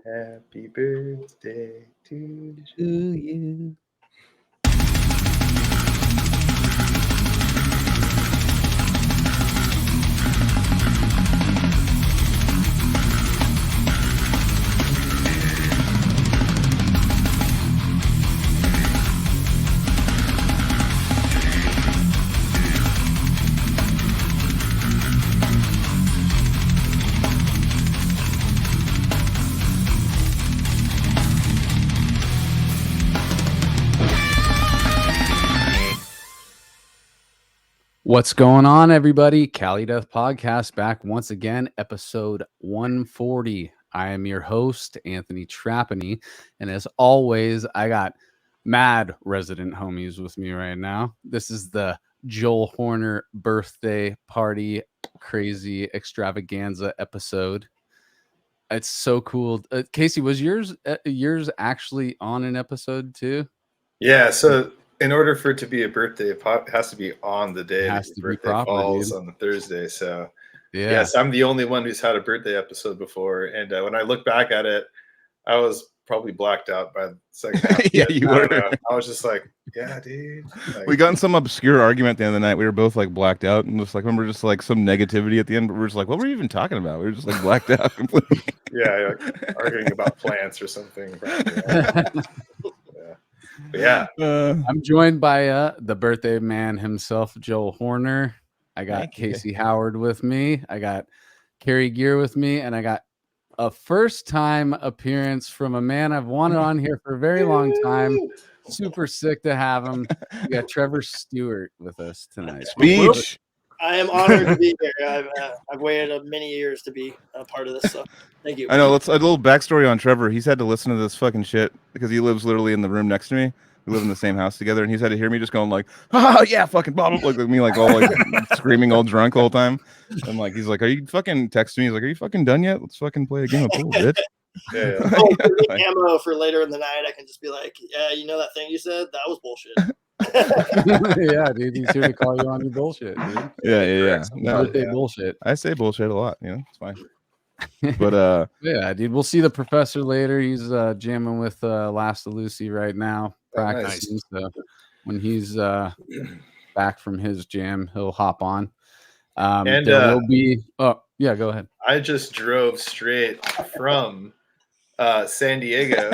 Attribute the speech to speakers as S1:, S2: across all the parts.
S1: Happy birthday to
S2: you. What's going on, everybody? Cali Death Podcast back once again, episode 140. I am your host, Anthony Trapani, and as always, I got mad resident homies with me right now. This is the Joel Horner birthday party crazy extravaganza episode. It's so cool. Casey, was yours actually on an episode too?
S1: Yeah, so in order for it to be a birthday, it has to be on the day that your birthday falls on the Thursday. So yes, I'm the only one who's had a birthday episode before. And when I look back at it, I was probably blacked out by the second half.
S3: Yeah, you were.
S1: I was just like, yeah, dude. Like,
S3: we got in some obscure argument at the end of the night. We were both like blacked out and just like, remember just like some negativity at the end, but we were just like, what were we even talking about? We were just like blacked out completely.
S1: Yeah, like arguing about plants or something. Yeah.
S2: I'm joined by the birthday man himself, Joel Horner. I got Casey Howard with me. I got Carrie Gear with me, and I got a first-time appearance from a man I've wanted on here for a very long time. Super sick to have him. We got Trevor Stewart with us tonight.
S3: Speech.
S4: I am honored to be here. I've waited many years to be a part of this, so thank you.
S3: I know. Let's a little backstory on Trevor. He's had to listen to this fucking shit because he lives literally in the room next to me. We live in the same house together, and he's had to hear me just going like, "Ah, yeah, fucking blah blah," like me, like all like screaming, all drunk the whole time. And like he's like, "Are you fucking texting me?" He's like, "Are you fucking done yet? Let's fucking play a game of pool, bitch."
S1: Yeah.
S4: Ammo for later in the night. I can just be like, "Yeah, you know that thing you said? That was bullshit."
S2: Yeah, dude, he's here to call you on your bullshit, dude.
S3: Yeah.
S2: No, bullshit.
S3: I say bullshit a lot, you know, it's fine. But
S2: yeah, dude, we'll see the professor later. He's jamming with Last of Lucy right now, practicing.
S1: Nice.
S2: So when he's back from his jam, he'll hop on.
S1: And
S2: there will be. Oh, yeah, go ahead.
S1: I just drove straight from San Diego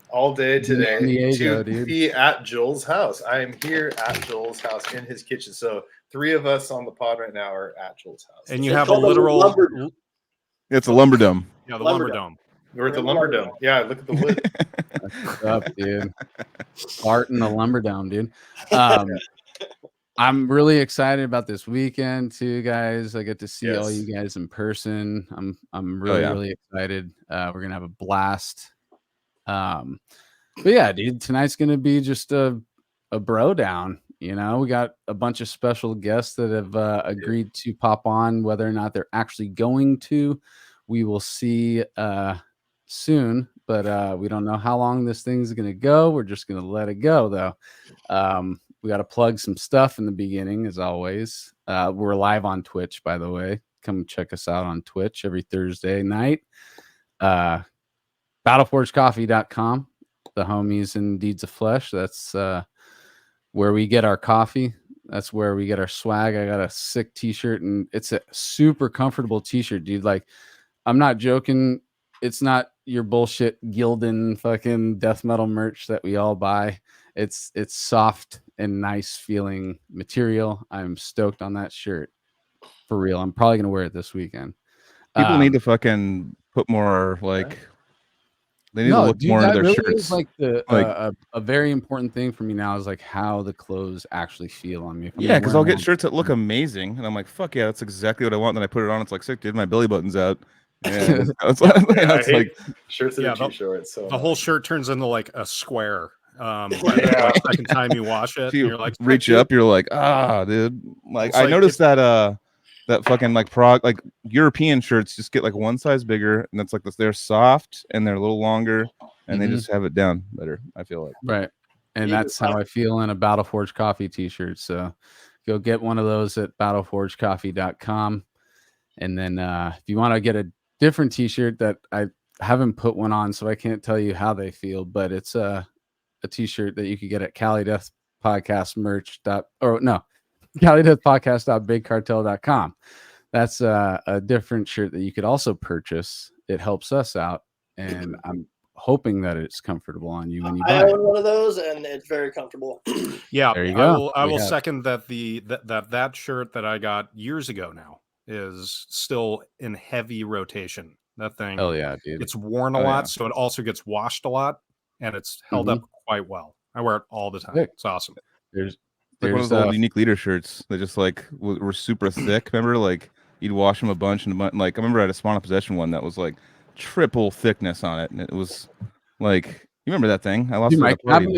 S1: all day today to be at Joel's house. I am here at Joel's house in his kitchen. So 3 of us on the pod right now are at Joel's house.
S5: And you have a literal.
S3: It's a Lumberdome.
S5: Yeah, the Lumberdome.
S1: We're at the Lumberdome. Yeah, look at the wood.
S2: What's up, dude? Art in the Lumberdome, dude. I'm really excited about this weekend too, guys. I get to see all you guys in person. I'm really excited. We're gonna have a blast. But yeah, dude, tonight's gonna be just a bro down. You know, we got a bunch of special guests that have agreed to pop on. Whether or not they're actually going to, we will see soon. But we don't know how long this thing's gonna go. We're just gonna let it go, though. We got to plug some stuff in the beginning, as always. We're live on Twitch, by the way. Come check us out on Twitch every Thursday night. BattleforgeCoffee.com, the homies in Deeds of Flesh. That's where we get our coffee. That's where we get our swag. I got a sick t-shirt, and it's a super comfortable t-shirt, dude. Like, I'm not joking. It's not your bullshit Gildan fucking death metal merch that we all buy. It's soft and nice feeling material. I'm stoked on that shirt. For real. I'm probably gonna wear it this weekend.
S3: People need to fucking put more like they need to look more into their
S2: really
S3: shirts.
S2: Is like a very important thing for me now is like how the clothes actually feel on me.
S3: Yeah, because I'll get shirts that look amazing, and I'm like, fuck yeah, that's exactly what I want. And then I put it on, it's like, sick, dude, my belly button's out. Yeah, it's like
S1: shirts that are too short. So
S5: the whole shirt turns into like a square. By the second time you wash it,
S3: you're
S5: like
S3: reach up, you're like, dude. Like I noticed that fucking like Prague, like European shirts just get like one size bigger, and that's like this. They're soft and they're a little longer, and they just have it down better. I feel like
S2: right, and that's how I feel in a Battleforge Coffee t-shirt. So go get one of those at battleforgecoffee.com, and then if you want to get a different t-shirt that I haven't put one on, so I can't tell you how they feel, but it's a t-shirt that you could get at Cali Death Podcast merch. CaliDeathPodcast.BigCartel.com. That's a different shirt that you could also purchase. It helps us out, and I'm hoping that it's comfortable on you when you buy
S4: I own
S2: it.
S4: one of those, and it's very comfortable.
S5: Yeah,
S2: there you go.
S5: I will second that. That shirt that I got years ago now is still in heavy rotation. That thing,
S2: oh yeah, dude,
S5: it's worn a lot, so it also gets washed a lot, and it's held up quite well. I wear it all the time. It's awesome.
S3: There's like one of those old Unique Leader shirts that just like were super thick. Remember, like you'd wash them a bunch, and like I remember I had a Spawn of Possession one that was like triple thickness on it, and it was like, you remember that thing? I lost it at a party.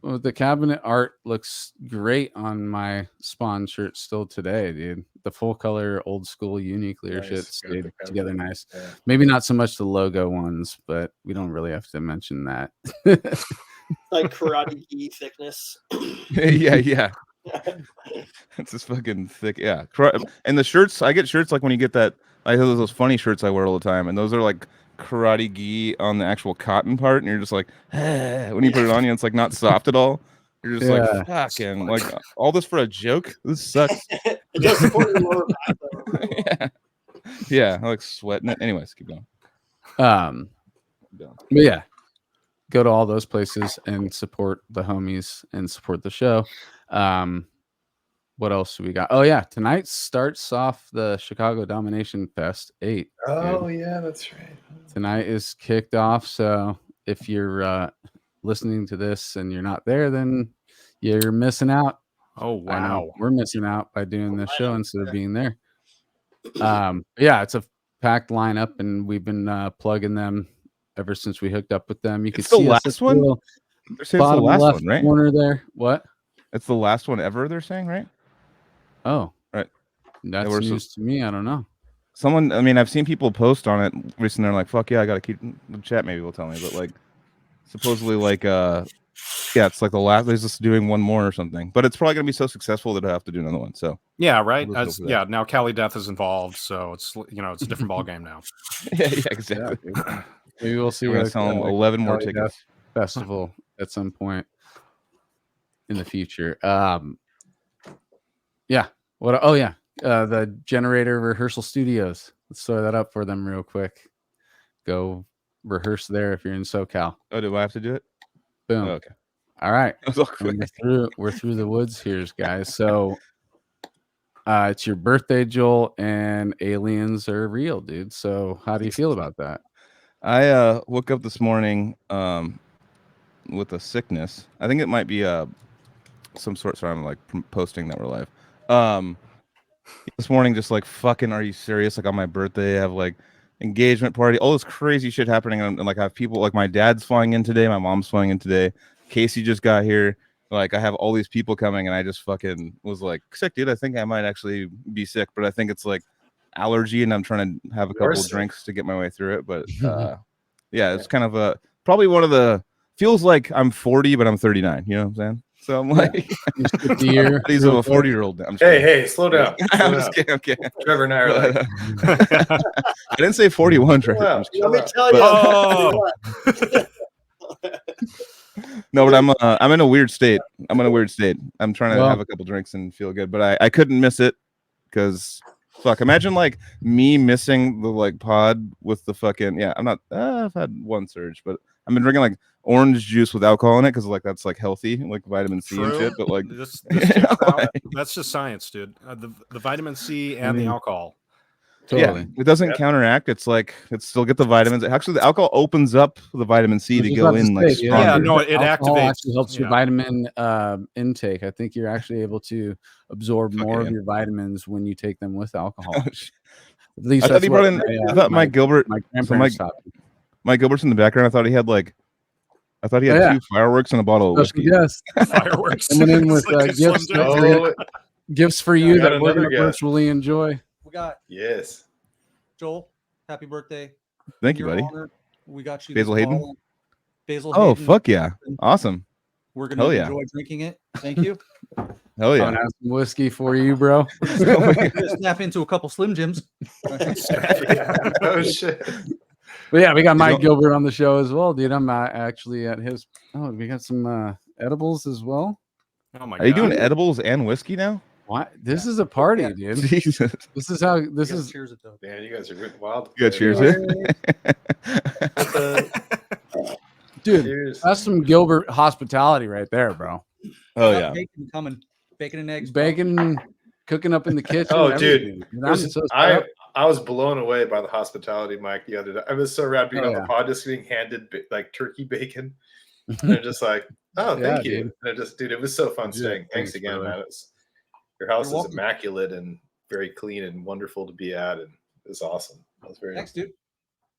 S2: The cabinet art looks great on my Spawn shirt still today, dude. The full color, old school, Unique Leader shit stayed together nice. Yeah. Maybe not so much the logo ones, but we don't really have to mention that.
S4: Like karate gi thickness.
S3: yeah. It's this fucking thick, yeah. And the shirts, I get shirts like when you get that. I have those funny shirts I wear all the time, and those are like karate gi on the actual cotton part, and you're just like, when you put it on you, it's like not soft at all. You're just like, fucking, like all this for a joke. This sucks.
S4: It does support your lower back, though.
S3: Yeah, I like sweating it. Anyways, keep going.
S2: But yeah, go to all those places and support the homies and support the show. What else do we got? Oh yeah, tonight starts off the Chicago Domination Fest 8.
S1: Oh yeah, that's right.
S2: Tonight is kicked off, so if you're listening to this and you're not there, then you're missing out.
S5: Oh wow,
S2: we're missing out by doing this show instead of being there. Yeah, it's a packed lineup, and we've been plugging them ever since we hooked up with them. You can see
S3: the last one.
S2: It's the last one, right? Corner there. What?
S3: It's the last one ever. They're saying, right?
S2: Oh,
S3: right.
S2: That's news to me. I don't know.
S3: Someone, I mean, I've seen people post on it recently. They're like, "Fuck yeah, I gotta keep the chat." Maybe will tell me, but like, supposedly, like, yeah, it's like the last. They're just doing one more or something. But it's probably gonna be so successful that I have to do another one. So
S5: yeah, right. Yeah, now Cali Death is involved, so it's it's a different ball game now.
S3: yeah, exactly.
S2: Yeah, maybe we'll see.
S3: We're gonna sell them 11 more tickets.
S2: Death Festival at some point in the future. Yeah. What? Oh yeah. The Generator Rehearsal Studios. Let's throw that up for them real quick. Go rehearse there if you're in SoCal.
S3: Oh, do I have to do it?
S2: Boom.
S3: Oh, okay.
S2: All right. We're through the woods here, guys. So it's your birthday, Joel, and aliens are real, dude. So how do you feel about that?
S3: I woke up this morning with a sickness. I think it might be some sort. Sorry, I'm like posting that we're live. This morning, just like, fucking, are you serious? Like on my birthday, I have like engagement party, all this crazy shit happening, and like I have people, like my dad's flying in today, my mom's flying in today, Casey just got here, like I have all these people coming, and I just fucking was like, sick, dude. I think I might actually be sick, but I think it's like allergy, and I'm trying to have a couple of drinks to get my way through it. But yeah, it's kind of probably one of the, feels like I'm 40, but I'm 39. You know what I'm saying? So I'm like, he's a 40-year-old.
S1: Hey, slow down.
S3: I'm just kidding. Okay.
S1: Trevor and I are like,
S3: I didn't say 41, Trevor.
S4: Let me tell you.
S3: No, but I'm in a weird state. I'm trying to have a couple drinks and feel good, but I couldn't miss it because fuck. Imagine like me missing the like pod with the fucking I'm not. I've had one surge, but I've been drinking like orange juice with alcohol in it because like that's like healthy, like vitamin C and shit. But like
S5: that's just science, dude. The vitamin C and the alcohol.
S2: Totally.
S3: Yeah, it doesn't counteract. It's like it's still get the vitamins. Actually, the alcohol opens up the vitamin C to go in like stronger.
S5: Yeah, no, it activates.
S2: Actually helps your vitamin intake. I think you're actually able to absorb more of your vitamins when you take them with alcohol. At least
S3: I thought Mike Gilbert. Mike Gilbert's in the background. I thought he had 2 fireworks and a bottle of whiskey.
S2: Yes,
S5: fireworks.
S2: Coming in with gifts for you that we're going to virtually enjoy.
S6: We got Joel. Happy birthday!
S3: Thank you, buddy.
S6: Honor. We got you
S3: Basil Hayden.
S6: Basil.
S3: Oh,
S6: Hayden.
S3: Fuck yeah! Awesome.
S6: We're gonna enjoy drinking it. Thank you.
S3: Hell yeah!
S2: I'm gonna have some whiskey for you, bro.
S6: Snap into a couple Slim Jims.
S1: Oh shit!
S2: But yeah, we got Mike Gilbert on the show as well, dude. I'm actually at his. Oh, we got some edibles as well.
S5: Oh my
S3: God! Are you doing edibles and whiskey now?
S2: What? This is a party, dude.
S3: Jesus.
S2: This is how. This is.
S6: Cheers it though.
S1: Man, you guys are getting wild.
S3: You got cheers it.
S2: Dude, cheers. That's some Gilbert hospitality right there, bro.
S3: Oh yeah.
S6: Bacon coming. Bacon and eggs.
S2: Bacon cooking up in the kitchen.
S1: Oh, dude. I was blown away by the hospitality, Mike, the other day. I was so rad being on the pod, just getting handed like turkey bacon. And they're just like, oh, thank you. Dude. And it was so fun staying. Thanks again, man. Your house is immaculate and very clean and wonderful to be at. And it was awesome. That was very
S6: Thanks, dude.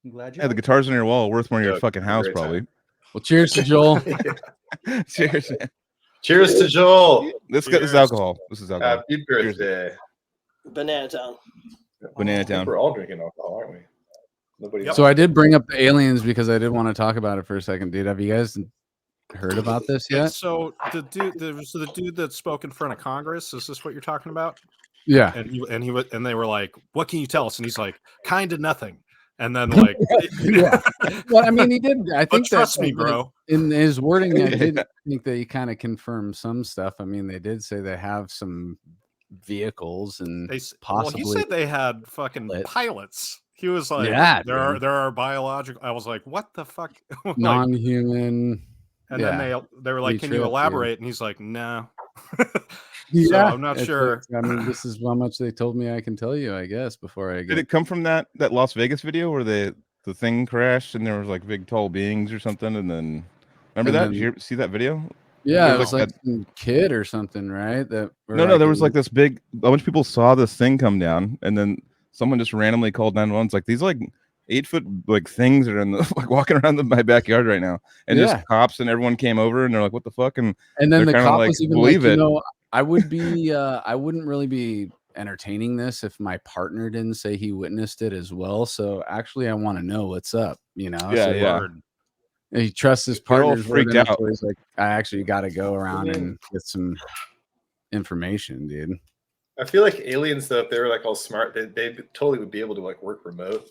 S6: I'm glad you.
S3: Yeah, the guitars on your wall are worth more than your fucking house, probably.
S2: Time. Well, cheers to Joel.
S3: Cheers.
S1: Cheers to Joel.
S3: This is alcohol. This is alcohol.
S1: Happy birthday.
S4: Banana Town.
S3: Banana Town.
S1: We're all drinking alcohol, aren't we?
S2: Nobody. So I did bring up the aliens because I did want to talk about it for a second, dude. Have you guys heard about this yet?
S5: So the dude that spoke in front of Congress, is this what you're talking about?
S2: Yeah.
S5: And they were like, "What can you tell us?" And he's like, "Kind of nothing." And then like,
S2: yeah. Well, I mean, he did. I think
S5: trust me, bro.
S2: In his wording, I did think that he kind of confirmed some stuff. I mean, they did say they have some vehicles and possibly.
S5: Well, he said they had fucking pilots. He was like,
S2: yeah,
S5: there are biological. I was like, what the fuck? Like,
S2: non-human.
S5: And then they were like, can you elaborate? And he's like, no.
S2: Yeah,
S5: so I'm not sure.
S2: I mean, this is how much they told me I can tell you, I guess, before I get.
S3: Did it come from that Las Vegas video where the thing crashed and there was like big tall beings or something? And then remember that? Did you see that video?
S2: Yeah, it was like some kid or something, right?
S3: No, there was like this a bunch of people saw this thing come down, and then someone just randomly called 911. It's like these like 8-foot like things are in the like walking around my backyard right now, and just cops and everyone came over and they're like, "What the fuck?" And
S2: then the cop was even like, you know, I wouldn't really be entertaining this if my partner didn't say he witnessed it as well. So actually, I want to know what's up. You know?
S3: Yeah.
S2: He trusts his partner.
S3: Freaked out.
S2: So he's like, I actually got to go around and get some information, dude.
S1: I feel like aliens, though, if they were like all smart, they totally would be able to like work remote.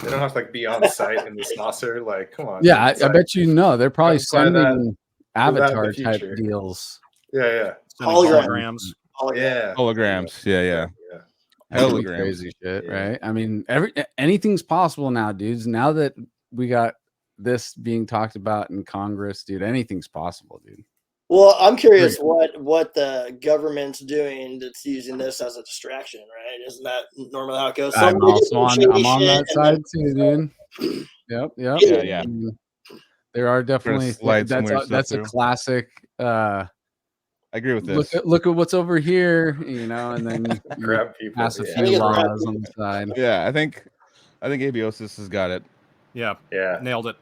S1: They don't have to like be on site in the saucer. Like, come on.
S2: Yeah, I bet you know. They're probably sending Avatar type deals.
S1: Yeah.
S5: Holograms.
S1: Yeah.
S3: Holograms. Yeah.
S2: Holograms. Crazy shit, right? I mean, anything's possible now, dudes. Now that we got this being talked about in Congress, dude, anything's possible, dude.
S4: Well, I'm curious what the government's doing that's using this as a distraction, right? Isn't that normally how it goes?
S2: I'm on that side too, dude. Yep.
S3: Yeah.
S2: There are definitely that's a classic.
S3: I agree with this.
S2: Look at what's over here, you know, and then
S1: grab people.
S2: Pass a few laws on the side.
S3: Yeah, I think Abiosis has got it.
S5: Yeah, nailed it.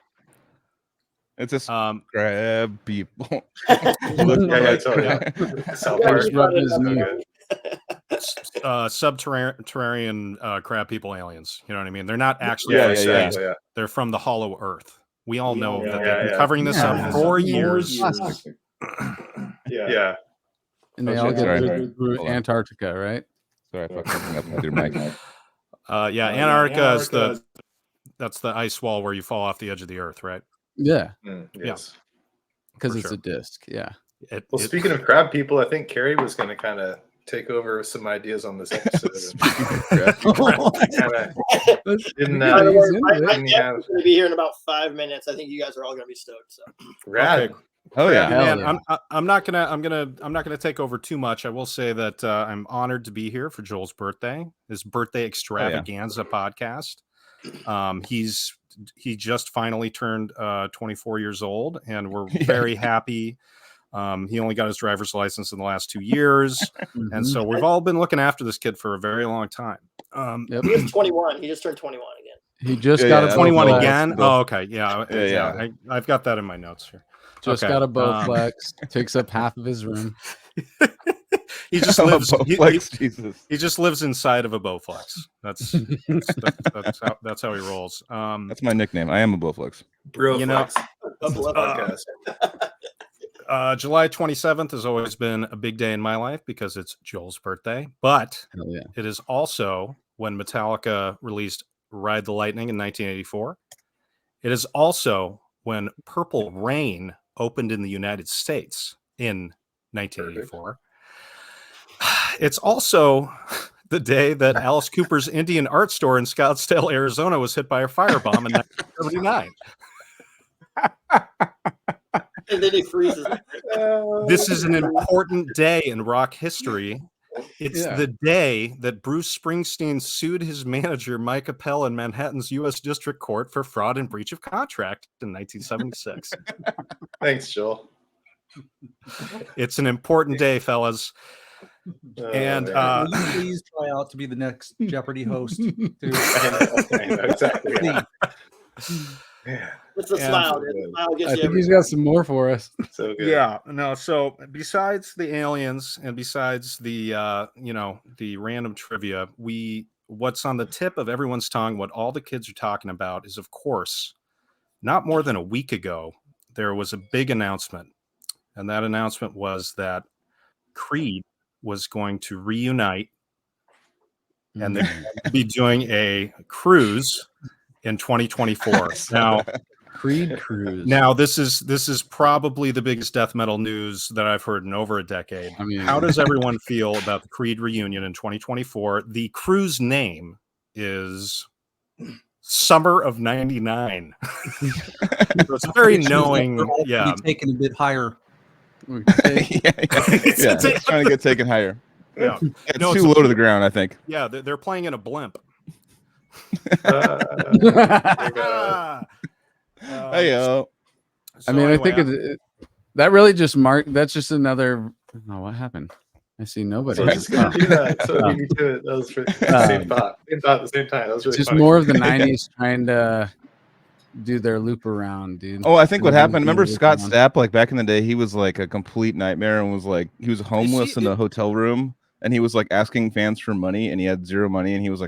S3: It's just grab people.
S5: Subterranean crab people aliens. You know what I mean? They're not actually They're from the hollow earth. We all know that they've been covering this up for years.
S1: Yeah.
S2: And they all get through Antarctica, right?
S3: Sorry, I fucked something up with your mic.
S5: Antarctica is that's the ice wall where you fall off the edge of the earth, right?
S2: Yeah.
S1: Yes.
S2: Because it's a disc. Yeah.
S1: Speaking of crab people, I think Carrie was going to kind of take over some ideas on this episode.
S4: I'm going to be here in about 5 minutes. I think you guys are all going to be stoked. So.
S1: Rad.
S5: Okay.
S3: Oh yeah.
S5: Man, I'm not gonna take over too much. I will say that I'm honored to be here for Joel's birthday, his birthday extravaganza podcast. He just finally turned 24 years old, and we're very happy. He only got his driver's license in the last 2 years, and so we've all been looking after this kid for a very long time.
S4: He was 21. He just turned 21 again.
S2: He just got a
S5: 21 again. Oh, okay, yeah. I've got that in my notes here.
S2: Just got a Bowflex. Takes up half of his room.
S5: He just lives.
S3: Jesus.
S5: He just lives inside of a Bowflex. That's how he rolls.
S3: That's my nickname. I am a Bowflex.
S1: Bro,
S5: July 27th has always been a big day in my life because it's Joel's birthday. But it is also when Metallica released "Ride the Lightning" in 1984. It is also when Purple Rain opened in the United States in 1984. It's also the day that Alice Cooper's Indian art store in Scottsdale, Arizona was hit by a firebomb in 1979.
S4: And then he freezes.
S5: This is an important day in rock history. It's the day that Bruce Springsteen sued his manager, Mike Appel, in Manhattan's U.S. District Court for fraud and breach of contract in 1976.
S1: Thanks, Joel.
S5: It's an important day, fellas. And
S6: will you please try out to be the next Jeopardy host?
S1: Exactly.
S4: Yeah. It's a smile.
S2: I think he's got some more for us.
S1: So good.
S5: Yeah. No. So besides the aliens and besides the the random trivia, what's on the tip of everyone's tongue, what all the kids are talking about is, of course, not more than a week ago, there was a big announcement, and that announcement was that Creed was going to reunite, and they're going to be doing a cruise in 2024. Now,
S2: Creed cruise.
S5: Now, this is probably the biggest death metal news that I've heard in over a decade. I mean, how does everyone feel about the Creed reunion in 2024? The cruise name is Summer of '99. So it's very knowing. Yeah,
S6: taken a bit higher.
S3: It's trying to get taken higher.
S5: Yeah,
S3: it's too low to the ground, I think.
S5: Yeah, they're playing in a blimp.
S3: Hey-yo.
S2: I mean, I think that really just that's just another. Oh, what happened? I see nobody.
S1: So I was just gonna do that. So you do it. That was for same thought at the same time. That was really
S2: just
S1: funny.
S2: more of the '90s trying to do their loop around, dude.
S3: Oh, I think what happened. Remember Scott Stapp? Like back in the day, he was like a complete nightmare and was like he was homeless in a hotel room, and he was like asking fans for money, and he had zero money, and he was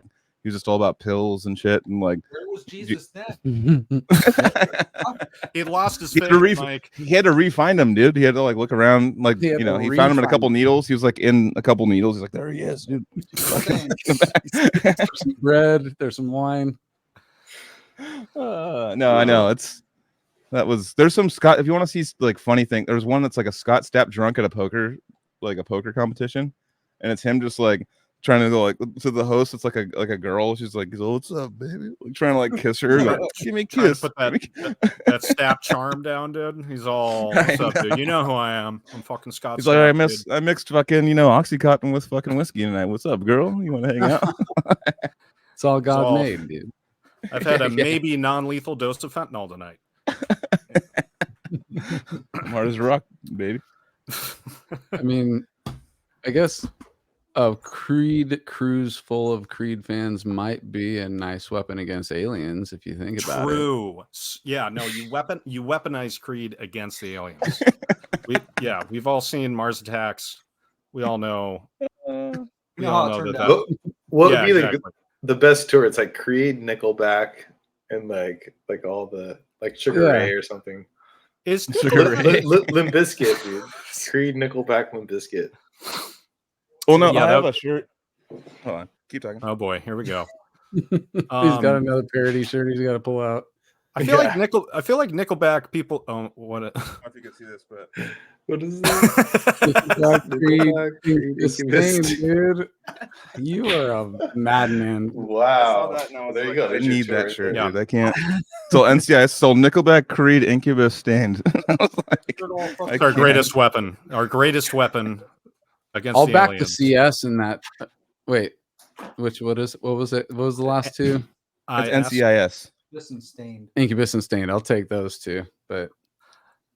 S3: just all about pills and shit, and like.
S6: Where was Jesus then?
S5: He lost his faith, Mike.
S3: He had to re-find him, dude. He had to like look around, like he found him in a couple needles. He was like in a couple needles. He's like, there he is, dude.
S2: There's some bread. There's some wine.
S3: No, I know there's some Scott. If you want to see like funny thing, there's one that's like a Scott Stapp drunk at a poker competition, and it's him just like trying to go like to the host. It's like a girl. She's like, "What's up, baby?" Like, trying to like kiss her. Like, give me a kiss.
S5: Put that Stapp charm down, dude. He's all, "What's up, dude? You know who I am. I'm fucking Scott."
S3: He's
S5: Stapp,
S3: like, I mixed fucking Oxycontin with fucking whiskey tonight. What's up, girl? You want to hang out?
S2: It's all God made, dude.
S5: I've had a maybe non-lethal dose of fentanyl tonight.
S3: I'm hard as a rock, baby.
S2: I mean, I guess a Creed cruise full of Creed fans might be a nice weapon against aliens if you think about it.
S5: True. Yeah, no, you weaponize Creed against the aliens. We've all seen Mars Attacks. We all know. We all know that.
S1: What would be the best tour? It's like Creed, Nickelback, and like all the like Sugar Ray or something.
S5: Is
S1: Limp Bizkit, dude. Creed, Nickelback, Limp Bizkit.
S3: Oh no, I have a shirt. Hold on, keep talking.
S5: Oh boy, here we go.
S2: He's got another parody shirt he's got to pull out.
S5: I feel like Nickelback people. Oh, what?
S3: I don't know if you can see this, but
S1: what is this?
S2: Creed, dude. You are a madman.
S1: Wow. There you go.
S3: I need that shirt, dude. I can't. So NCIS sold Nickelback, Creed, Incubus, Stained.
S5: It's our greatest weapon. Our greatest weapon against
S2: all
S5: the
S2: back
S5: aliens.
S2: to CS in that. Wait, what was it? What was the last two?
S3: It's NCIS.
S2: Incubus and Stained. I'll take those two. But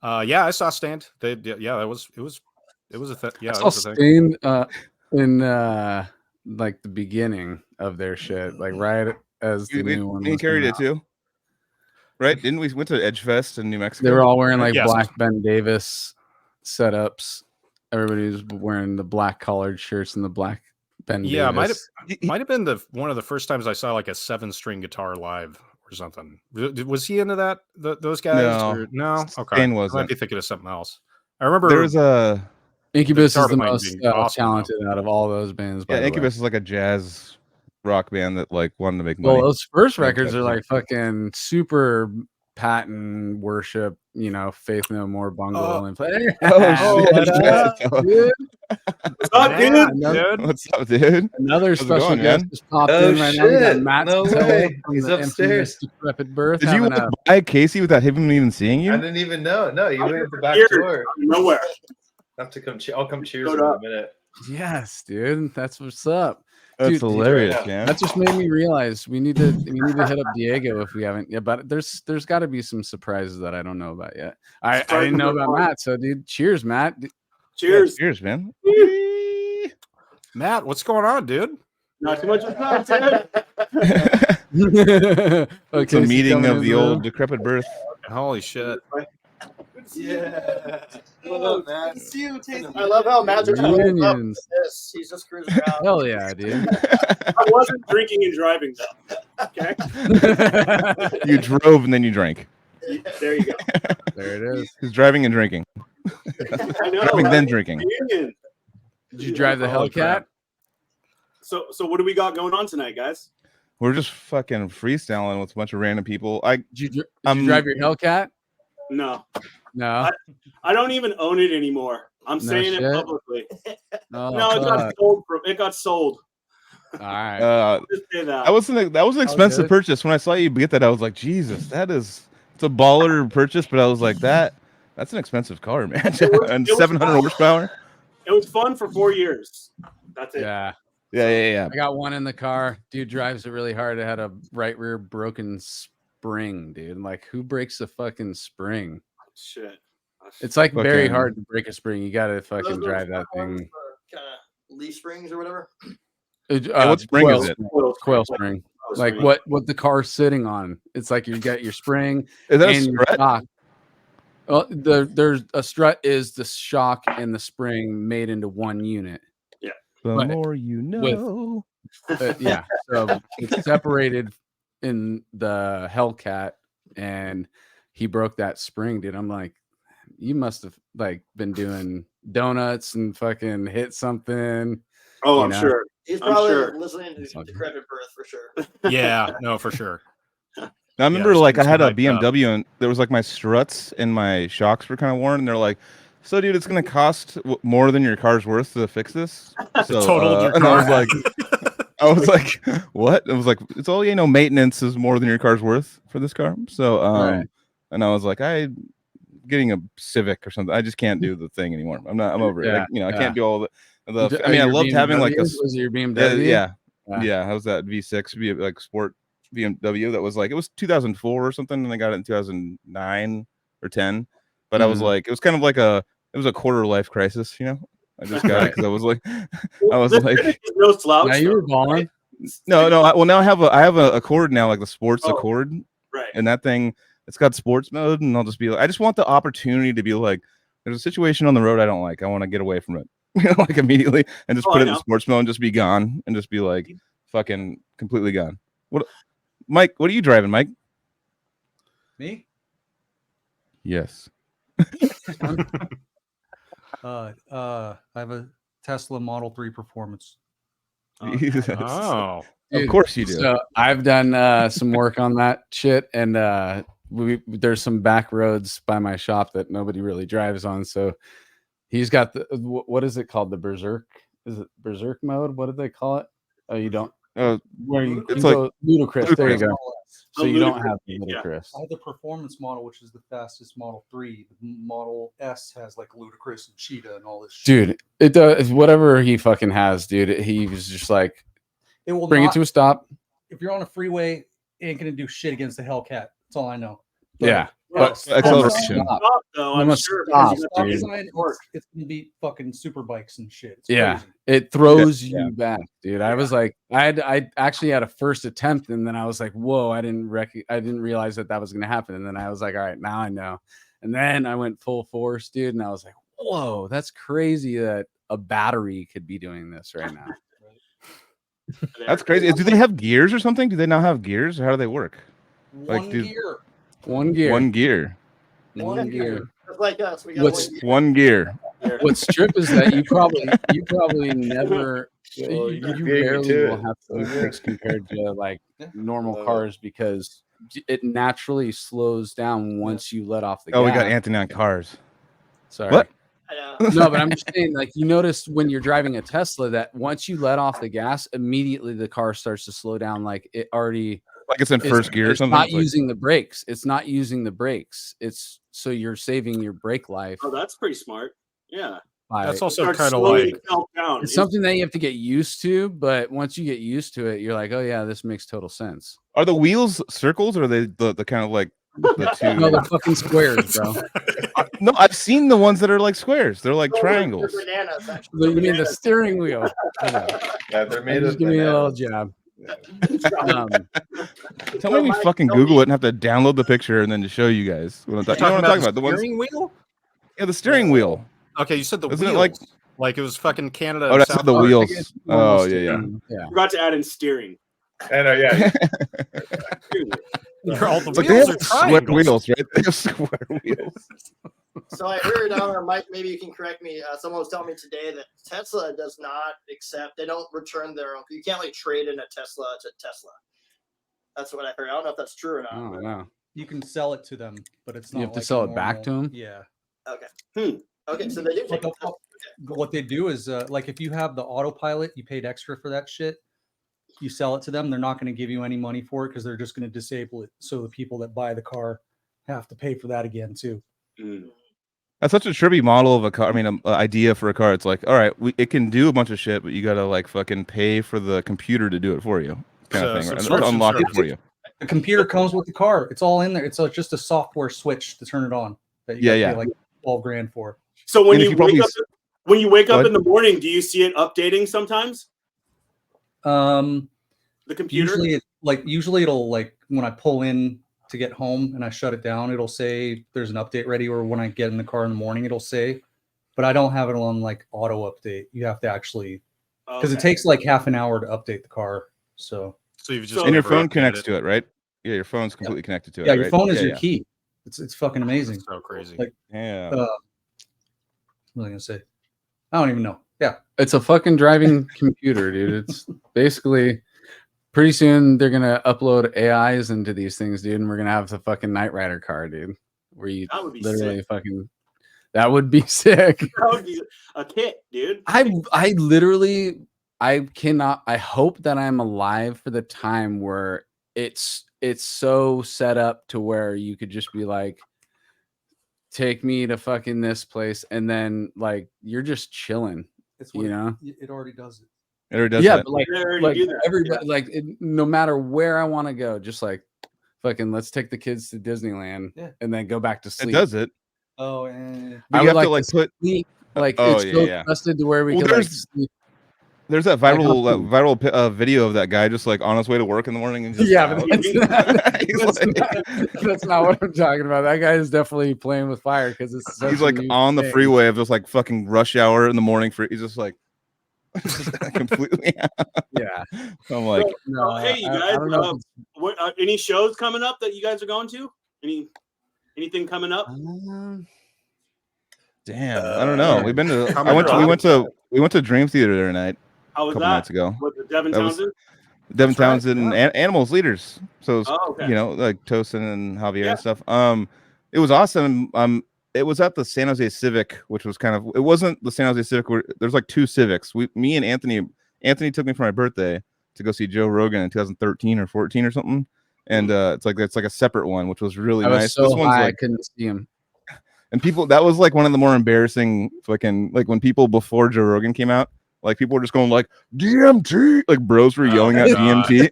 S5: I saw Stained. It was a thing. Yeah,
S2: I saw Stained in like the beginning of their shit, like right as the new one.
S3: We carried it too, right? Didn't we went to Edgefest in New Mexico?
S2: They were all wearing like black Ben Davis setups. Everybody was wearing the black collared shirts and the black Ben Davis.
S5: might have been one of the first times I saw like a 7-string guitar live or something. Was he into that? Those guys? No. Okay.
S3: Stain wasn't.
S5: I might be thinking of something else. I remember
S3: there's a
S2: Incubus is the most talented out of all those bands.
S3: Yeah, Incubus is like a jazz rock band that like wanted to make money.
S2: Well, those first records are like fucking super Patton worship, Faith No More Bungle and play.
S3: Dude.
S7: What's up, dude?
S3: What's up, dude?
S2: Another special guest just popped in right now. We got Matt
S1: way. He's upstairs.
S2: Decrepit Birth.
S3: Did you buy Casey without him even seeing you?
S1: I didn't even know. No, you went at the back door.
S7: Nowhere.
S1: I'll have to come. I'll come cheers in a minute.
S2: Yes, dude. That's what's up.
S3: That's hilarious, man.
S2: That just made me realize we need to hit up Diego if we haven't yet. But there's got to be some surprises that I don't know about yet. I didn't know about Matt. So, dude, cheers, Matt.
S7: Cheers.
S3: Yeah, cheers, man.
S5: Matt, what's going on, dude?
S7: Not too much of dude.
S3: It's a meeting of the old Decrepit Birth.
S5: Holy shit.
S4: Yeah. Hello, Matt. See you, I love how Matt's this. He's just cruising around.
S2: Hell yeah, dude.
S7: I wasn't drinking and driving though. Okay.
S3: You drove and then you drank.
S7: There you go.
S2: There it is.
S3: He's driving and drinking.
S7: I know.
S3: Driving then drinking.
S2: Did you drive the Hellcat?
S7: So what do we got going on tonight, guys?
S3: We're just fucking freestyling with a bunch of random people.
S2: Did you drive your Hellcat?
S7: No.
S2: I
S7: don't even own it anymore. I'm saying
S2: shit.
S7: it publicly.
S2: No,
S7: it got sold.
S2: All right.
S7: Just say that.
S3: That was an expensive purchase. When I saw you get that, I was like, Jesus, it's a baller purchase. But I was like, that's an expensive car, man. And 700 horsepower.
S7: It was fun for 4 years. That's it.
S2: Yeah.
S3: I
S2: got one in the car. Dude drives it really hard. It had a right rear broken spring, dude. Like, who breaks the fucking spring?
S7: Shit.
S2: It's like very hard to break a spring. You gotta fucking drive that thing.
S4: Kind of leaf springs or whatever.
S3: What spring is it?
S2: Coil spring. Like what the car's sitting on. It's like you got your spring
S3: is that
S2: and
S3: a
S2: your shock. Well, there's a strut is the shock and the spring made into one unit.
S7: Yeah.
S3: The more you know.
S2: Yeah. So it's separated in the Hellcat, and he broke that spring, dude. I'm like, you must have been doing donuts and fucking hit something.
S7: Oh, I'm sure.
S4: He's probably listening to Decrepit Birth for sure.
S5: Yeah, no, for sure.
S3: I remember I had a BMW and there was my struts and my shocks were kind of worn, and they're like, so dude, it's gonna cost more than your car's worth to fix this. So and I was like, what? It was like, it's all maintenance is more than your car's worth for this car. So and I was like, I'm getting a Civic or something. I just can't do the thing anymore. I'm over it. I can't do all the I loved having
S2: was it your BMW?
S3: Yeah. How's that V6 sport BMW that was it was 2004 or something, and I got it in 2009 or 10. But I was it was kind of it was a quarter life crisis, I just got it because I was
S7: no slouch.
S2: Now you were balling.
S3: No. Well, now I have a Accord now, the sports Accord,
S7: right?
S3: And that thing, it's got sports mode, and I'll just be I just want the opportunity to be there's a situation on the road I don't like. I want to get away from it, immediately, and just put it in sports mode and just be gone, and just be fucking completely gone. What, Mike? What are you driving, Mike?
S6: Me?
S3: Yes.
S6: I have a Tesla Model 3 Performance.
S3: Oh, of course you do.
S2: So I've done some work on that shit, and there's some back roads by my shop that nobody really drives on. So he's got the what is it called? The Berserk? Is it Berserk mode? What did they call it? Oh, you don't. Where you
S3: it's
S2: go ludicrous. There you go. So you don't have the ludicrous.
S6: I have the performance model, which is the fastest Model 3. The Model S has ludicrous and cheetah and all this shit.
S2: Dude, it does whatever he fucking has, dude. He was just
S6: it will
S2: bring it to a stop.
S6: If you're on a freeway, it ain't gonna do shit against the Hellcat. That's all I know.
S2: Yeah.
S3: But acceleration.
S7: I'm sure
S6: it's gonna be fucking super bikes and shit. It's crazy.
S2: It throws you back, dude. I was I actually had a first attempt, and then I was whoa, I didn't realize that was gonna happen, and then I was all right, now I know. And then I went full force, dude, and I was whoa, that's crazy that a battery could be doing this right now.
S3: That's crazy. Do they have gears or something? Do they not have gears, or how do they work?
S6: One gear.
S2: One gear.
S3: One gear.
S2: One gear.
S4: Just like us. We got
S3: one gear.
S2: What's trip is that you probably never you barely will have to fix compared to normal cars, because it naturally slows down once you let off the gas.
S3: Oh, we got Anthony on cars.
S2: Sorry.
S3: What?
S2: No, but I'm just saying, like, you notice when you're driving a Tesla that once you let off the gas, immediately the car starts to slow down. Like it already,
S3: like it's in first gear or something.
S2: It's not using the brakes. It's not using the brakes. It's so you're saving your brake life.
S7: Oh, that's pretty smart. Yeah.
S5: That's also kind of like
S2: it's something that you have to get used to, but once you get used to it, you're like, oh yeah, this makes total sense.
S3: Are the wheels circles or are they the kind of like the two?
S2: No, they're fucking squares, bro.
S3: No, I've seen the ones that are like squares. They're like triangles.
S4: Bananas, actually.
S2: You mean the steering wheel?
S1: Yeah, they're made of.
S2: Give me a little jab.
S3: Tell me we fucking Google it and have to download the picture and then to show you guys. What I'm talking about? The
S5: steering wheel?
S3: Yeah, the steering wheel.
S5: Okay, you said the
S3: Isn't
S5: wheels.
S3: it
S5: like it was fucking Canada.
S3: Oh, that's the wheels. Oh, yeah.
S7: Forgot to add in steering.
S1: I know, yeah.
S5: All the
S3: like
S5: wheels are
S3: square
S5: triangles.
S3: wheels, right? They have square wheels.
S4: So I heard, Mike, maybe you can correct me. Someone was telling me today that Tesla does not accept, they don't return their own. You can't like trade in a Tesla to Tesla. That's what I heard. I don't know if that's true or not.
S2: Oh, wow.
S6: You can sell it to them, but it's not.
S2: You have to sell it back to them?
S6: Yeah.
S4: Okay. Okay, so they do take
S6: what they do is like if you have the autopilot, you paid extra for that shit. You sell it to them, they're not going to give you any money for it because they're just going to disable it. So the people that buy the car have to pay for that again too.
S3: That's such a trippy model of a car. I mean, an idea for a car. It's like, all right, it can do a bunch of shit, but you got to like fucking pay for the computer to do it for you, kind of thing. Right? Unlock it for you.
S6: The computer comes with the car. It's all in there. It's just a software switch to turn it on. That you pay like $12,000 for.
S7: So when you wake up in the morning, do you see it updating sometimes? The computer.
S6: Usually it'll like when I pull in to get home and I shut it down, it'll say there's an update ready, or when I get in the car in the morning, it'll say. But I don't have it on like auto update. You have to actually because it takes like half an hour to update the car. So
S5: you've just
S3: and your phone connects to it, right? Yeah, your phone's completely connected to it.
S6: Yeah, your phone is your key. It's fucking amazing.
S5: That's so crazy.
S6: Like,
S3: yeah.
S6: What was I gonna say? I don't even know. Yeah,
S2: it's a fucking driving computer, dude. It's basically pretty soon they're gonna upload AIs into these things, dude, and we're gonna have the fucking Knight Rider car, dude. Where you literally
S7: sick.
S2: Fucking that would be sick.
S7: That would be a kit, dude.
S2: I literally cannot. I hope that I'm alive for the time where it's so set up to where you could just be like, take me to fucking this place, and then like you're just chilling. You know,
S6: it already does it.
S3: It already does.
S2: Yeah,
S3: that.
S2: but like everybody, no matter where I want to go, just like fucking let's take the kids to Disneyland and then go back to sleep.
S3: It does it.
S6: Oh, and
S2: I would like
S3: to like put
S2: sleep, like it's so trusted to where we can like sleep.
S3: There's that viral video of that guy just like on his way to work in the morning and just
S2: that's not what I'm talking about. That guy is definitely playing with fire because he's
S3: like on the freeway of just like fucking rush hour in the morning for he's just like completely
S2: yeah.
S3: I'm like,
S7: no, hey you guys, what any shows coming up that you guys are going to? Anything coming up?
S3: Damn, I don't know. We've been to we went to Dream Theater the other night.
S7: How was
S3: a couple nights ago.
S7: With Devin Townsend?
S3: Devin Townsend and Animals Leaders. So it was,
S7: okay.
S3: You know, like Tosin and Javier and stuff. It was awesome. It was at the San Jose Civic, which was kind of it wasn't the San Jose Civic where there's like two Civics. Me and Anthony took me for my birthday to go see Joe Rogan in 2013 or 14 or something. And it's like a separate one, which was really nice.
S2: So this one's high, I couldn't see him.
S3: And people, that was like one of the more embarrassing fucking like when people before Joe Rogan came out, like people were just going like DMT, like bros were yelling at DMT.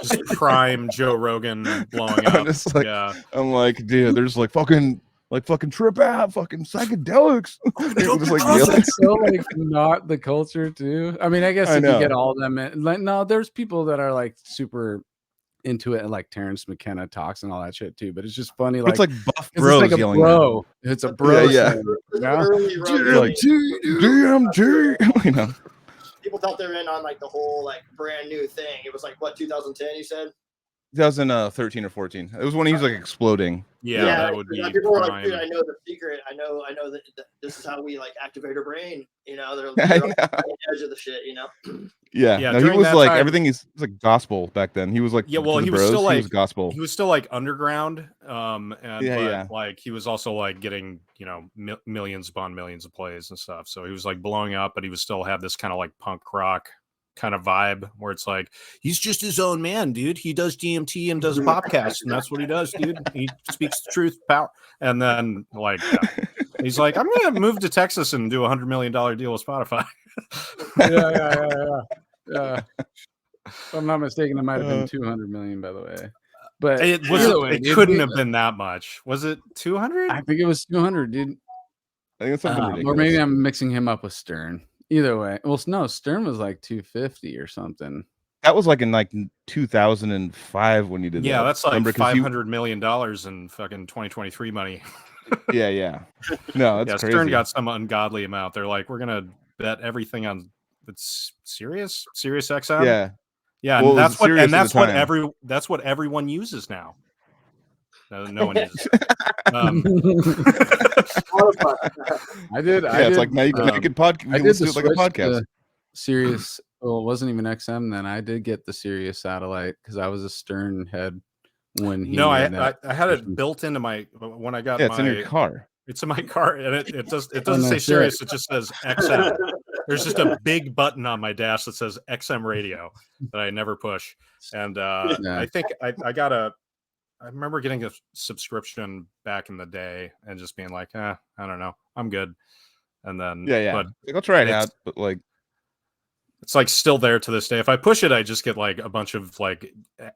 S5: Just prime Joe Rogan blowing up.
S3: I'm like, dude, there's like fucking trip out, fucking psychedelics.
S2: Just like so like not the culture too. I mean, I guess if you get all of them in, like no, there's people that are like super into it and like Terrence McKenna talks and all that shit too, but it's just funny. Like
S3: it's like buff bros
S2: it's like
S3: yelling.
S2: Bro. It's a bro.
S3: Yeah.
S2: DMT.
S3: You know.
S4: People thought they were in on like the whole like brand new thing. It was like what 2010 you said?
S3: 2013 or 14. It was when he was like exploding.
S5: Yeah, that would be.
S4: People were like, dude, I know the secret. I know that this is how we like activate our brain. You know, they're on the edge of the shit. You know.
S3: Yeah. No, he was like time, everything. He's like gospel back then. He was like,
S5: yeah. Well, he was still like
S3: he was gospel.
S5: He was still like underground. But like he was also like getting millions upon millions of plays and stuff. So he was like blowing up, but he was still had this kind of like punk rock kind of vibe where it's like he's just his own man, dude. He does DMT and does podcasts, and that's what he does, dude. He speaks the truth, power. And then like he's like, I'm gonna move to Texas and do $100 million deal with Spotify.
S2: Yeah. If I'm not mistaken, it might have been 200 million, by the way. But
S5: it couldn't have been that much. Was it 200?
S2: I think it was 200, dude.
S3: I think it's something ridiculous.
S2: Or maybe I'm mixing him up with Stern. Either way, well, no, Stern was like 250 or something.
S3: That was like in like 2005 when you did that.
S5: Yeah, that's like $500 million in fucking 2023 money.
S3: Yeah. No, that's crazy.
S5: Stern got some ungodly amount. They're like, we're gonna bet everything on it's Sirius XM. Yeah, well, that's what everyone uses now. No one uses it.
S2: I did.
S3: It's like now you can make a podcast.
S2: I did do it like a podcast. Sirius. Well, it wasn't even XM then. I did get the Sirius satellite because I was a Stern head when he.
S5: No, I had it built into my when I got.
S3: Yeah, it's in your car.
S5: It's in my car, and it doesn't say Sirius. It just says XM. There's just a big button on my dash that says XM radio that I never push, and I think I got a. I remember getting a subscription back in the day and just being like, I don't know, I'm good. And then
S3: but I'll try it out, but like
S5: it's like still there to this day. If I push it, I just get like a bunch of like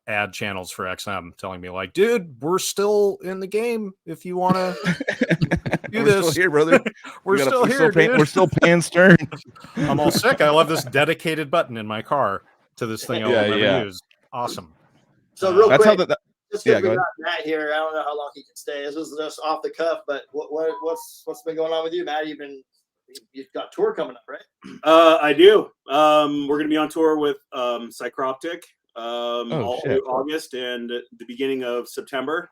S5: ad channels for XM telling me like, dude, we're still in the game if you want to do this.
S3: Still here, brother.
S5: We're still here.
S3: We're still paying Stern.
S5: I'm all sick. I love this dedicated button in my car to this thing I'll never use. Awesome.
S4: So real
S3: that's
S4: quick,
S3: how
S4: just because we got Matt here, I don't know how long he can stay. This was just off the cuff, but what's been going on with you, Matt? You've got tour coming up, right?
S7: I do. We're going to be on tour with Psychroptic all through August and the beginning of September.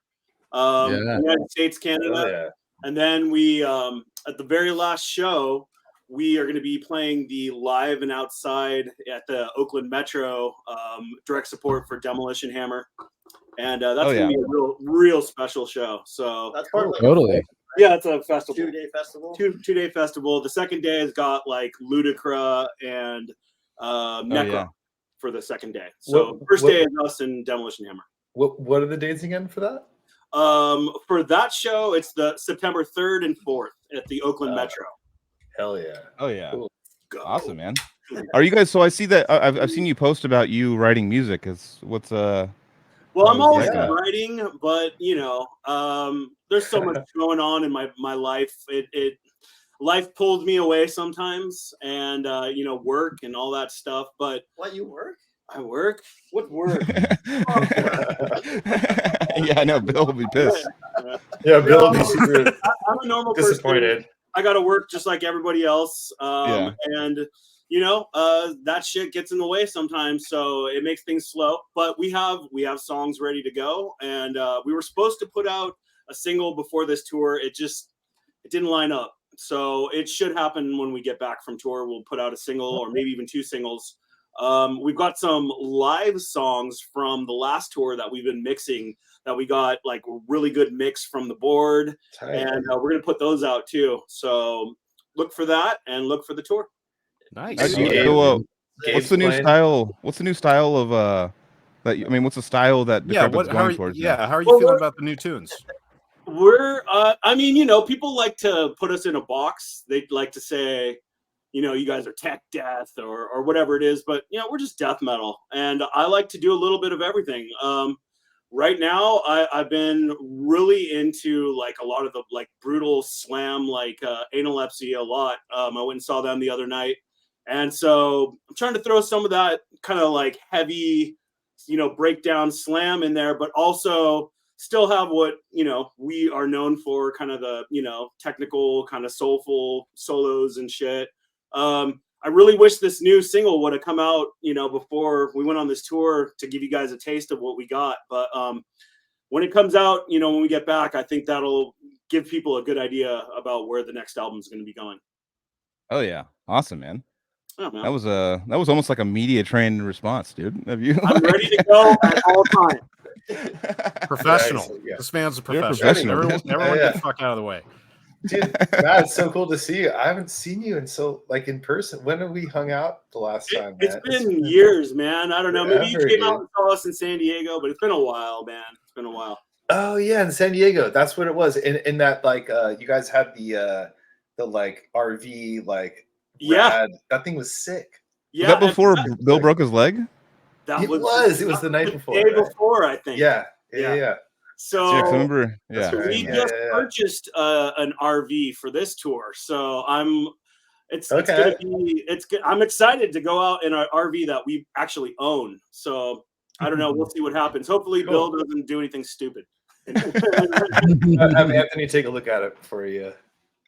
S7: United States, Canada. And then we, at the very last show, we are going to be playing the Live and Outside at the Oakland Metro, direct support for Demolition Hammer. And that's going to be a real special show. So
S4: that's part of
S2: totally.
S7: Yeah, it's a festival.
S4: 2-day festival.
S7: Two-day festival. The second day has got like Ludacra and Necro for the second day. So first day is us and Demolition Hammer.
S1: What are the dates again for that?
S7: For that show, it's the September 3rd and 4th at the Oakland Metro.
S1: Hell yeah!
S3: Oh yeah! Cool. Awesome, man. Are you guys? So I see that I've seen you post about you writing music. What's
S7: Well, I'm always writing, but there's so much going on in my life. Life pulled me away sometimes, and work and all that stuff. But
S4: what, you work?
S7: I work. What work?
S3: Yeah, I know. Bill will be pissed.
S1: Yeah, Bill will be super
S7: I'm a normal
S1: disappointed.
S7: Person. I got to work just like everybody else, and that shit gets in the way sometimes, so it makes things slow. But we have songs ready to go, and we were supposed to put out a single before this tour. It didn't line up, so it should happen when we get back from tour. We'll put out a single or maybe even 2 singles. We've got some live songs from the last tour that we've been mixing that we got like a really good mix from the board, and we're gonna put those out too. So look for that and look for the tour.
S5: Nice.
S3: What's the new style? What's the new style of what's the style that Decrepit's going towards?
S5: Yeah, how are you feeling about the new tunes?
S7: We're people like to put us in a box. They like to say, you guys are tech death or whatever it is, but we're just death metal, and I like to do a little bit of everything. Right now, I've been really into like a lot of the like brutal slam, like Analepsy a lot. I went and saw them the other night, and so I'm trying to throw some of that kind of like heavy, breakdown slam in there, but also still have what we are known for, kind of the technical, kind of soulful solos and shit. I really wish this new single would have come out, before we went on this tour to give you guys a taste of what we got. But when it comes out, when we get back, I think that'll give people a good idea about where the next album is going to be going.
S3: Oh yeah, awesome, man.
S7: Oh, man.
S3: That was almost like a media trained response, dude. Have you?
S7: I'm ready to go at all times.
S5: Professional.
S1: Yeah.
S5: This man's a
S3: You're
S5: professional.
S3: professional.
S5: Everyone get the fuck out of the way.
S1: Dude, Matt, it's so cool to see you. I haven't seen you in person. When have we hung out the last time,
S7: It's
S1: Matt?
S7: been years, man. I don't know. Maybe you
S1: Forever,
S7: came out and saw us in San Diego, but it's been a while, man. It's been a while.
S1: Oh yeah, in San Diego. That's what it was. In that you guys had the RV rad. That thing was sick.
S7: Yeah.
S3: Was that before Bill broke his leg?
S1: It was the night before.
S7: The day before, I think.
S1: Yeah.
S7: So
S3: I remember. Yeah.
S7: we just purchased an RV for this tour, so I'm excited to go out in an RV that we actually own. So I don't know. We'll see what happens. Hopefully, Bill doesn't do anything stupid.
S1: Have Anthony take a look at it before you.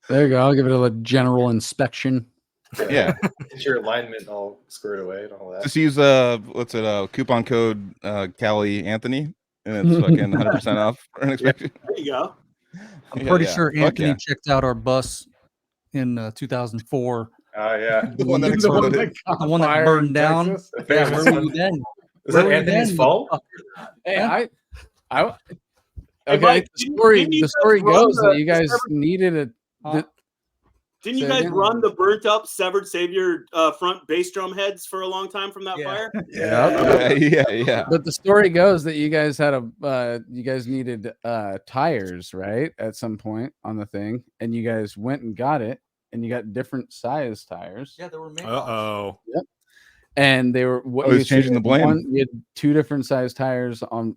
S2: There you go. I'll give it a general inspection.
S3: Yeah.
S1: Get your alignment all squared away and all that.
S3: Just use coupon code Cali Anthony, and it's fucking 100% off for unexpected.
S7: There you go.
S6: I'm pretty sure Anthony checked out our bus in 2004.
S1: Oh yeah,
S3: the one that exploded.
S6: The one that burned down.
S1: Yeah,
S6: where were you then?
S1: Is that Anthony's fault?
S2: Hey, okay. The story goes that you guys needed
S7: Didn't you guys run the burnt up severed savior front bass drum heads for a long time from that fire?
S3: Yeah.
S2: But the story goes that you guys had you guys needed tires, right? At some point on the thing, and you guys went and got it, and you got different size tires.
S6: Yeah, they were made.
S2: Yep. And they were
S3: changing the blame.
S2: You had two different size tires on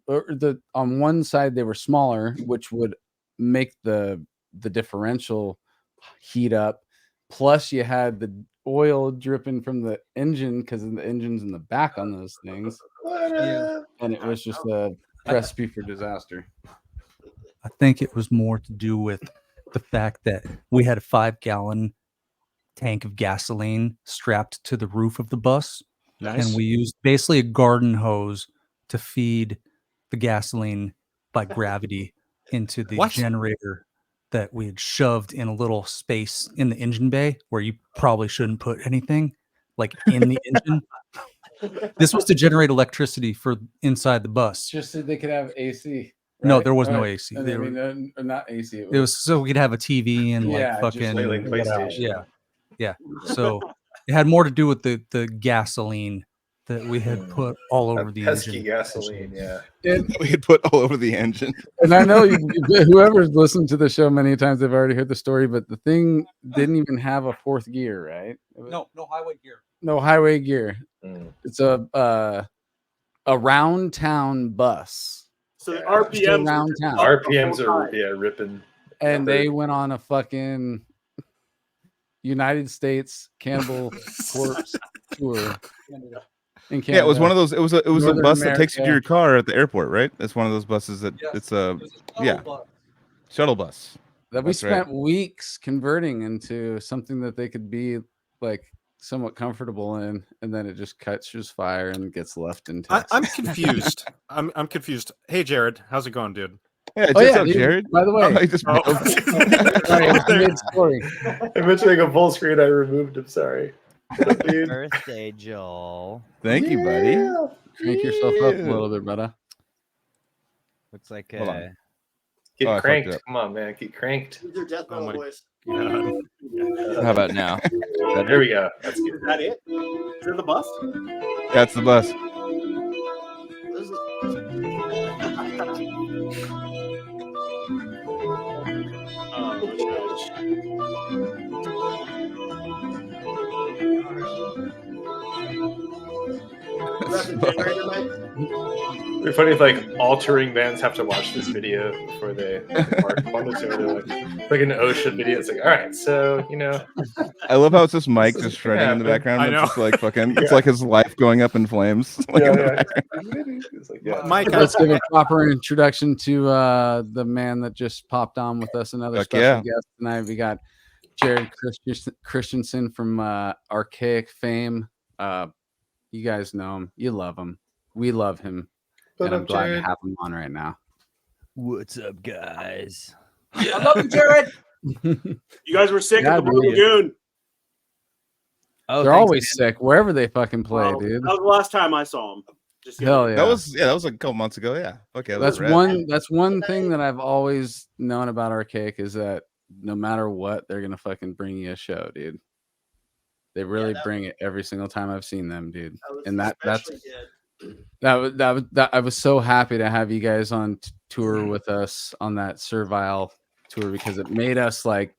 S2: one side. They were smaller, which would make the differential heat up. Plus, you had the oil dripping from the engine because the engine's in the back on those things, and it was just a recipe for disaster.
S6: I think it was more to do with the fact that we had a 5-gallon tank of gasoline strapped to the roof of the bus. Nice. And we used basically a garden hose to feed the gasoline by gravity into the generator that we had shoved in a little space in the engine bay where you probably shouldn't put anything like in the engine. This was to generate electricity for inside the bus.
S2: Just so they could have AC.
S6: Right? No, there was no AC.
S2: Not AC.
S6: It was so we could have a TV and fucking
S1: PlayStation.
S6: Yeah. So it had more to do with the gasoline that we had put all over the
S1: pesky
S6: engine.
S1: Gasoline, yeah.
S3: We had put all over the engine.
S2: And I know whoever's listened to the show many times, they've already heard the story, but the thing didn't even have a fourth gear, right?
S6: No highway gear.
S2: No highway gear. It's a round town bus.
S7: So the RPMs
S1: are ripping.
S2: And they went on a fucking United States Cannibal Corpse tour. In Canada.
S3: Yeah, it was one of those. It was a bus that takes you to your car at the airport, right? It's one of those buses that it's a shuttle bus
S2: that we spent weeks converting into something that they could be like somewhat comfortable in, and then it just catches fire and gets left in Texas.
S5: I'm confused. I'm confused. Hey, Jared, how's it going, dude?
S3: Yeah, dude, Jared.
S2: By the way,
S1: I meant to make a full screen. I removed him. Sorry.
S8: Birthday, Joel.
S3: Thank you, buddy.
S2: Crank yourself up a little bit, brother.
S8: Looks like
S1: get cranked. Come on, man. Get cranked.
S4: Your death metal voice.
S3: How about now?
S1: There we go. That's good.
S7: Is that it? Is it the bus?
S3: That's the bus.
S1: It'd be funny if all touring bands have to watch this video before they embark on the tour. They're like an ocean video. It's like, all right, so
S3: I love how it's just Mike just shredding in the background. It's just like fucking. It's like his life going up in flames.
S5: Mike,
S2: let's give a proper introduction to the man that just popped on with us. Another special guest tonight. We got Jared Christensen from Archaic fame. You guys know him. You love him. We love him. And I'm glad to have him on right now.
S8: What's up, guys?
S6: I love you, Jared.
S7: You guys were sick at the Blue Lagoon.
S2: Oh, they're always sick wherever they fucking play, dude.
S7: That was the last time I saw them.
S2: Hell yeah.
S3: That was like a couple months ago. Yeah. Okay.
S2: That's one thing that I've always known about Archaic is that no matter what, they're gonna fucking bring you a show, dude. They really bring it every single time I've seen them, dude. And I was so happy to have you guys on tour with us on that Servile tour because it made us like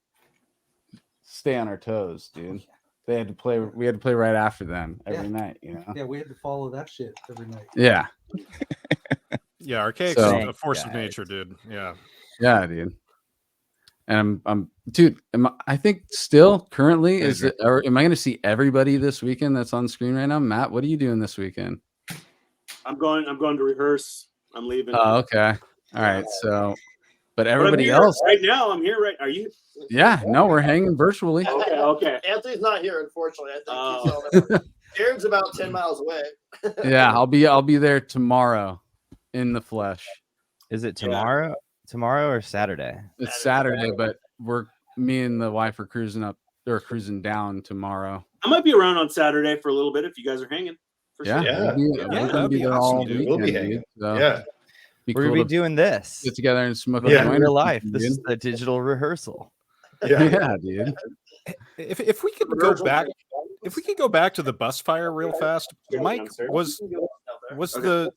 S2: stay on our toes, dude. We had to play right after them every night, you know.
S6: Yeah, we had to follow that shit every night.
S2: Yeah.
S5: Yeah, Archaic's a force of nature, dude. Yeah.
S2: Yeah, dude. And dude, I think still currently am I going to see everybody this weekend that's on screen right now? Matt, what are you doing this weekend?
S7: I'm going to rehearse. I'm leaving.
S2: Oh, okay. All right. So, but everybody else
S7: right now, I'm here. Right? Are you?
S2: Yeah. No, we're hanging virtually.
S7: Okay.
S4: Anthony's not here, unfortunately. I think Jared's about 10 miles away.
S2: Yeah, I'll be there tomorrow in the flesh.
S8: Is it tomorrow? Tomorrow or Saturday?
S2: It's Saturday, but me and the wife are cruising down tomorrow.
S7: I might be around on Saturday for a little bit if you guys are hanging.
S2: We're gonna be there all weekend, we'll be hanging.
S8: So we're gonna be doing this.
S2: Get together and smoke
S8: in real life. This is the digital rehearsal.
S2: Yeah, dude.
S5: If we could go back to the bus fire real fast, Mike, was the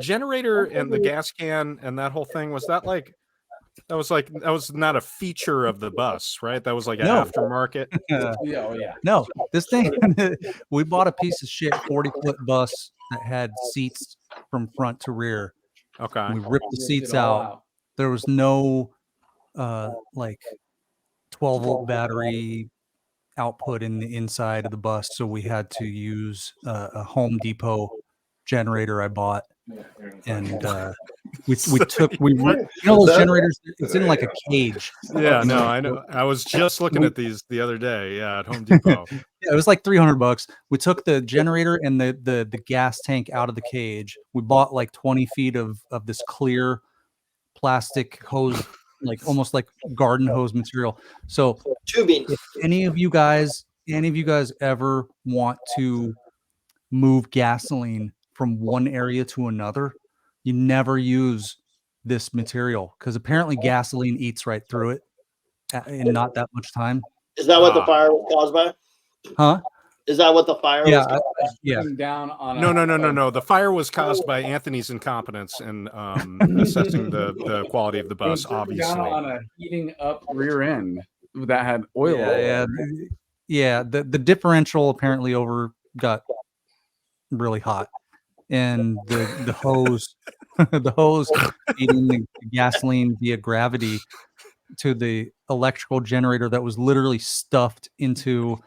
S5: generator and the gas can and that whole thing, was that not a feature of the bus, right? That was like an aftermarket.
S6: No, this thing we bought a piece of shit 40-foot bus that had seats from front to rear.
S5: Okay.
S6: We ripped the seats out. There was no 12-volt battery output in the inside of the bus, so we had to use a Home Depot generator I bought, and we those generators, it's in like a cage.
S5: Yeah, no, I know. I was just looking at these the other day. Yeah, at Home Depot.
S6: Yeah, it was like $300. We took the generator and the gas tank out of the cage. We bought like 20 feet of this clear plastic hose, like almost like garden hose material. So
S4: tubing.
S6: If any of you guys ever want to move gasoline from one area to another, you never use this material because apparently gasoline eats right through it in not that much time.
S4: Is that what the fire was caused by?
S6: Huh?
S4: Is that what the fire was caused by?
S6: Yeah.
S2: Down on
S5: No. The fire was caused by Anthony's incompetence in assessing the quality of the bus, obviously.
S2: Down on a heating up rear end that had oil.
S6: Yeah. The differential apparently got really hot. And the hose feeding the gasoline via gravity to the electrical generator that was literally stuffed into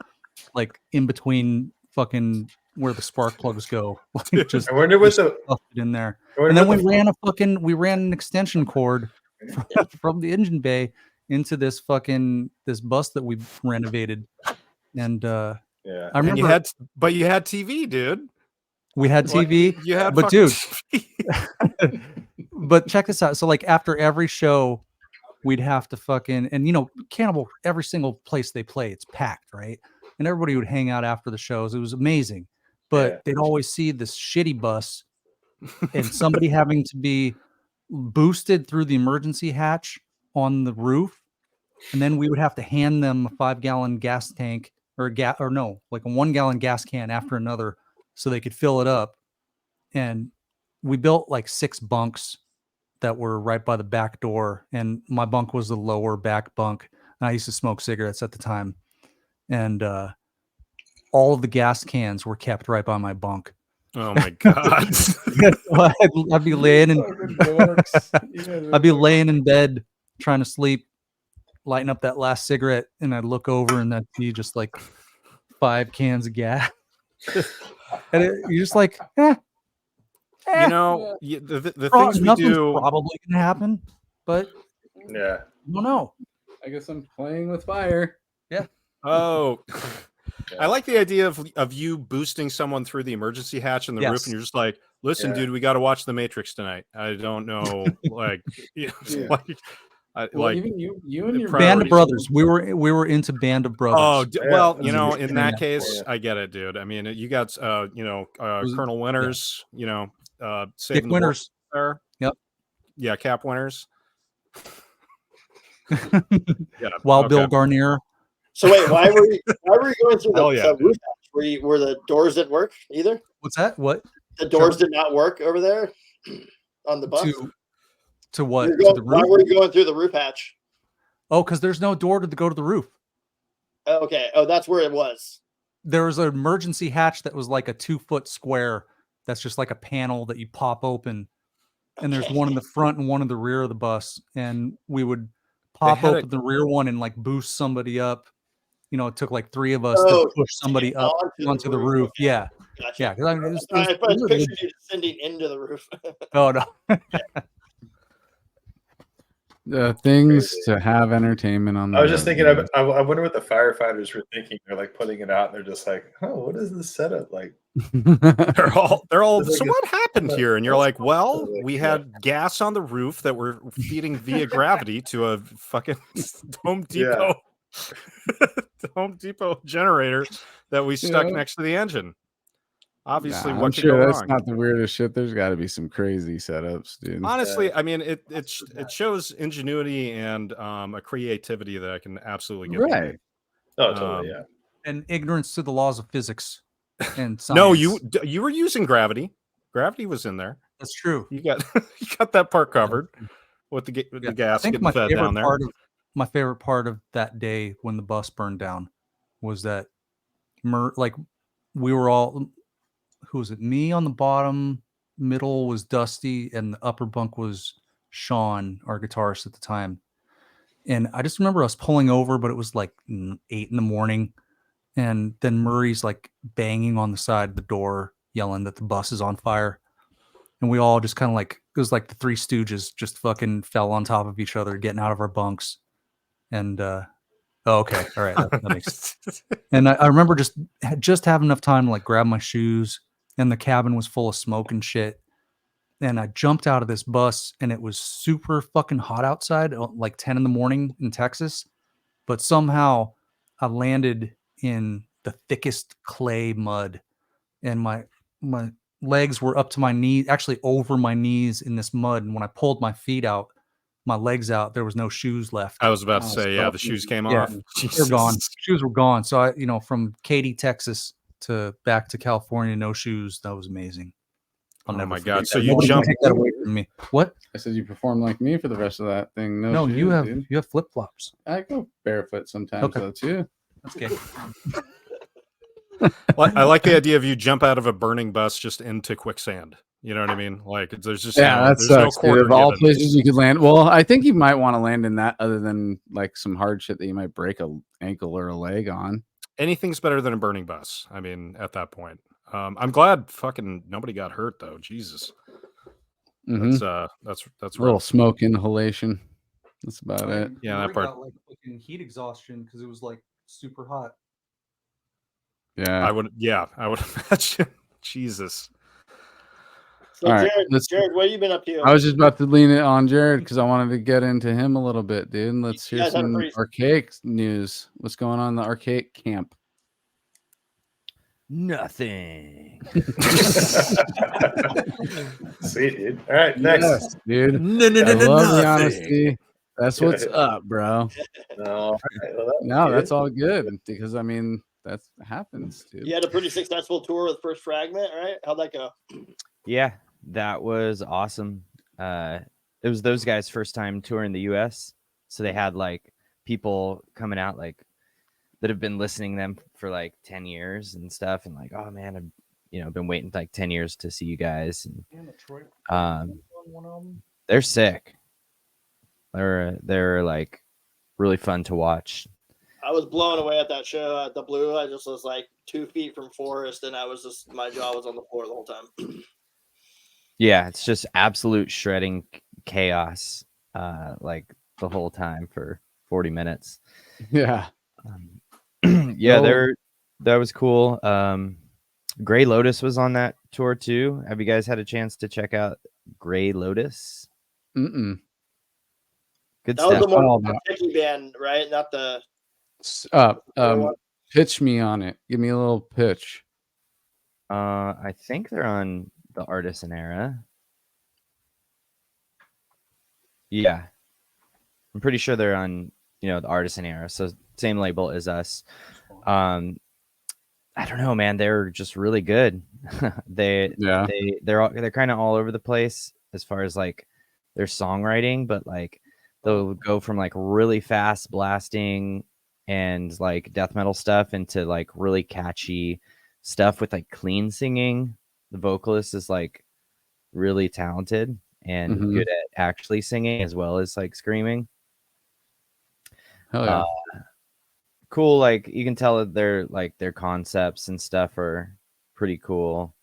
S6: like in between fucking where the spark plugs go. Just
S1: I wonder what
S6: stuffed it in there. And then we ran an extension cord from the engine bay into this bus that we renovated. And I remember
S5: you had TV, dude.
S6: We had TV, but dude, but check this out. So like after every show, we'd have to and Cannibal, every single place they play, it's packed, right? And everybody would hang out after the shows. It was amazing, but they'd always see this shitty bus and somebody having to be boosted through the emergency hatch on the roof. And then we would have to hand them a 5-gallon gas tank like a 1-gallon gas can after another, so they could fill it up. And we built like 6 bunks that were right by the back door. And my bunk was the lower back bunk. And I used to smoke cigarettes at the time. And all of the gas cans were kept right by my bunk.
S5: Oh my God.
S6: I'd be laying in bed trying to sleep, lighting up that last cigarette. And I'd look over and that'd be just like 5 cans of gas. And you're just like,
S5: the things we do
S6: probably gonna happen, but
S1: yeah,
S6: I don't know.
S2: I guess I'm playing with fire.
S6: Yeah.
S5: Oh, I like the idea of you boosting someone through the emergency hatch in the roof, and you're just like, "Listen, dude, we got to watch The Matrix tonight." I don't know, like,
S2: well, even you and your
S6: Band of Brothers. We were into Band of Brothers.
S5: Oh, well, you know, in that case, I get it, dude. I mean, you got, Colonel Winters, saving the
S6: Winters
S5: there.
S6: Yep.
S5: Yeah, Cap Winters.
S6: Wild Bill Garnier.
S4: So wait, why were you going through the roof hatch? Were the doors didn't work either?
S6: What's that? What?
S4: The doors did not work over there on the bus?
S6: To what?
S4: To the roof? Why were you going through the roof hatch?
S6: Oh, because there's no door to go to the roof.
S4: Okay. Oh, that's where it was.
S6: There was an emergency hatch that was like a 2-foot square. That's just like a panel that you pop open. And there's one in the front and one in the rear of the bus. And we would pop open the rear one and like boost somebody up. You know, it took like 3 of us to push somebody up onto the roof. Okay. Yeah.
S4: Gotcha.
S6: Yeah. I mean,
S4: I pictured you descending into the roof.
S6: Oh, no.
S2: Things to have entertainment on.
S1: I was just thinking, I wonder what the firefighters were thinking. They're like putting it out, and they're just like, "Oh, what is this setup like?"
S5: they're all. So what happened here? And you're like, "Well, we had gas on the roof that we're feeding via gravity to a fucking Home Depot, Home Depot generator that we stuck next to the engine." Obviously,
S2: I'm sure that's not the weirdest shit. There's got to be some crazy setups, dude.
S5: Honestly, I mean, it shows ingenuity and a creativity that I can absolutely get
S2: right.
S1: Oh, totally, yeah.
S6: And ignorance to the laws of physics and science.
S5: No, you were using gravity. Gravity was in there.
S6: That's true.
S5: You got that part covered with the gas getting fed down there.
S6: My favorite part of that day when the bus burned down was that, we were all. Who was it? Me on the bottom, middle was Dusty, and the upper bunk was Sean, our guitarist at the time. And I just remember us pulling over, but it was like 8 a.m. And then Murray's like banging on the side of the door, yelling that the bus is on fire. And we all just kind of like, it was like the Three Stooges just fucking fell on top of each other, getting out of our bunks. And, okay. All right. That makes sense. And I remember just having enough time to like grab my shoes, and the cabin was full of smoke and shit. And I jumped out of this bus, and it was super fucking hot outside, like 10 a.m. in Texas. But somehow I landed in the thickest clay mud, and my legs were up to my knees, actually over my knees in this mud. And when I pulled my feet out, my legs out, there was no shoes left.
S5: I was about to say, the shoes came off.
S6: They're gone. Shoes were gone. So I, from Katy, Texas to back to California, no shoes. That was amazing.
S5: Oh my God! So you jumped.
S6: Take that away from me. What?
S2: I said you performed like me for the rest of that thing.
S6: No, shoes, you have flip flops.
S2: I go barefoot sometimes though too.
S6: Okay.
S5: Well, I like the idea of you jump out of a burning bus just into quicksand. You know what I mean? Like there's just
S2: that sucks. No of all places you could land. Well, I think you might want to land in that, other than like some hard shit that you might break a ankle or a leg on.
S5: Anything's better than a burning bus. I mean, at that point, I'm glad fucking nobody got hurt though. Jesus, that's
S2: a little smoke inhalation. That's about it.
S6: Yeah, that part. Got, like fucking heat exhaustion because it was like super hot.
S2: Yeah,
S5: I would imagine. Jesus.
S4: So all right, Jared, what have you been up to?
S2: I was just about to lean it on Jared because I wanted to get into him a little bit, dude. Let's hear some archaic news. What's going on in the archaic camp?
S8: Nothing.
S1: Sweet, dude. All right, next.
S2: Yes, dude. I love the honesty. That's what's up, bro. That's all good because I mean that happens, dude.
S4: You had a pretty successful tour with First Fragment, right? How'd that go?
S8: Yeah, that was awesome. It was those guys' first time touring the US, so they had like people coming out like that have been listening to them for like 10 years and stuff, and like, oh man, I've been waiting like 10 years to see you guys. And they're sick. They're like really fun to watch.
S4: I was blown away at that show at the Blue. I just was like 2 feet from Forrest, and my jaw was on the floor the whole time.
S8: Yeah, it's just absolute shredding chaos, like the whole time for 40 minutes.
S2: Yeah.
S8: Yeah, that was cool. Gray Lotus was on that tour too. Have you guys had a chance to check out Gray Lotus?
S2: Mm-mm.
S8: Good
S4: that
S8: stuff.
S4: was the more techie band, right? Not the
S2: pitch me on it. Give me a little pitch.
S8: I think they're on the Artisan Era. Yeah. I'm pretty sure they're on, the Artisan Era. So same label as us. I don't know, man. They're just really good. They're kind of all over the place as far as like their songwriting, but like they'll go from like really fast blasting and like death metal stuff into like really catchy stuff with like clean singing. The vocalist is like really talented and good at actually singing as well as like screaming.
S2: Hell yeah.
S8: Cool. Like you can tell that their concepts and stuff are pretty cool.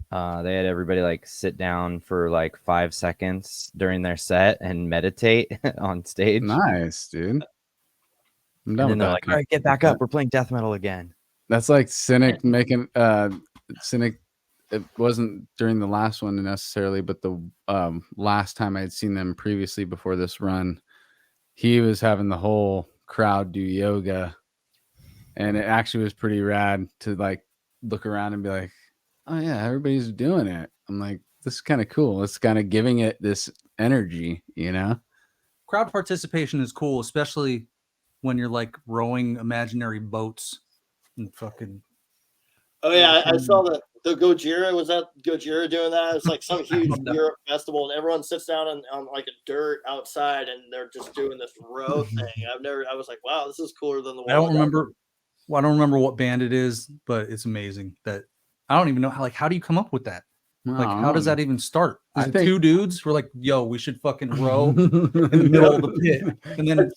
S8: They had everybody like sit down for like 5 seconds during their set and meditate on stage.
S2: Nice, dude.
S8: And then they're like, all right, get back up. We're playing death metal again.
S2: That's like Cynic making Cynic. It wasn't during the last one necessarily, but the last time I'd seen them previously before this run, he was having the whole crowd do yoga, and it actually was pretty rad to like look around and be like, oh yeah, everybody's doing it. I'm like, this is kind of cool. It's kind of giving it this energy,
S6: Crowd participation is cool, especially when you're like rowing imaginary boats and fucking.
S4: Oh yeah, I saw the Gojira. Was that Gojira doing that? It's like some huge Europe festival, and everyone sits down on like a dirt outside, and they're just doing this row thing. I was like, wow, this is cooler than the one.
S6: I don't remember what band it is, but it's amazing that I don't even know how do you come up with that? Like, how does that even start? Is it two dudes who are like, yo, we should fucking row in the middle of the pit, and then a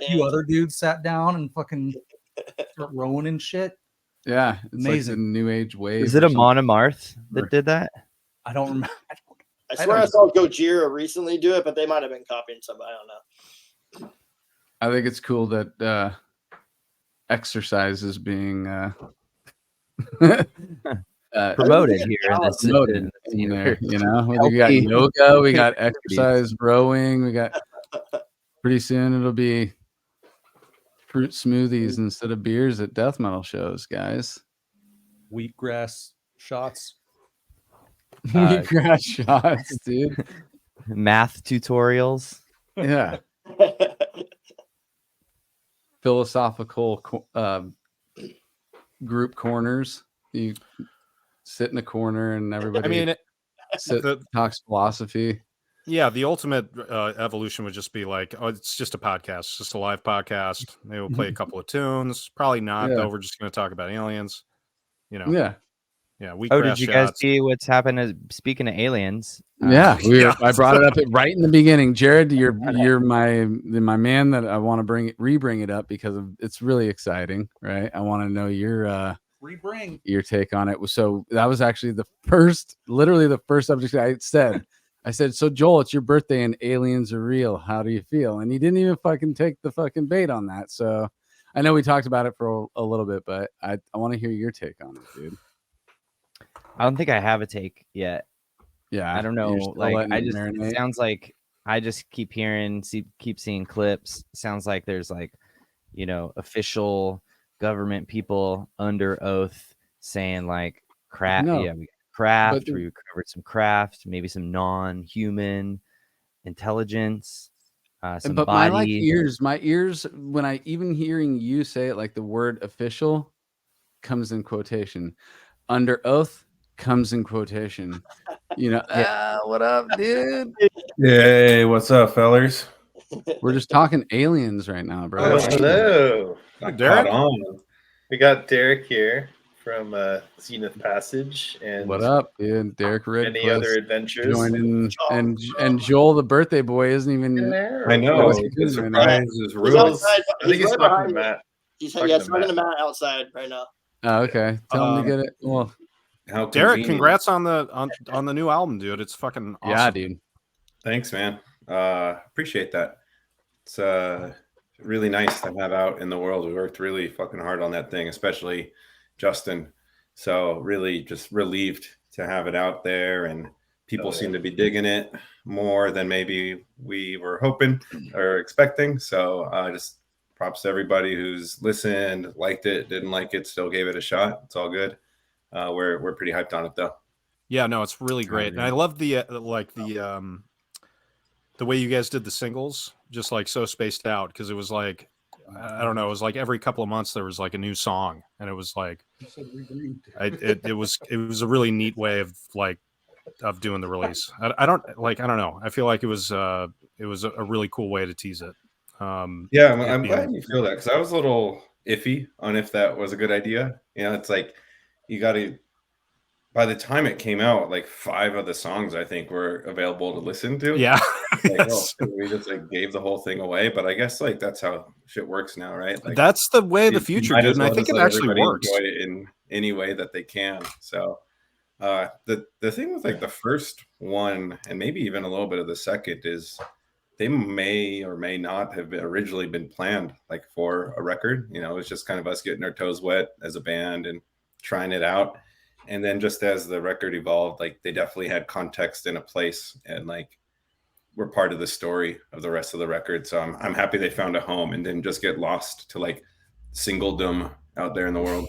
S6: few other dudes sat down and fucking start rowing and shit.
S2: Yeah, it's
S6: amazing.
S2: Like the new age wave.
S8: Is it a Monomarth that did that?
S6: I don't remember.
S4: I swear I saw Gojira recently do it, but they might have been copying somebody. I don't know.
S2: I think it's cool that exercise is being
S8: promoted here.
S2: Promoted in there, we got yoga, we got exercise, rowing, we got. Pretty soon it'll be fruit smoothies instead of beers at death metal shows, guys.
S6: Wheatgrass shots.
S2: Wheatgrass shots, dude.
S8: Math tutorials.
S2: Yeah. Philosophical group corners. You sit in a corner and everybody talks philosophy.
S5: Yeah, the ultimate evolution would just be like, oh, it's just a podcast. It's just a live podcast. Maybe we'll play a couple of tunes. Probably not, though. We're just going to talk about aliens.
S2: Yeah.
S5: Yeah.
S8: Did you guys see what's happened? Speaking of aliens.
S2: I brought it up right in the beginning. Jared, you're my man that I want to re-bring it up because it's really exciting, right? I want to know your take on it. So that was actually literally the first subject I said. I said, so Joel, it's your birthday and aliens are real. How do you feel? And he didn't even fucking take the fucking bait on that. So I know we talked about it for a little bit, but I want to hear your take on it, dude.
S8: I don't think I have a take yet.
S2: Yeah.
S8: I don't know. Like, it sounds like I just keep seeing clips. Sounds like there's like, official government people under oath saying like crap. No. Yeah. Craft, we covered some craft, maybe some non-human intelligence, some
S2: but
S8: body.
S2: my ears, when I even hearing you say it, like the word official comes in quotation, under oath comes in quotation. What up, dude?
S9: Hey, what's up, fellers?
S2: We're just talking aliens right now, bro.
S1: Hello.
S5: Derek?
S1: We got Derek here from Zenith Passage, and
S2: what up, dude? Derek Red.
S1: Any other adventures?
S2: Joining and Joel, the birthday boy, isn't even.
S9: I know. The surprise is real.
S1: I think he's talking to Matt.
S4: He's talking to Matt outside right now.
S2: Oh, okay. Tell him to get it. Well,
S5: Derek, congrats on the new album, dude. It's fucking awesome.
S2: Yeah, dude.
S9: Thanks, man. Appreciate that.
S10: it's really nice to have out in the world. We worked really fucking hard on that thing, especially Justin. So really just relieved to have it out there, and people seem to be digging it more than maybe we were hoping or expecting. So just props to everybody who's listened, liked it, didn't like it, still gave it a shot. It's all good. We're pretty hyped on it though.
S5: Yeah, no, it's really great. And I love the way you guys did the singles, just like so spaced out, because it was like, I don't know, it was like every couple of months there was like a new song, and it was like it was a really neat way of doing the release. I don't know. I feel like it was a really cool way to tease it.
S10: Yeah, I'm glad you feel that, because I was a little iffy on if that was a good idea. You know, it's like you got to. By the time it came out, like 5 of the songs I think were available to listen to.
S5: Yeah,
S10: like, we just like gave the whole thing away. But I guess like that's how shit works now, right? Like,
S5: that's the way of the future, dude. And I think it actually works.
S10: Enjoy it in any way that they can. So the thing with like the first one, and maybe even a little bit of the second, is they may or may not have originally been planned like for a record. You know, it was just kind of us getting our toes wet as a band and trying it out. And then just as the record evolved, like they definitely had context in a place, and like we're part of the story of the rest of the record. So I'm happy they found a home and didn't just get lost to like singledom out there in the world.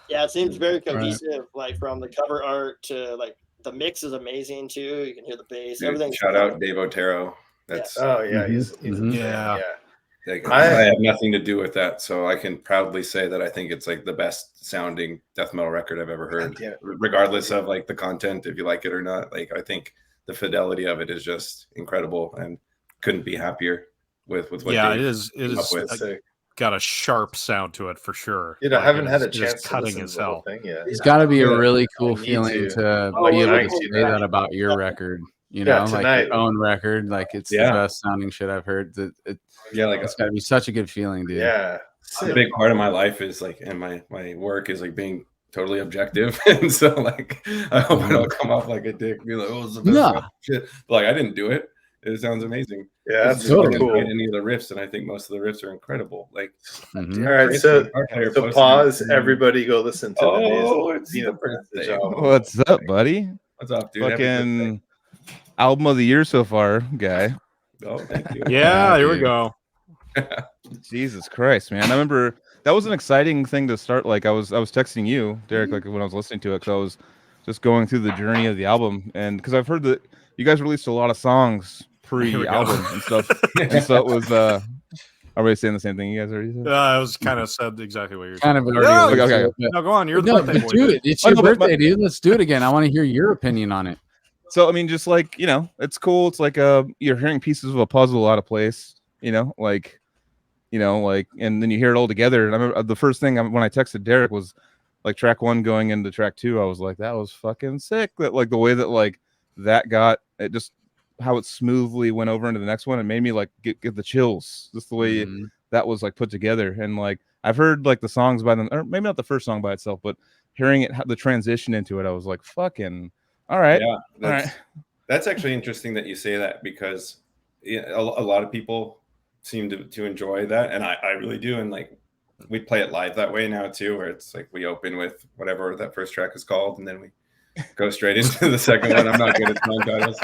S4: Yeah, it seems very cohesive, like from the cover art to like the mix is amazing too. You can hear the bass, everything.
S10: Shout out Dave Otero. That's
S1: he's
S5: yeah.
S10: Like, I have nothing to do with that, so I can proudly say that I think it's like the best sounding death metal record I've ever heard, regardless of like the content, if you like it or not. Like, I think the fidelity of it is just incredible, and couldn't be happier with what.
S5: Yeah, it is got a sharp sound to it for sure.
S1: I haven't had a chance to
S5: cutting as hell.
S2: It's got to be a really cool feeling to be able to say that about your record. You know, like your own record, like it's the best sounding shit I've heard. Like it's gotta be such a good feeling, dude.
S10: Yeah, a big part of my life is like, and my work is like being totally objective, and so like I hope I don't come off like a dick, be like, oh, it's the best shit. But, like, I didn't do it. It sounds amazing.
S1: Yeah, that's totally cool.
S10: Any of the riffs, and I think most of the riffs are incredible. Like,
S1: all right, so pause. Everybody, go listen to
S3: What's up, buddy?
S10: What's up, dude?
S3: Fucking album of the year so far, guy.
S10: Oh, thank you.
S5: Yeah, here we go.
S3: Jesus Christ, man! I remember that was an exciting thing to start. Like, I was texting you, Derek, like when I was listening to it, because I was just going through the journey of the album, and because I've heard that you guys released a lot of songs pre-album and stuff, and so it was. Are we saying the same thing you guys already said?
S5: I was kind of said exactly what you're
S2: kind
S5: saying.
S2: of already.
S5: Okay. No, go on. You're the birthday boy.
S2: Dude, it's your birthday, dude. Let's do it again. I want to hear your opinion on it.
S3: So I mean, just like, you know, it's cool. It's like you're hearing pieces of a puzzle out of place. You know, like, and then you hear it all together. And I remember the first thing when I texted Derek was like track 1 going into track 2. I was like, that was fucking sick. That like the way that like that got it, just how it smoothly went over into the next one, and made me like get the chills. Just the way that was like put together. And like I've heard like the songs by them, or maybe not the first song by itself, but hearing it, the transition into it, I was like, fucking all right.
S10: Yeah, that's actually interesting that you say that, because a lot of people seem to enjoy that, and I really do. And like we play it live that way now too, where it's like we open with whatever that first track is called, and then we go straight into the second one. I'm not good at song titles.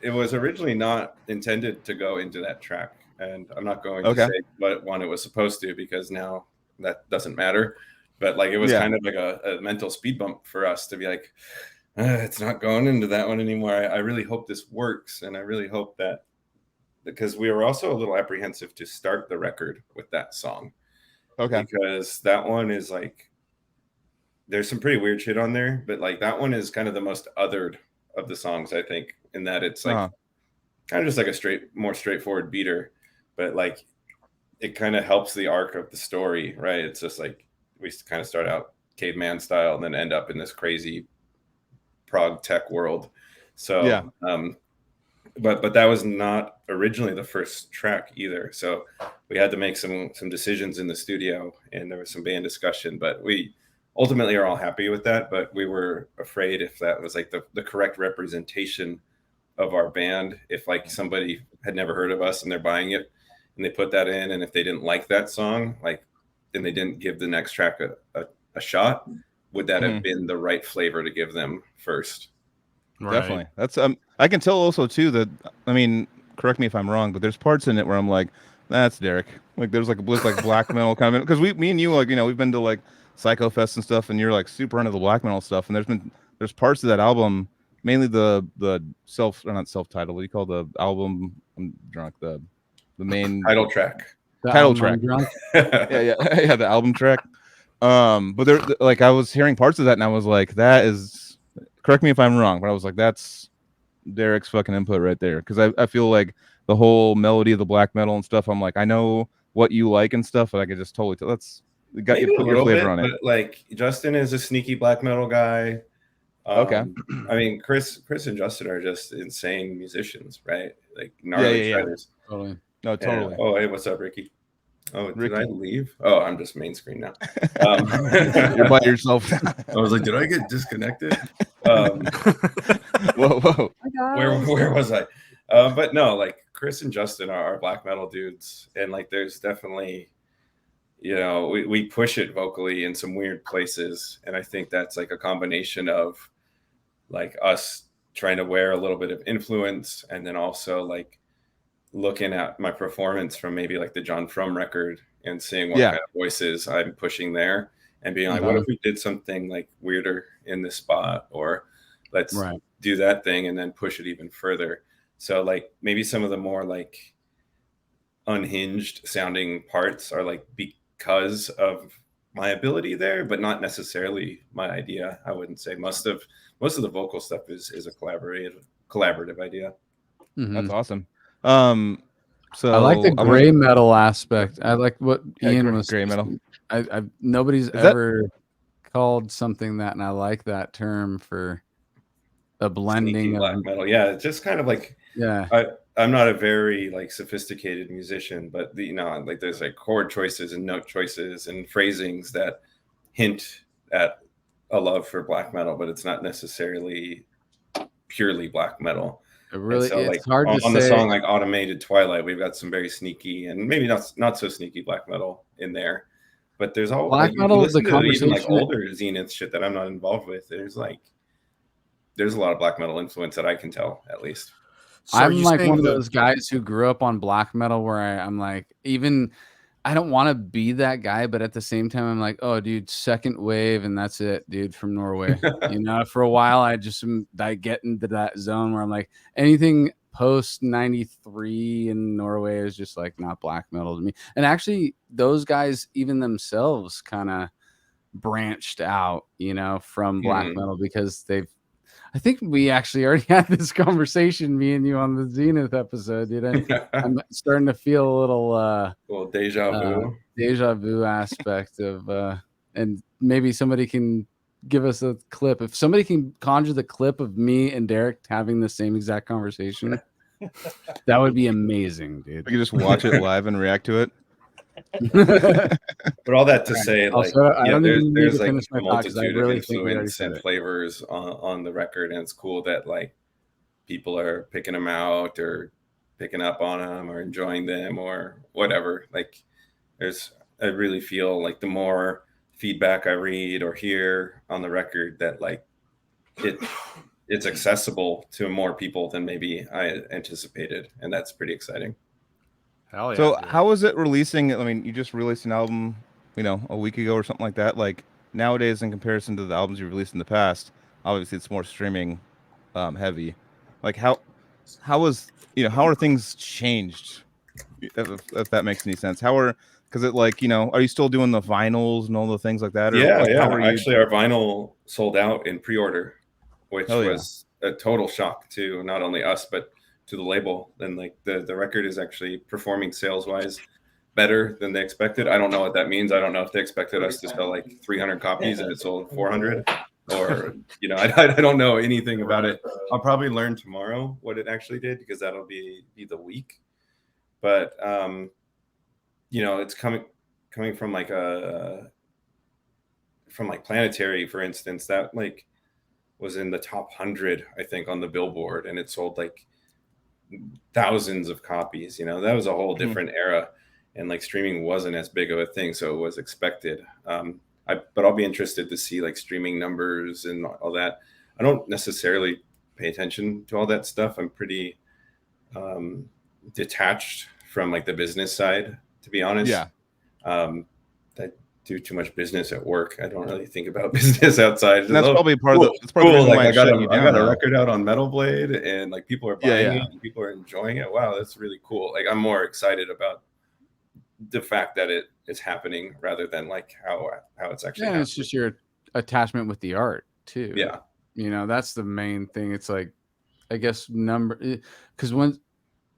S10: It was originally not intended to go into that track, and I'm not going to say what one it was supposed to, because now that doesn't matter. But like it was kind of like a mental speed bump for us to be like, it's not going into that one anymore. I really hope this works, and I really hope that, because we were also a little apprehensive to start the record with that song.
S3: Okay.
S10: Because that one is like, there's some pretty weird shit on there, but like that one is kind of the most othered of the songs, I think, in that it's like kind of just like a more straightforward beater, but like it kind of helps the arc of the story, right? It's just like we kind of start out caveman style and then end up in this crazy prog tech world. So but that was not originally the first track either. So we had to make some decisions in the studio, and there was some band discussion, but we ultimately are all happy with that. But we were afraid if that was like the correct representation of our band if like somebody had never heard of us and they're buying it and they put that in, and if they didn't like that song, like, and they didn't give the next track a shot, would that have been the right flavor to give them first?
S3: Right. Definitely. That's I can tell also too that, I mean, correct me if I'm wrong, but there's parts in it where I'm like, that's Derek. Like there's like black metal kind of, because me and you, like, you know, we've been to like Psycho Fest and stuff, and you're like super into the black metal stuff, and there's parts of that album, mainly the not self-titled, what do you call the album? I'm drunk. The main
S10: title track.
S3: Title track. yeah, the album track. But there, like, I was hearing parts of that, and I was like, that is, correct me if I'm wrong, but I was like, that's Derek's fucking input right there, because I feel like the whole melody of the black metal and stuff, I'm like, I know what you like and stuff, but I could just totally tell. That's got you put your flavor on it.
S10: But like Justin is a sneaky black metal guy.
S3: Okay.
S10: I mean, Chris and Justin are just insane musicians, right? Like gnarly shredders.
S3: Totally. No, totally.
S10: Oh, hey, what's up, Ricky? Oh,
S3: Ricky.
S10: Did I leave? Oh, I'm just main screen now.
S3: You're by yourself.
S10: I was like, did I get disconnected?
S3: Whoa.
S10: Where was I? But no, like Chris and Justin are black metal dudes, and like there's definitely, you know, we push it vocally in some weird places, and I think that's like a combination of like us trying to wear a little bit of influence, and then also like looking at my performance from maybe like the John Frum record and seeing what kind of voices I'm pushing there, and being like, what if we did something like weirder in this spot, or let's do that thing and then push it even further. So like maybe some of the more like unhinged sounding parts are like because of my ability there, but not necessarily my idea. I wouldn't say most of the vocal stuff is a collaborative idea.
S3: That's awesome. So
S2: I like the gray metal aspect. I like what Ian was
S3: gray metal.
S2: Nobody's ever called something that, and I like that term for a blending of
S10: black metal. Yeah, it's just kind of like, I'm not a very like sophisticated musician, but you know, like there's like chord choices and note choices and phrasings that hint at a love for black metal, but it's not necessarily purely black metal.
S2: It really,
S10: so,
S2: it's
S10: like,
S2: hard to
S10: on
S2: say.
S10: The song like Automated Twilight, we've got some very sneaky and maybe not so sneaky black metal in there, but there's all
S2: black metal is the conversation.
S10: Even like older Zenith shit that I'm not involved with. There's a lot of black metal influence that I can tell, at least.
S2: So I'm like one of those guys who grew up on black metal, where I'm like, even I don't want to be that guy, but at the same time, I'm like, oh, dude, second wave, and that's it, dude, from Norway. You know, for a while, I get into that zone where I'm like, anything post 93 in Norway is just like not black metal to me. And actually, those guys, even themselves, kind of branched out, you know, from black metal, because I think we actually already had this conversation, me and you, on the Zenith episode, dude. I'm starting to feel a little deja vu aspect of, and maybe somebody can give us a clip. If somebody can conjure the clip of me and Derek having the same exact conversation, that would be amazing, dude.
S3: We could just watch it live and react to it.
S10: But all that to say, like, there's like a multitude of
S2: really
S10: influence and flavors on the record, and it's cool that like people are picking them out or picking up on them or enjoying them or whatever. Like, I really feel like the more feedback I read or hear on the record, that like it's accessible to more people than maybe I anticipated, and that's pretty exciting.
S5: Hell yeah,
S3: so how is it releasing? I mean, you just released an album, you know, a week ago or something like that. Like nowadays, in comparison to the albums you released in the past, obviously it's more streaming heavy. Like how are things changed? If that makes any sense. Because it, like, you know, are you still doing the vinyls and all the things like that? Or
S10: Actually, our vinyl sold out in pre-order, which was a total shock to not only us but to the label. And like the record is actually performing sales wise better than they expected. I don't know what that means. I don't know if they expected us to sell like 300 copies and it sold 400, or, you know, I don't know anything about it. I'll probably learn tomorrow what it actually did, because that'll be the week. But you know, it's coming from like from like Planetary, for instance, that like was in the top 100, I think, on the Billboard, and it sold like thousands of copies. You know, that was a whole different era, and like streaming wasn't as big of a thing, so it was expected. But I'll be interested to see like streaming numbers and all that. I don't necessarily pay attention to all that stuff. I'm pretty detached from like the business side, to be honest.
S3: Yeah.
S10: I do too much business at work. I don't really think about business outside.
S3: And that's probably part of the. That's probably
S10: cool. Like
S3: I
S10: got a record out on Metal Blade, and like people are buying it, and people are enjoying it. Wow, that's really cool. Like I'm more excited about the fact that it is happening rather than like how it's actually happening.
S2: It's just your attachment with the art too.
S10: Yeah,
S2: you know, that's the main thing. It's like, I guess because when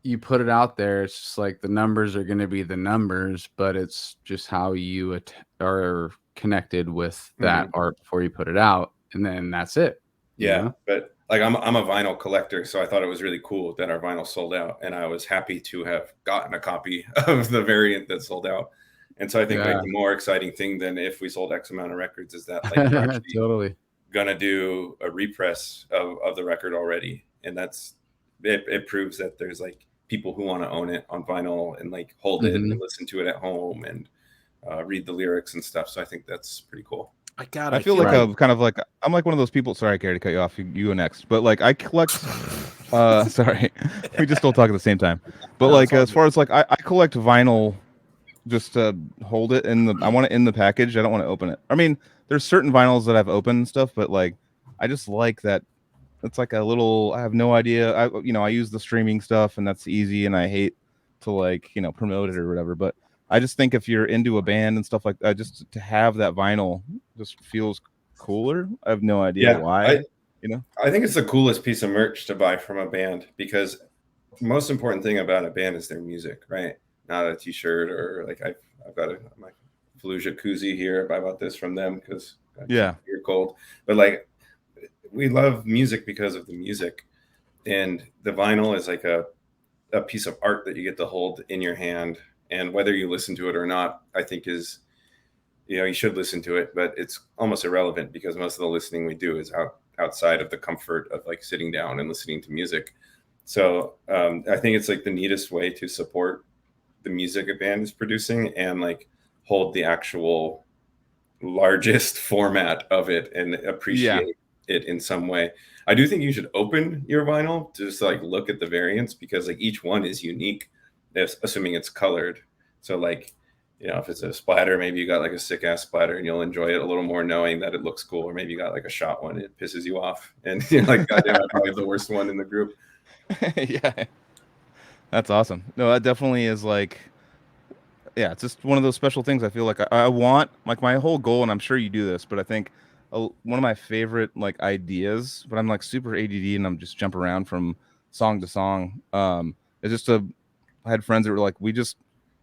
S2: you put it out there, it's just like the numbers are going to be the numbers, but it's just how you are connected with that art before you put it out, and then that's it.
S10: Yeah, know? But like I'm a vinyl collector, so I thought it was really cool that our vinyl sold out, and I was happy to have gotten a copy of the variant that sold out. And so I think like the more exciting thing than if we sold X amount of records is that like we're actually
S2: totally
S10: gonna do a repress of the record already, and that's it proves that there's like people who want to own it on vinyl and like hold it and listen to it at home and read the lyrics and stuff. So I think that's pretty cool.
S3: I feel like a kind of like I'm like one of those people. Sorry, Gary, to cut you off. You go next. But like I collect. Sorry, we just don't talk at the same time. But like as far as like I collect vinyl, just to hold it in the. I want it in the package. I don't want to open it. I mean, there's certain vinyls that I've opened and stuff, but like I just like that. It's like a little. I have no idea. I use the streaming stuff, and that's easy. And I hate to like promote it or whatever, but. I just think if you're into a band and stuff like that, just to have that vinyl just feels cooler. I have no idea why.
S10: I think it's the coolest piece of merch to buy from a band, because the most important thing about a band is their music, right? Not a t-shirt or like I've got my Fallujah koozie here. I bought this from them because you're cold. But like we love music because of the music, and the vinyl is like a piece of art that you get to hold in your hand. And whether you listen to it or not, I think is, you should listen to it, but it's almost irrelevant because most of the listening we do is outside of the comfort of like sitting down and listening to music. So I think it's like the neatest way to support the music a band is producing and like hold the actual largest format of it and appreciate it in some way. I do think you should open your vinyl to just like look at the variants, because like each one is unique. Assuming it's colored. So like, if it's a splatter, maybe you got like a sick ass splatter and you'll enjoy it a little more knowing that it looks cool. Or maybe you got like a shot one, it pisses you off. And you're like, goddamn, I'm probably the worst one in the group.
S3: Yeah. That's awesome. No, that definitely is like, it's just one of those special things. I feel like I want, like my whole goal, and I'm sure you do this, but I think one of my favorite like ideas, but I'm like super ADD and I'm just jump around from song to song. It's just I had friends that were like, we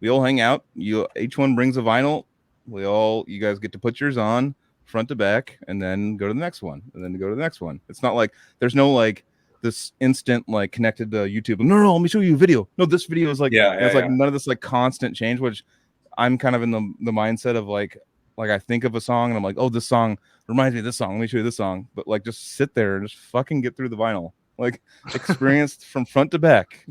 S3: all hang out. Each one brings a vinyl. You guys get to put yours on front to back, and then go to the next one, and then go to the next one. It's not like there's no like this instant like connected to YouTube. No, let me show you a video. No, this video is like like none of this like constant change, which I'm kind of in the mindset of like I think of a song and I'm like, oh, this song reminds me of this song. Let me show you this song. But like just sit there and just fucking get through the vinyl, like experienced from front to back.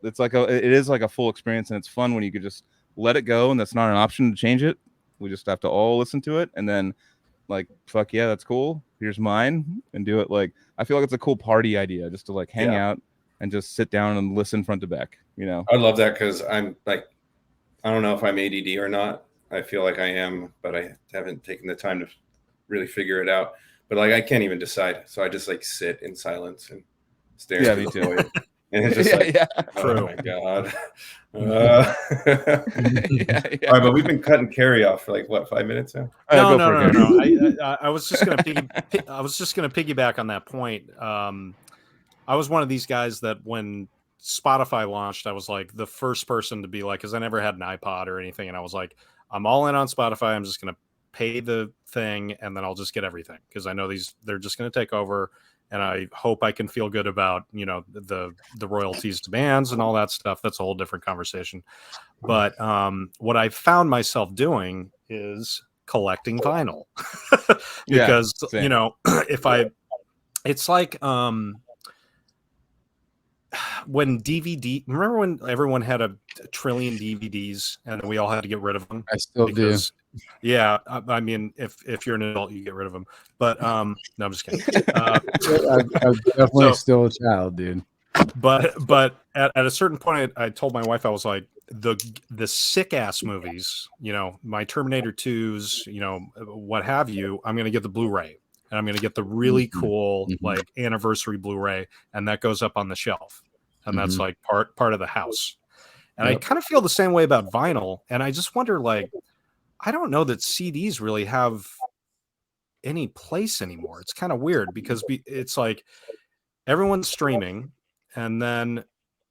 S3: It is like a full experience, and it's fun when you could just let it go, and that's not an option to change it. We just have to all listen to it, and then like, fuck yeah, that's cool. Here's mine, and do it. Like, I feel like it's a cool party idea, just to like hang out and just sit down and listen front to back.
S10: I love that, because I'm like, I don't know if I'm ADD or not. I feel like I am, but I haven't taken the time to really figure it out. But like, I can't even decide, so I just like sit in silence and stare.
S3: Yeah, me too.
S10: And it's just oh my god. All right, but we've been cutting Carrie off for like what, 5 minutes now?
S5: No. I was just gonna piggyback on that point. I was one of these guys that when Spotify launched, I was like the first person to be like, because I never had an iPod or anything, and I was like, I'm all in on Spotify. I'm just gonna pay the thing, and then I'll just get everything, because I know they're just gonna take over. And I hope I can feel good about, the royalties to bands and all that stuff. That's a whole different conversation. But what I found myself doing is collecting vinyl because, if It's like when remember when everyone had a trillion DVDs and we all had to get rid of them?
S2: I still do.
S5: Yeah, I mean, if you're an adult, you get rid of them. But no, I'm just kidding.
S2: I'm definitely still a child, dude.
S5: But at a certain point, I told my wife, I was like, the sick ass movies, my Terminator 2s, what have you, I'm gonna get the Blu-ray, and I'm gonna get the really cool like anniversary Blu-ray, and that goes up on the shelf, and that's like part of the house. And I kind of feel the same way about vinyl, and I just wonder, like, I don't know that CDs really have any place anymore. It's kind of weird because it's like everyone's streaming, and then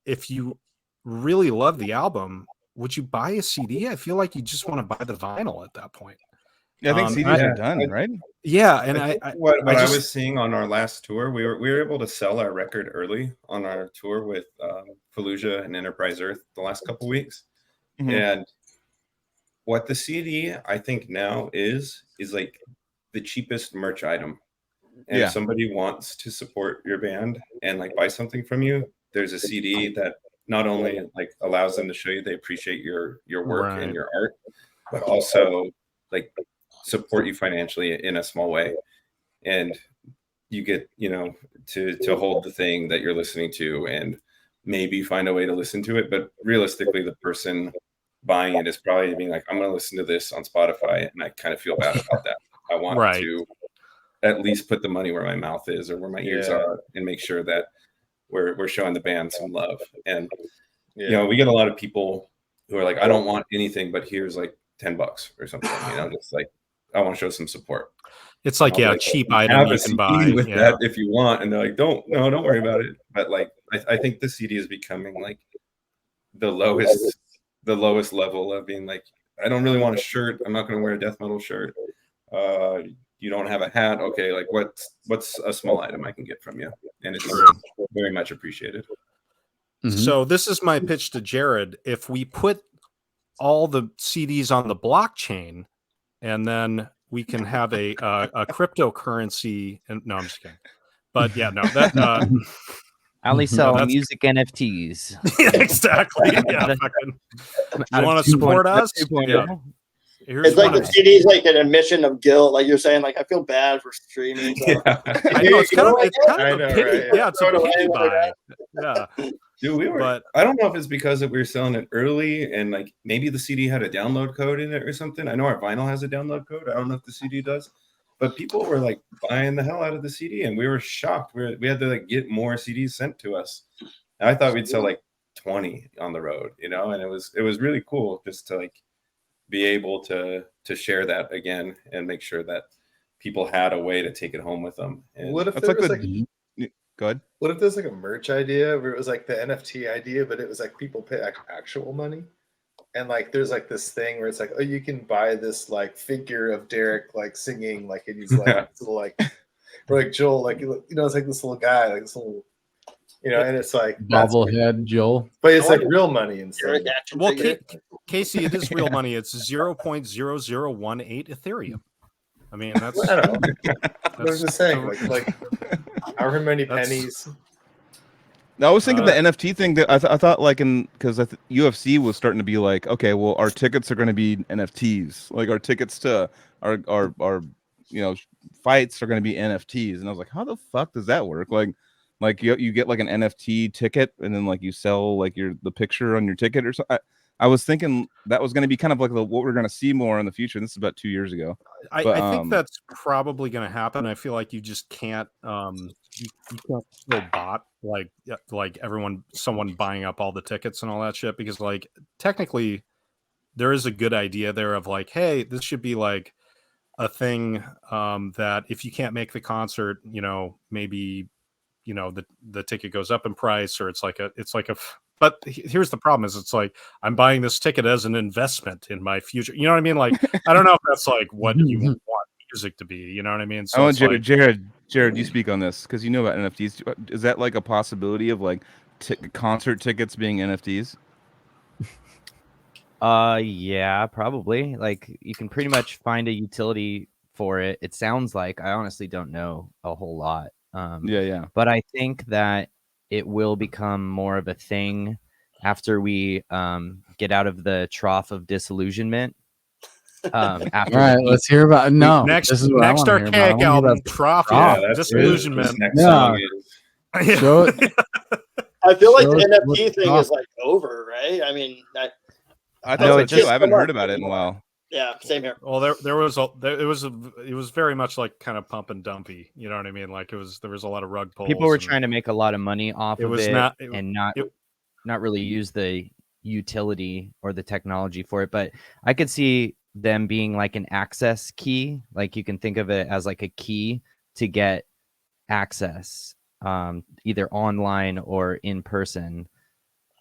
S5: if you really love the album, would you buy a CD? I feel like you just want to buy the vinyl at that point.
S3: Yeah, I think CDs are done, right?
S5: Yeah, and
S10: what I was seeing on our last tour, we were able to sell our record early on our tour with Fallujah and Enterprise Earth the last couple weeks, and what the CD I think now is like the cheapest merch item. And if somebody wants to support your band and like buy something from you, there's a CD that not only like allows them to show you they appreciate your work and your art, but also like support you financially in a small way. And you get, to hold the thing that you're listening to and maybe find a way to listen to it. But realistically, the person buying it is probably being like, I'm going to listen to this on Spotify, and I kind of feel bad about that. I want to at least put the money where my mouth is or where my ears are, and make sure that we're showing the band some love. And we get a lot of people who are like, I don't want anything, but here's like $10 or something. Just like, I want to show some support.
S5: It's like a cheap item you can buy
S10: with that if you want. And they're like, don't worry about it. But like, I think the CD is becoming like the lowest level of being like, I don't really want a shirt. I'm not going to wear a death metal shirt. You don't have a hat. Okay. Like what's a small item I can get from you? And it's very much appreciated.
S5: So this is my pitch to Jared. If we put all the CDs on the blockchain, and then we can have a cryptocurrency. And no, I'm just kidding. But yeah, no, that
S8: I only sell music NFTs.
S5: Yeah, exactly. Yeah, you want to support us? Yeah.
S4: It's like the CD is like an admission of guilt. Like you're saying, like I feel bad for streaming. So.
S5: Yeah. I know it's kind of a pity. Right? Yeah, it's a pity buy. Yeah.
S10: Dude, I don't know if it's because that we were selling it early and like maybe the CD had a download code in it or something. I know our vinyl has a download code. I don't know if the CD does, but people were like buying the hell out of the CD, and we were shocked. We had to like get more CDs sent to us. And I thought we'd sell like 20 on the road, and it was really cool just to like be able to share that again and make sure that people had a way to take it home with them. And
S1: what if there was like
S3: go ahead.
S1: What if there's like a merch idea where it was like the NFT idea, but it was like people pay actual money, and like there's like this thing where it's like, oh, you can buy this like figure of Derek like singing, like, and he's like little like, or like Joel, like it's like this little guy, like this little, and it's like
S2: bobblehead Joel,
S1: but it's like real money instead.
S5: Well, Casey, it is real money. It's 0.0018 Ethereum. I mean, that's.
S1: I don't know. I was just saying, like however many pennies.
S3: I was thinking the NFT thing that I thought like because UFC was starting to be like, okay, well, our tickets are going to be NFTs. Like our tickets to our fights are going to be NFTs. And I was like, how the fuck does that work? Like you get like an NFT ticket, and then like you sell like the picture on your ticket or something. I was thinking that was going to be kind of like what we're going to see more in the future. This is about 2 years ago.
S5: I think that's probably going to happen. I feel like you just can't you can't still bot like someone buying up all the tickets and all that shit, because like technically there is a good idea there of like, hey, this should be like a thing that if you can't make the concert, maybe the ticket goes up in price, or it's like a but here's the problem is it's like I'm buying this ticket as an investment in my future. You know what I mean? Like I don't know if that's like what you want music to be. You know what I mean? So
S3: I want Jared, you speak on this because you know about NFTs. Is that like a possibility of like concert tickets being NFTs?
S8: Yeah, probably. Like you can pretty much find a utility for it. It sounds like, I honestly don't know a whole lot.
S3: Yeah.
S8: But I think that it will become more of a thing after we get out of the trough of disillusionment. After
S2: All right, let's hear about
S5: next Archaic album, Trough.
S10: Yeah, that's
S5: Disillusionment.
S10: next song is.
S2: Show it.
S4: I feel like the NFT thing is like over, right? I mean,
S3: I thought so too. I haven't heard about it in a while.
S4: Yeah, same here.
S5: Well, it was very much like kind of pump and dumpy. You know what I mean? Like there was a lot of rug pulls.
S8: People were trying to make a lot of money off of it, and not really use the utility or the technology for it. But I could see them being like an access key. Like you can think of it as like a key to get access, either online or in person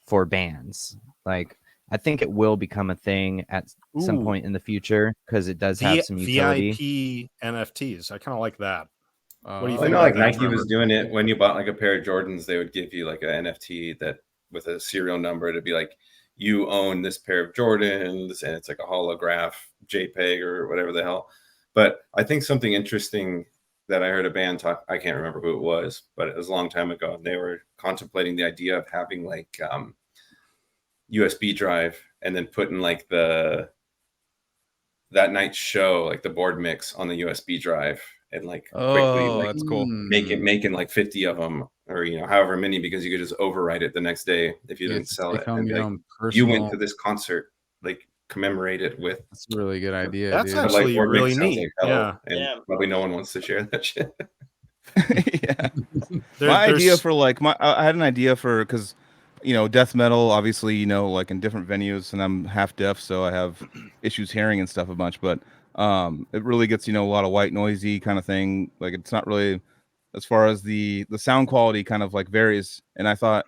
S8: for bands. Like I think it will become a thing at some point in the future because it does have some utility.
S5: VIP NFTs. I kind of like that. What do you
S10: I
S5: think?
S10: know, like Nike was doing it when you bought like a pair of Jordans, they would give you like an NFT that with a serial number to be like, you own this pair of Jordans, and it's like a holograph JPEG or whatever the hell. But I think something interesting that I heard a band talk, I can't remember who it was, but it was a long time ago. And they were contemplating the idea of having like USB drive and then putting like that night's show, like the board mix on the USB drive and like quickly like
S3: that's cool.
S10: making like 50 of them or however many, because you could just overwrite it the next day if you didn't sell it. And like, you went to this concert, like commemorate it with.
S2: That's a really good idea.
S5: That's actually like, really neat.
S10: Like probably no one wants to share that shit.
S3: Yeah. I had an idea for, because death metal, obviously, like in different venues, and I'm half deaf, so I have issues hearing and stuff a bunch, but it really gets, a lot of white noisy kind of thing. Like it's not really, as far as the sound quality kind of like varies. And I thought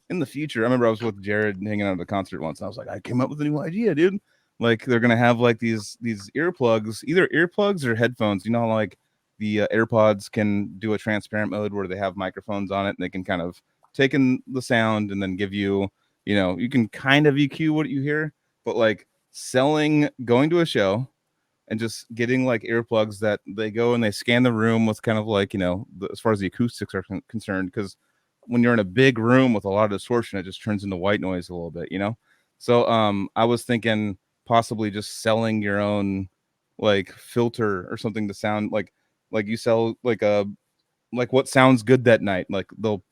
S3: in the future, I remember I was with Jared hanging out at a concert once, and I was like, I came up with a new idea, dude. Like they're going to have like these earplugs, either earplugs or headphones. How like the AirPods can do a transparent mode where they have microphones on it and they can kind of take in the sound and then give you, you can kind of EQ what you hear, but like going to a show and just getting like earplugs that they go and they scan the room with kind of like, as far as the acoustics are concerned, because when you're in a big room with a lot of distortion, it just turns into white noise a little bit, So I was thinking possibly just selling your own like filter or something to sound like you sell like what sounds good that night. Like they'll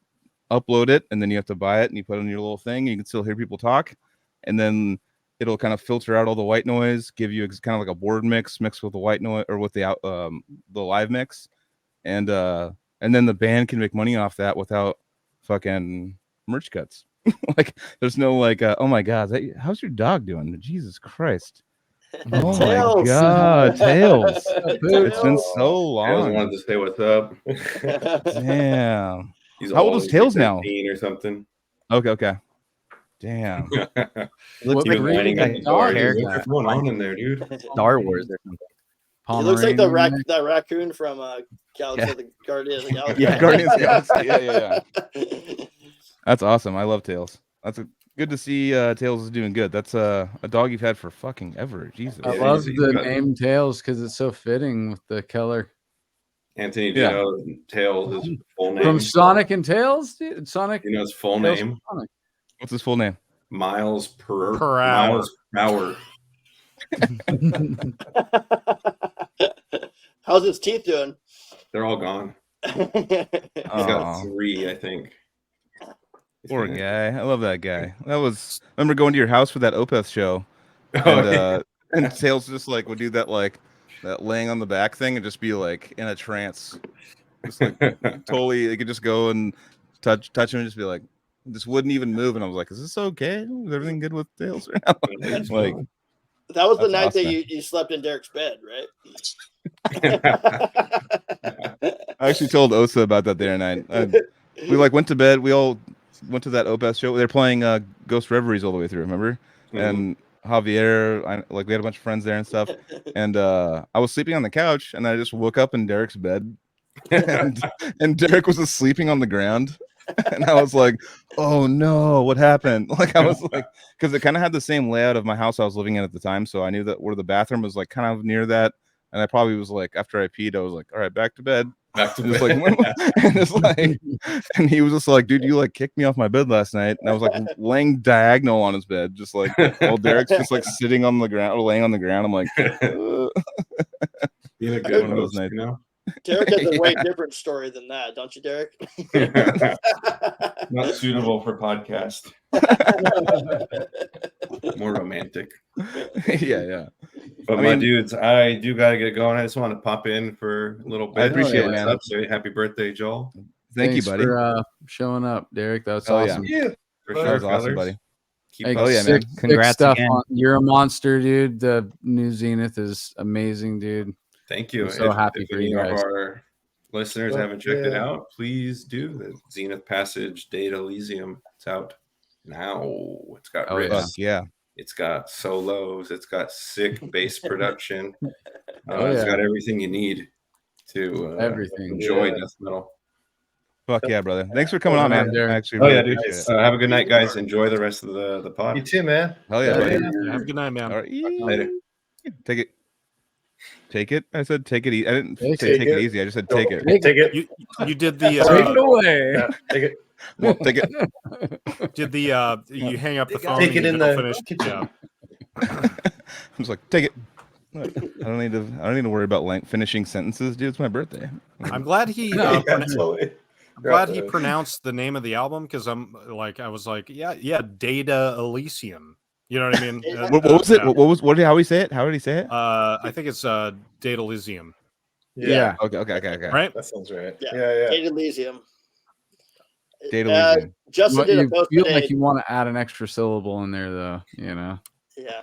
S3: upload it and then you have to buy it and you put it in your little thing. You can still hear people talk, and then it'll kind of filter out all the white noise, give you kind of like a board mixed with the white noise or with the live mix, and then the band can make money off that without fucking merch cuts. Like there's no like oh my god, how's your dog doing? Jesus Christ. Oh my god, Tails. It's been so long.
S10: Tails wanted to say what's up.
S3: Damn. How old is Tails now?
S10: Or something.
S3: Okay. Damn.
S8: Looks like
S10: whining at the door. What's going on in there, dude?
S8: Star Wars or something.
S4: He looks like that raccoon from Galaxy of the Guardians of the Galaxy.
S3: Yeah, Guardians of the Galaxy. Yeah. That's awesome. I love Tails. That's good to see Tails is doing good. That's a dog you've had for fucking ever. Jesus.
S2: I love the name Tails because it's so fitting with the color.
S10: Anthony, do you know Tails' his full name?
S2: From Sonic and Tails? Dude? Sonic.
S10: You know his full name?
S3: What's his full name?
S10: Miles per
S5: hour.
S4: How's his teeth doing?
S10: They're all gone. He's got 3, I think.
S3: Poor guy. I love that guy. I remember going to your house for that Opeth show. And, and Tails just like would do that like that laying on the back thing and just be like in a trance. Just like totally, they could just go and touch him and just be like, just wouldn't even move. And I was like, is this okay? Is everything good with Tails right now? Like,
S4: that was the night that you slept in Derek's bed, right?
S3: I actually told Osa about that the other night. We like went to bed. We all went to that Opeth show. They're playing Ghost Reveries all the way through, remember? Mm-hmm. And Javier, we had a bunch of friends there and stuff. And I was sleeping on the couch, and I just woke up in Derek's bed, and Derek was sleeping on the ground. And I was like, oh no, what happened? Like I was like, because it kind of had the same layout of my house I was living in at the time, so I knew that where the bathroom was like kind of near that. And I probably was like, after I peed, I was like, all right, back to bed.
S10: Back to
S3: just like, and it's like, and he was just like, dude, you like kicked me off my bed last night, and I was like laying diagonal on his bed, just like while Derek's just like sitting on the ground or laying on the ground. I'm like,
S10: being a good one of those nights, you know.
S4: Derek has a way different story than that, don't you, Derek?
S10: Not suitable for podcast. More romantic.
S3: Yeah.
S10: But my dudes, I do gotta get going. I just want to pop in for a little bit.
S3: I appreciate it, man.
S10: Up. Say happy birthday, Joel.
S3: Thanks you, buddy,
S2: for showing up, Derek. That was awesome.
S10: Yeah, for sure.
S3: That was awesome, buddy.
S2: Hey,
S3: man.
S8: Congrats
S2: stuff
S8: again.
S2: You're a monster, dude. The new Zenith is amazing, dude.
S10: Thank you.
S2: I'm so happy for you guys.
S10: If our listeners haven't checked it out, please do. The Zenith Passage Data Elysium. It's out now. It's got riffs.
S3: Yeah.
S10: It's got solos. It's got sick bass production. It's got everything you need to enjoy death metal.
S3: Fuck yeah, brother. Thanks for coming on, man. I actually really appreciate it.
S10: Have a good night, guys. Enjoy the rest of the pod.
S1: You too, man.
S3: Hell yeah, buddy.
S5: Have a good night, man.
S3: All right.
S10: Later.
S3: Take it. Take it. I said take it easy. I didn't say take it easy. I just said take it.
S1: Take it.
S5: You did the
S2: Take it away.
S1: Yeah, take it.
S3: Well, take it.
S5: Did the you hang up the phone?
S1: Take it in the
S5: finish.
S1: kitchen.
S3: I was like, take it. I don't need to worry about finishing sentences, dude. It's my birthday.
S5: I'm glad he
S1: Totally.
S5: pronounced the name of the album, because I was like, yeah, Data Elysium. You know what I mean?
S3: What was it? How did he say it? How did he say it?
S5: I think it's Data Elysium.
S2: Yeah.
S3: Okay.
S5: Right?
S1: That sounds right.
S4: Yeah.
S1: Yeah.
S4: Data Elysium.
S3: Data Elysium.
S4: Justin did a post
S2: feel
S4: today.
S2: like you want to add an extra syllable in there, though. You know.
S4: Yeah.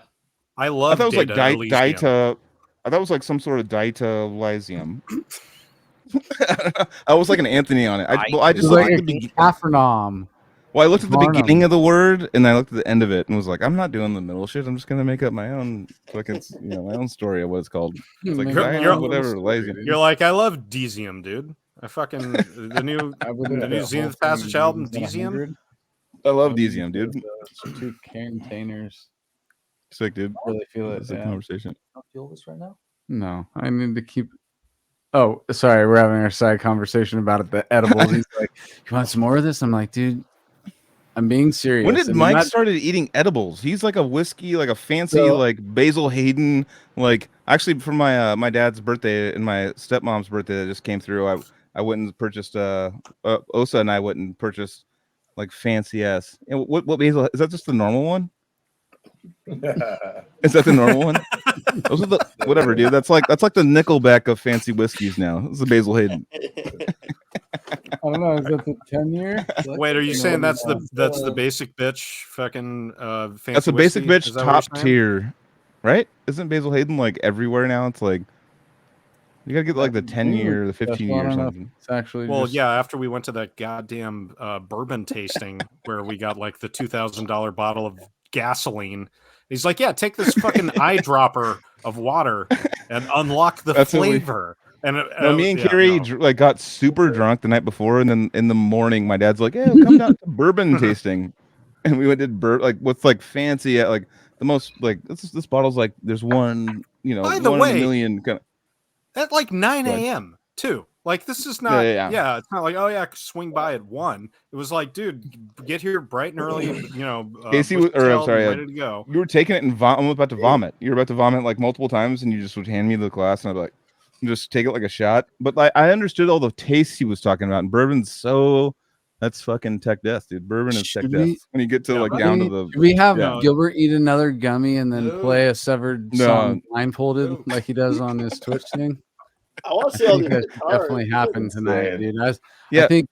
S5: I love.
S3: I thought it was
S5: Data
S3: like
S5: Elysium.
S3: Dita. I thought it was like some sort of Dita Elysium. I was like an Anthony on it. I just
S2: like
S3: looked at the
S2: Capernaum.
S3: Well, I looked at the beginning of the word and I looked at the end of it and was like, I'm not doing the middle shit. I'm just gonna make up my own fucking, my own story of what it's called. It's like whatever, lazy.
S5: You're like, I love Desium, dude. I fucking the new Zenith Passage album, Desium.
S3: I love Desium, dude.
S2: 2 containers.
S3: Sick, dude.
S2: Really feel it.
S3: It's a conversation.
S6: Don't feel this right now.
S2: No, I need to keep. Oh, sorry, we're having our side conversation about it. The edibles. He's like, "You want some more of this?" I'm like, "Dude, I'm being serious."
S3: When did Mike started eating edibles? He's like a whiskey, like a fancy, like Basil Hayden. Like actually, for my my dad's birthday and my stepmom's birthday that just came through, I went and purchased. Osa and I went and purchased like fancy ass. And what Basil is that? Just the normal one? Is that the normal one? Those are the whatever, dude. That's like the Nickelback of fancy whiskeys now. It's the Basil Hayden.
S2: I don't know. Is that the 10-year?
S5: Wait, are you saying that's the basic bitch fucking fancy?
S3: That's a basic
S5: whiskey?
S3: bitch top tier, right? Isn't Basil Hayden like everywhere now? It's like you gotta get like the 10-year, the 15-year or something.
S2: It's actually
S5: yeah. After we went to that goddamn bourbon tasting where we got like the $2,000 bottle of gasoline. He's like, yeah, take this fucking eyedropper of water and unlock the flavor. And
S3: me and Carrie like got super drunk the night before, and then in the morning, my dad's like, "Hey, come down to bourbon tasting," and we went to like what's like fancy at like the most like this bottle's like there's one
S5: by the way,
S3: 1 in a million kind of
S5: at like 9 a.m. too. Like this is not it's not like swing by at 1. It was like, dude, get here bright and early,
S3: Casey I'm sorry,
S5: ready to go.
S3: You were taking it and I'm about to vomit. You were about to vomit like multiple times, and you just would hand me the glass, and I'd be like, just take it like a shot. But like I understood all the tastes he was talking about, and bourbon's that's fucking tech death, dude. Bourbon is tech death. When you get to down to the
S2: we have Gilbert eat another gummy and then play a severed song blindfolded like he does on his Twitch thing.
S4: I want to see all
S2: that definitely happened tonight, dude. I think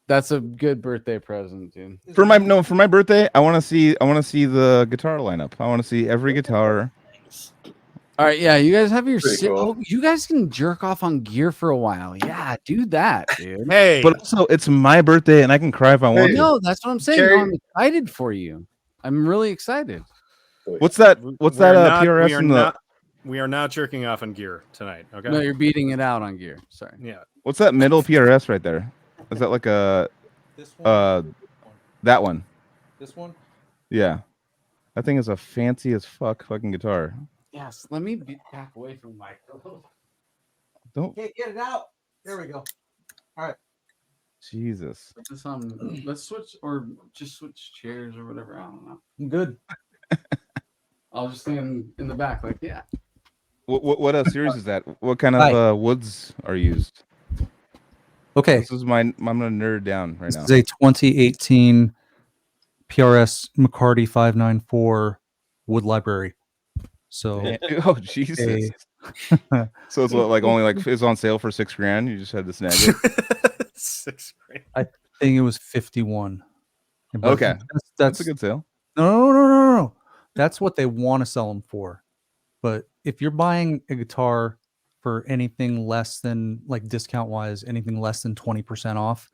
S2: that's a good birthday present, dude.
S3: For my birthday, I want to see the guitar lineup. I want to see every guitar.
S2: All right, yeah, you guys have your
S1: cool.
S2: you guys can jerk off on gear for a while. Yeah, do that, dude.
S5: Hey,
S3: but also it's my birthday and I can cry if I want to.
S2: No, that's what I'm saying. No, I'm excited for you. I'm really excited.
S3: What's that PRS in the
S5: We are not jerking off on gear tonight. Okay.
S2: No, you're beating it out on gear. Sorry.
S5: Yeah.
S3: What's that middle PRS right there? Is that like a
S6: this one?
S3: That one?
S6: This one?
S3: Yeah. That thing is a fancy as fucking guitar.
S2: Yes. Let me back away from the microphone.
S3: Don't
S6: Can't get it out. There we go. All right.
S3: Jesus.
S2: Let's switch or just switch chairs or whatever. I don't know.
S6: I'm good.
S2: I'll just stand in the back, like yeah.
S3: What series is that? What kind of woods are used?
S6: Okay.
S3: This is I'm gonna nerd down right now.
S6: This is a 2018 PRS McCarty 594 wood library. So
S3: oh Jesus. So it's like only like it's on sale for $6,000. You just had to snag it.
S5: $6,000.
S6: I think it was 51. But
S3: Okay, that's a good sale.
S6: No. That's what they want to sell them for. But if you're buying a guitar for anything less than, like discount wise, anything less than 20% off,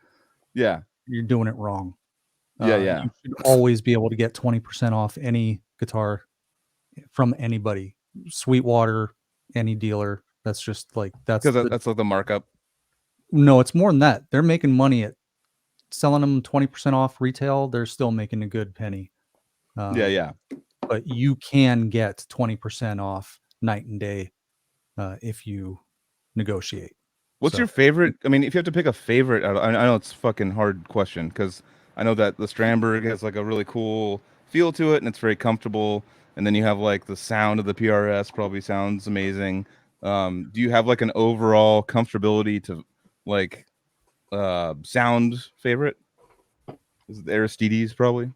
S3: yeah,
S6: you're doing it wrong.
S3: Yeah.
S6: You should always be able to get 20% off any guitar from anybody. Sweetwater, any dealer. That's just like that's
S3: like the markup.
S6: No, it's more than that. They're making money at selling them 20% off retail. They're still making a good penny.
S3: Yeah.
S6: But you can get 20% off night and day if you negotiate.
S3: What's your favorite? I mean, if you have to pick a favorite, I know it's a fucking hard question because I know that the Strandberg has like a really cool feel to it and it's very comfortable. And then you have like the sound of the PRS probably sounds amazing. Do you have like an overall comfortability to like sound favorite? Is it the Aristides probably?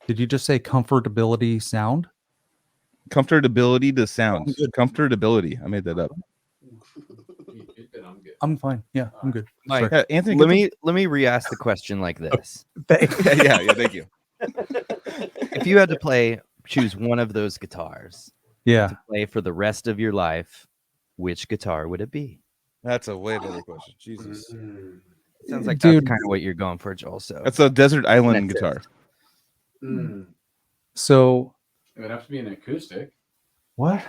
S6: Did you just say comfortability sound?
S3: Comfortability to sound. Comfortability. I made that up.
S6: I'm fine. Yeah, I'm good.
S8: Mike,
S3: Anthony,
S8: let me re-ask the question like this.
S3: yeah, thank you.
S8: If you had to choose one of those guitars, to play for the rest of your life, which guitar would it be?
S3: That's a way better question. Jesus.
S8: Sounds like that's kind of what you're going for, Joel. So
S3: that's a desert island guitar.
S6: So
S2: it would have to be an acoustic.
S6: What?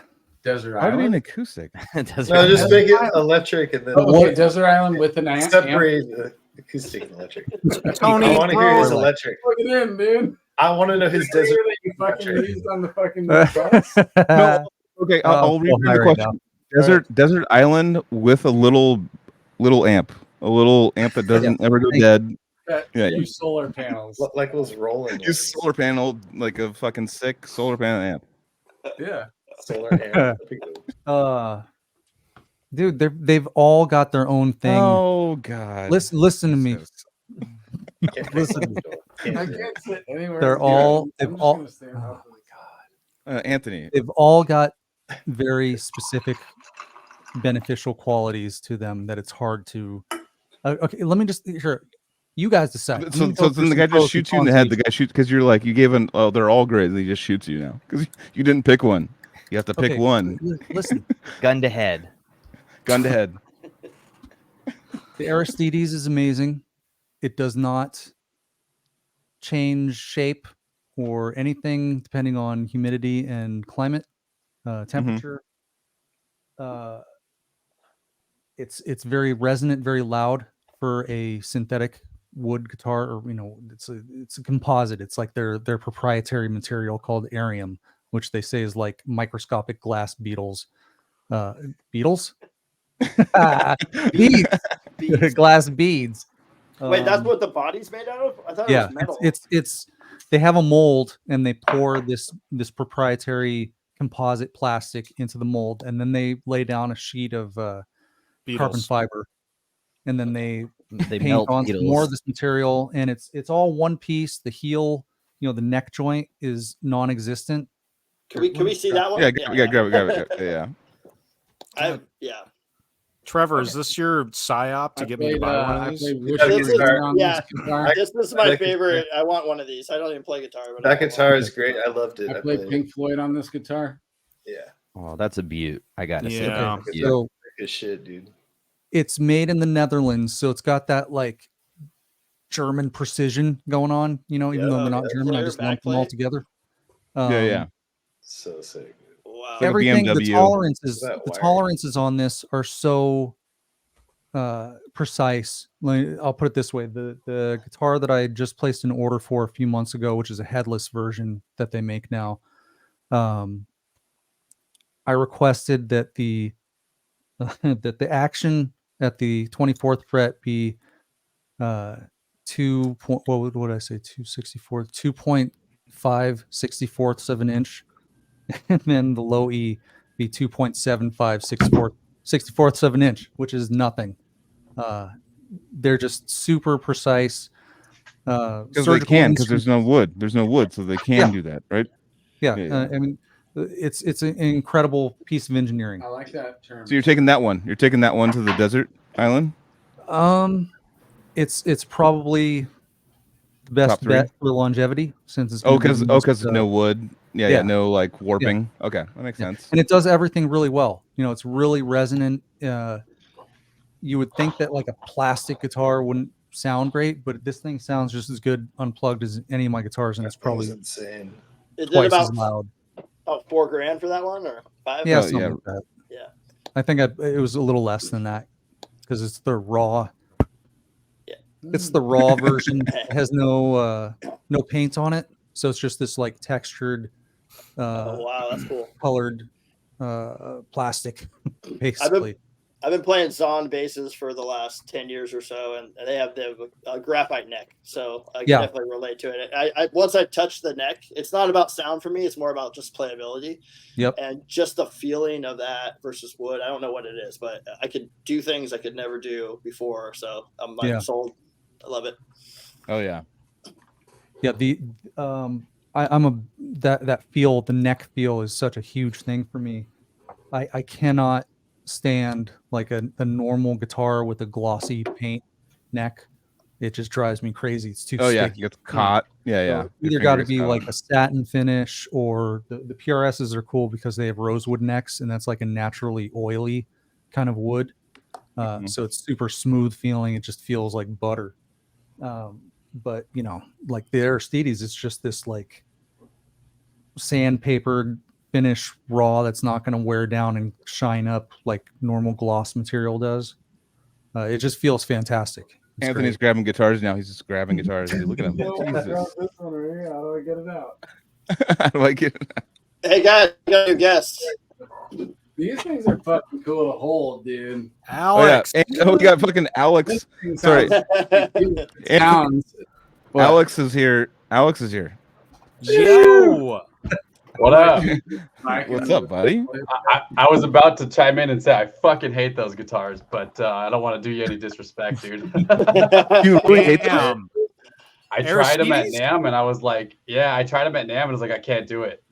S2: Desert
S3: How
S2: Island.
S3: do you mean acoustic?
S1: No, just make it electric and then
S2: Desert Island with an amp.
S1: Separate acoustic and electric.
S5: Tony,
S1: I want to hear his electric.
S2: Plug it in, dude.
S1: I want to know his desert.
S2: That you fucking used on the fucking bus.
S3: No, okay, I'll read the question. Desert Island with a little amp, that doesn't ever go dead.
S2: Use solar panels.
S1: Like it was rolling.
S3: Use solar panel, like a fucking sick solar panel amp.
S2: Yeah.
S1: Solar amp.
S6: Dude, they've all got their own thing.
S3: Oh God.
S6: Listen to me. Listen to me.
S2: I can't sit anywhere.
S6: They're all
S2: oh my
S3: God. Anthony.
S6: They've all got very specific beneficial qualities to them that it's hard to okay, let me just you guys decide.
S3: So then the guy just shoots you in the head. The guy shoots because you're like, you gave an, oh, they're all great. And he just shoots you now because you didn't pick one. You have to pick one.
S6: Listen.
S8: Gun to head.
S3: Gun to head.
S6: The Aristides is amazing. It does not change shape or anything depending on humidity and climate, temperature. It's very resonant, very loud for a synthetic wood guitar, or it's a composite. It's like their proprietary material called Arium, which they say is like microscopic glass beetles. Beetles? Beads. Glass beads.
S4: Wait, that's what the body's made out of? I thought it was metal.
S6: It's they have a mold and they pour this proprietary composite plastic into the mold, and then they lay down a sheet of carbon fiber, and then they paint on some more of this material, and it's all one piece. The heel, the neck joint is non-existent.
S4: Can we see that one?
S3: Yeah, grab it.
S4: Yeah.
S5: Trevor, is this your psyop to get me to buy one of these?
S4: This is my favorite. I want one of these. I don't even play guitar. But
S1: that guitar is great. I loved it.
S2: I played Pink Floyd on this guitar.
S1: Yeah.
S8: Oh, that's a beaut. I gotta say.
S6: So
S1: good shit, dude.
S6: It's made in the Netherlands, so it's got that like German precision going on. Even though they're not German, I just lump them all together.
S1: So sick.
S4: Wow.
S6: Everything, the tolerances on this are so precise. I'll put it this way: the guitar that I just placed an order for a few months ago, which is a headless version that they make now, I requested that the action at the 24th fret be 2 point, what would I say, 2/64, 2.5/64 of an inch, and then the low E be 2.75/64 of an inch, which is nothing. They're just super precise.
S3: Because they can, because there's no wood, so they can do that, right?
S6: Yeah. I mean, it's an incredible piece of engineering.
S2: I like that term.
S3: So you're taking that one to the desert island.
S6: It's probably the best bet for longevity, since it's
S3: because no wood. Yeah, no like warping. Yeah. Okay, that makes sense.
S6: And it does everything really well. It's really resonant. You would think that like a plastic guitar wouldn't sound great, but this thing sounds just as good unplugged as any of my guitars, and it's probably
S1: insane.
S4: Is
S6: twice
S4: it about
S6: as loud.
S4: about $4,000 for that one, or $5,000?
S6: Yeah, something like that.
S4: Yeah,
S6: I think it was a little less than that, because it's the raw.
S4: Yeah,
S6: it's the raw version. It has no paint on it, so it's just this like textured,
S4: oh wow, that's cool.
S6: Colored plastic, basically.
S4: I've been playing Zahn basses for the last 10 years or so, and they have a graphite neck, so I can definitely relate to it. I once I touch the neck, it's not about sound for me; it's more about just playability.
S6: Yep.
S4: And just the feeling of that versus wood. I don't know what it is, but I could do things I could never do before. So I'm sold. I love it.
S3: Oh yeah.
S6: Yeah. That feel, the neck feel, is such a huge thing for me. I cannot stand like a normal guitar with a glossy paint neck. It just drives me crazy. It's too sticky.
S3: Yeah, it gets caught. So
S6: either got to be like a satin finish, or the PRSs are cool because they have rosewood necks, and that's like a naturally oily kind of wood. So it's super smooth feeling. It just feels like butter. But like the Aristides, it's just this like sandpaper finish raw that's not going to wear down and shine up like normal gloss material does. It just feels fantastic. It's
S3: Anthony's grabbing guitars now. He's just grabbing guitars. Look at him. Jesus.
S2: How do I get it out?
S3: How do I get it out?
S4: Hey guys, you got your guests.
S2: These things are fucking cool to hold, dude.
S5: Alex.
S3: We got fucking Alex. Sorry.
S2: Sounds.
S3: Alex is here.
S5: Joe.
S11: What up?
S3: What's up, buddy?
S11: I was about to chime in and say I fucking hate those guitars, but I don't want to do you any disrespect, dude.
S3: You really hate them?
S11: I tried them at NAMM, and I was like, I tried them at NAMM, and I was like, I can't do it.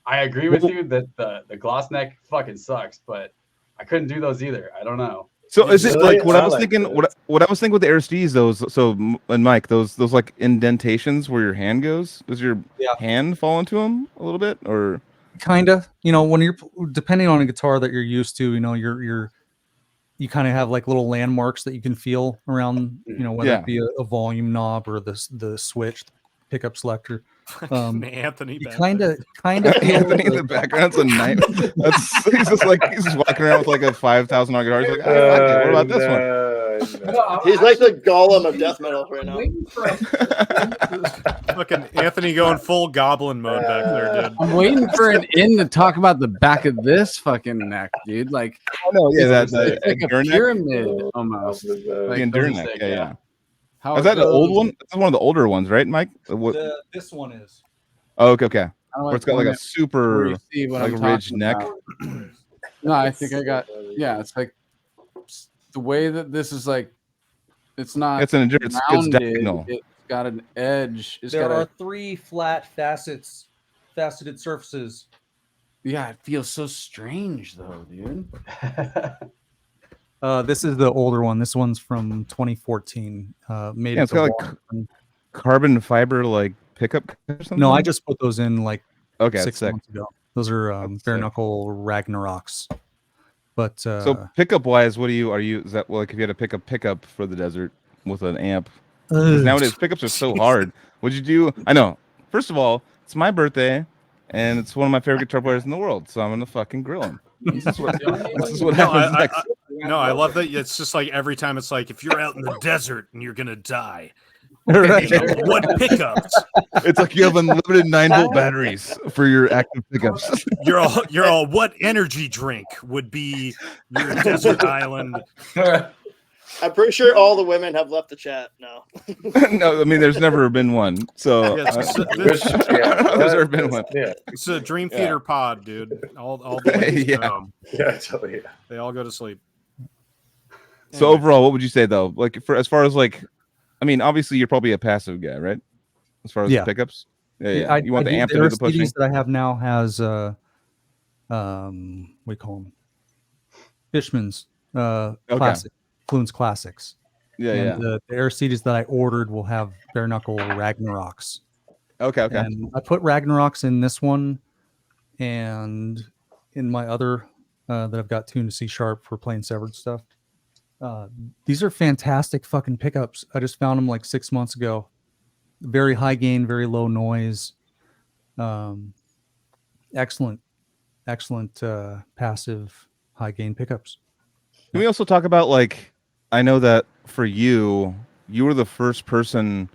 S11: I agree with you that the gloss neck fucking sucks, but I couldn't do those either. I don't know.
S3: So is it like what I was thinking? What I was thinking with the Aristides, and Mike, those like indentations where your hand goes. Does your hand fall into them a little bit, or
S6: kind of? When you're depending on a guitar that you're used to, you kind of have like little landmarks that you can feel around. Whether it be a volume knob or the switch, pickup selector.
S5: Anthony,
S6: kind of
S3: Anthony in the background's a knife. He's just walking around with like a $5,000 guitar. He's like, what about this one?
S4: He's like the Golem of death metal right now.
S5: Fucking Anthony going full goblin mode back there, dude.
S2: I'm waiting for an in to talk about the back of this fucking neck, dude. Like,
S3: that's
S2: like a pyramid almost.
S3: Like endure neck. Yeah.
S2: How
S3: is that an old one? That's one of the older ones, right, Mike?
S6: This one is.
S3: Oh, okay.
S2: Like,
S3: where it's got like a super like ridge neck.
S2: No, I think I got. Yeah, it's like the way that this is like. It's not.
S3: It's an endurance. It's diagonal.
S2: It's got an edge.
S6: There are 3 flat faceted surfaces.
S2: Yeah, it feels so strange though, dude.
S6: This is the older one. This one's from 2014. Made
S3: it's got like carbon fiber like pickup or something.
S6: No, I just put those in like 6
S3: sick.
S6: months ago. Those are bare knuckle Ragnaroks. But
S3: so pickup wise, is that like if you had to pick a pickup for the desert with an amp? Nowadays pickups are so hard. What'd you do? I know. First of all, it's my birthday, and it's one of my favorite guitar players in the world, so I'm gonna fucking grill him. This is what happens next.
S5: I love that. It's just like every time it's like if you're out in the desert and you're gonna die, What pickups?
S3: It's like you have unlimited 9-volt batteries for your active pickups.
S5: You're all. What energy drink would be your desert island?
S4: I'm pretty sure all the women have left the chat now.
S3: No, I mean there's never been one. So there's never been one.
S5: Yeah. It's a Dream Theater pod, dude. All the ladies they all go to sleep.
S3: So overall, what would you say though? Like as far as like, I mean, obviously you're probably a passive guy, right? As far as the pickups, you want the amp to do the pushing.
S6: That I have now has what do you call them? Fishman's classic. Fluence Classics. The air CDs that I ordered will have bare knuckle Ragnaroks.
S3: Okay.
S6: And I put Ragnaroks in this one, and in my other that I've got tuned to C sharp for playing severed stuff. These are fantastic fucking pickups. I just found them like 6 months ago. Very high gain, very low noise. Excellent passive high gain pickups.
S3: Can we also talk about like, I know that for you were the first person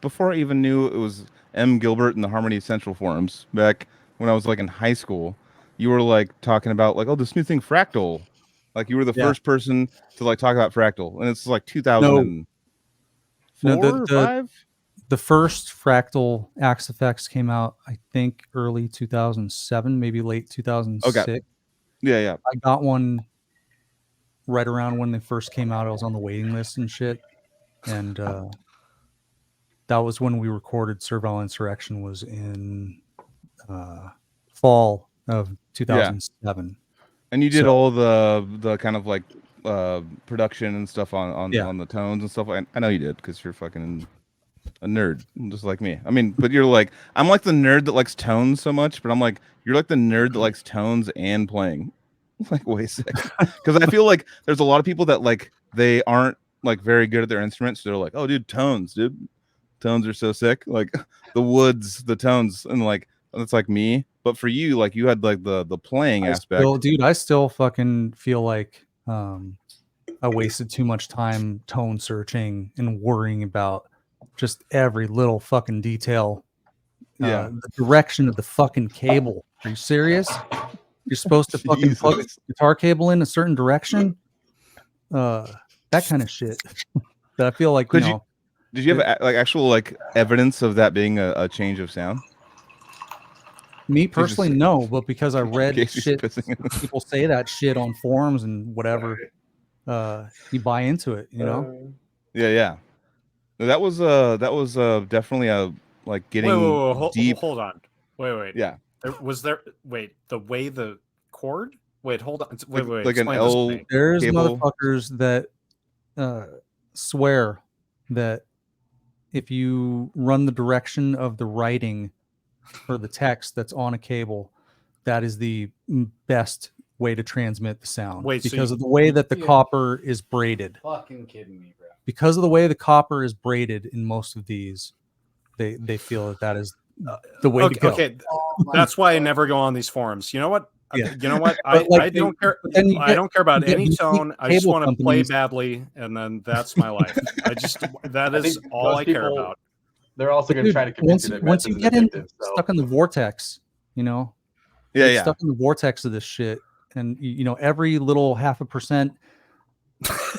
S3: before I even knew it was M. Gilbert in the Harmony Central forums back when I was like in high school. You were like talking about like, oh, this new thing Fractal. Like you were the first person to like talk about Fractal, and it's like 2004 or 5.
S6: The first Fractal Axe Effects came out, I think, early 2007, maybe late 2006.
S3: Okay. Yeah.
S6: I got one right around when they first came out. I was on the waiting list and shit, and that was when we recorded Servile Insurrection. Was in fall of 2007.
S3: And you did all the kind of like production and stuff on the tones and stuff. I know you did because you're fucking a nerd, just like me. I mean, but you're like, I'm like the nerd that likes tones so much, but I'm like, you're like the nerd that likes tones and playing. Like way sick. Because I feel like there's a lot of people that like they aren't like very good at their instruments. So they're like, oh, dude, tones are so sick. Like the woods, the tones, and like it's like me. But for you, like you had like the playing aspect.
S6: I still fucking feel like I wasted too much time tone searching and worrying about just every little fucking detail. The direction of the fucking cable. Are you serious? You're supposed to fucking plug the guitar cable in a certain direction. That kind of shit. That I feel like.
S3: Did you have like actual like evidence of that being a change of sound?
S6: Me personally, no, but because I read shit, people say that shit on forums and whatever, you buy into it, you know?
S3: Yeah. That was definitely a like getting deep.
S5: Hold on. Wait.
S3: Yeah.
S5: The way the chord? Wait, hold on. Wait.
S3: Like an L.
S6: There's
S3: cable.
S6: motherfuckers that swear that if you run the direction of the writing or the text that's on a cable, that is the best way to transmit the sound. Because of the way that the copper is braided.
S2: Fucking kidding me, bro.
S6: Because of the way the copper is braided in most of these, they feel that is the way to go.
S5: Okay, that's why I never go on these forums. You know what? You know what? I don't care. I don't care about any tone. I just want to play badly, and then that's my life. That is all I care about.
S11: They're also going to try to convince you that
S6: once you get stuck in the vortex, you know, stuck in the vortex of this shit, and you know every little 0.5%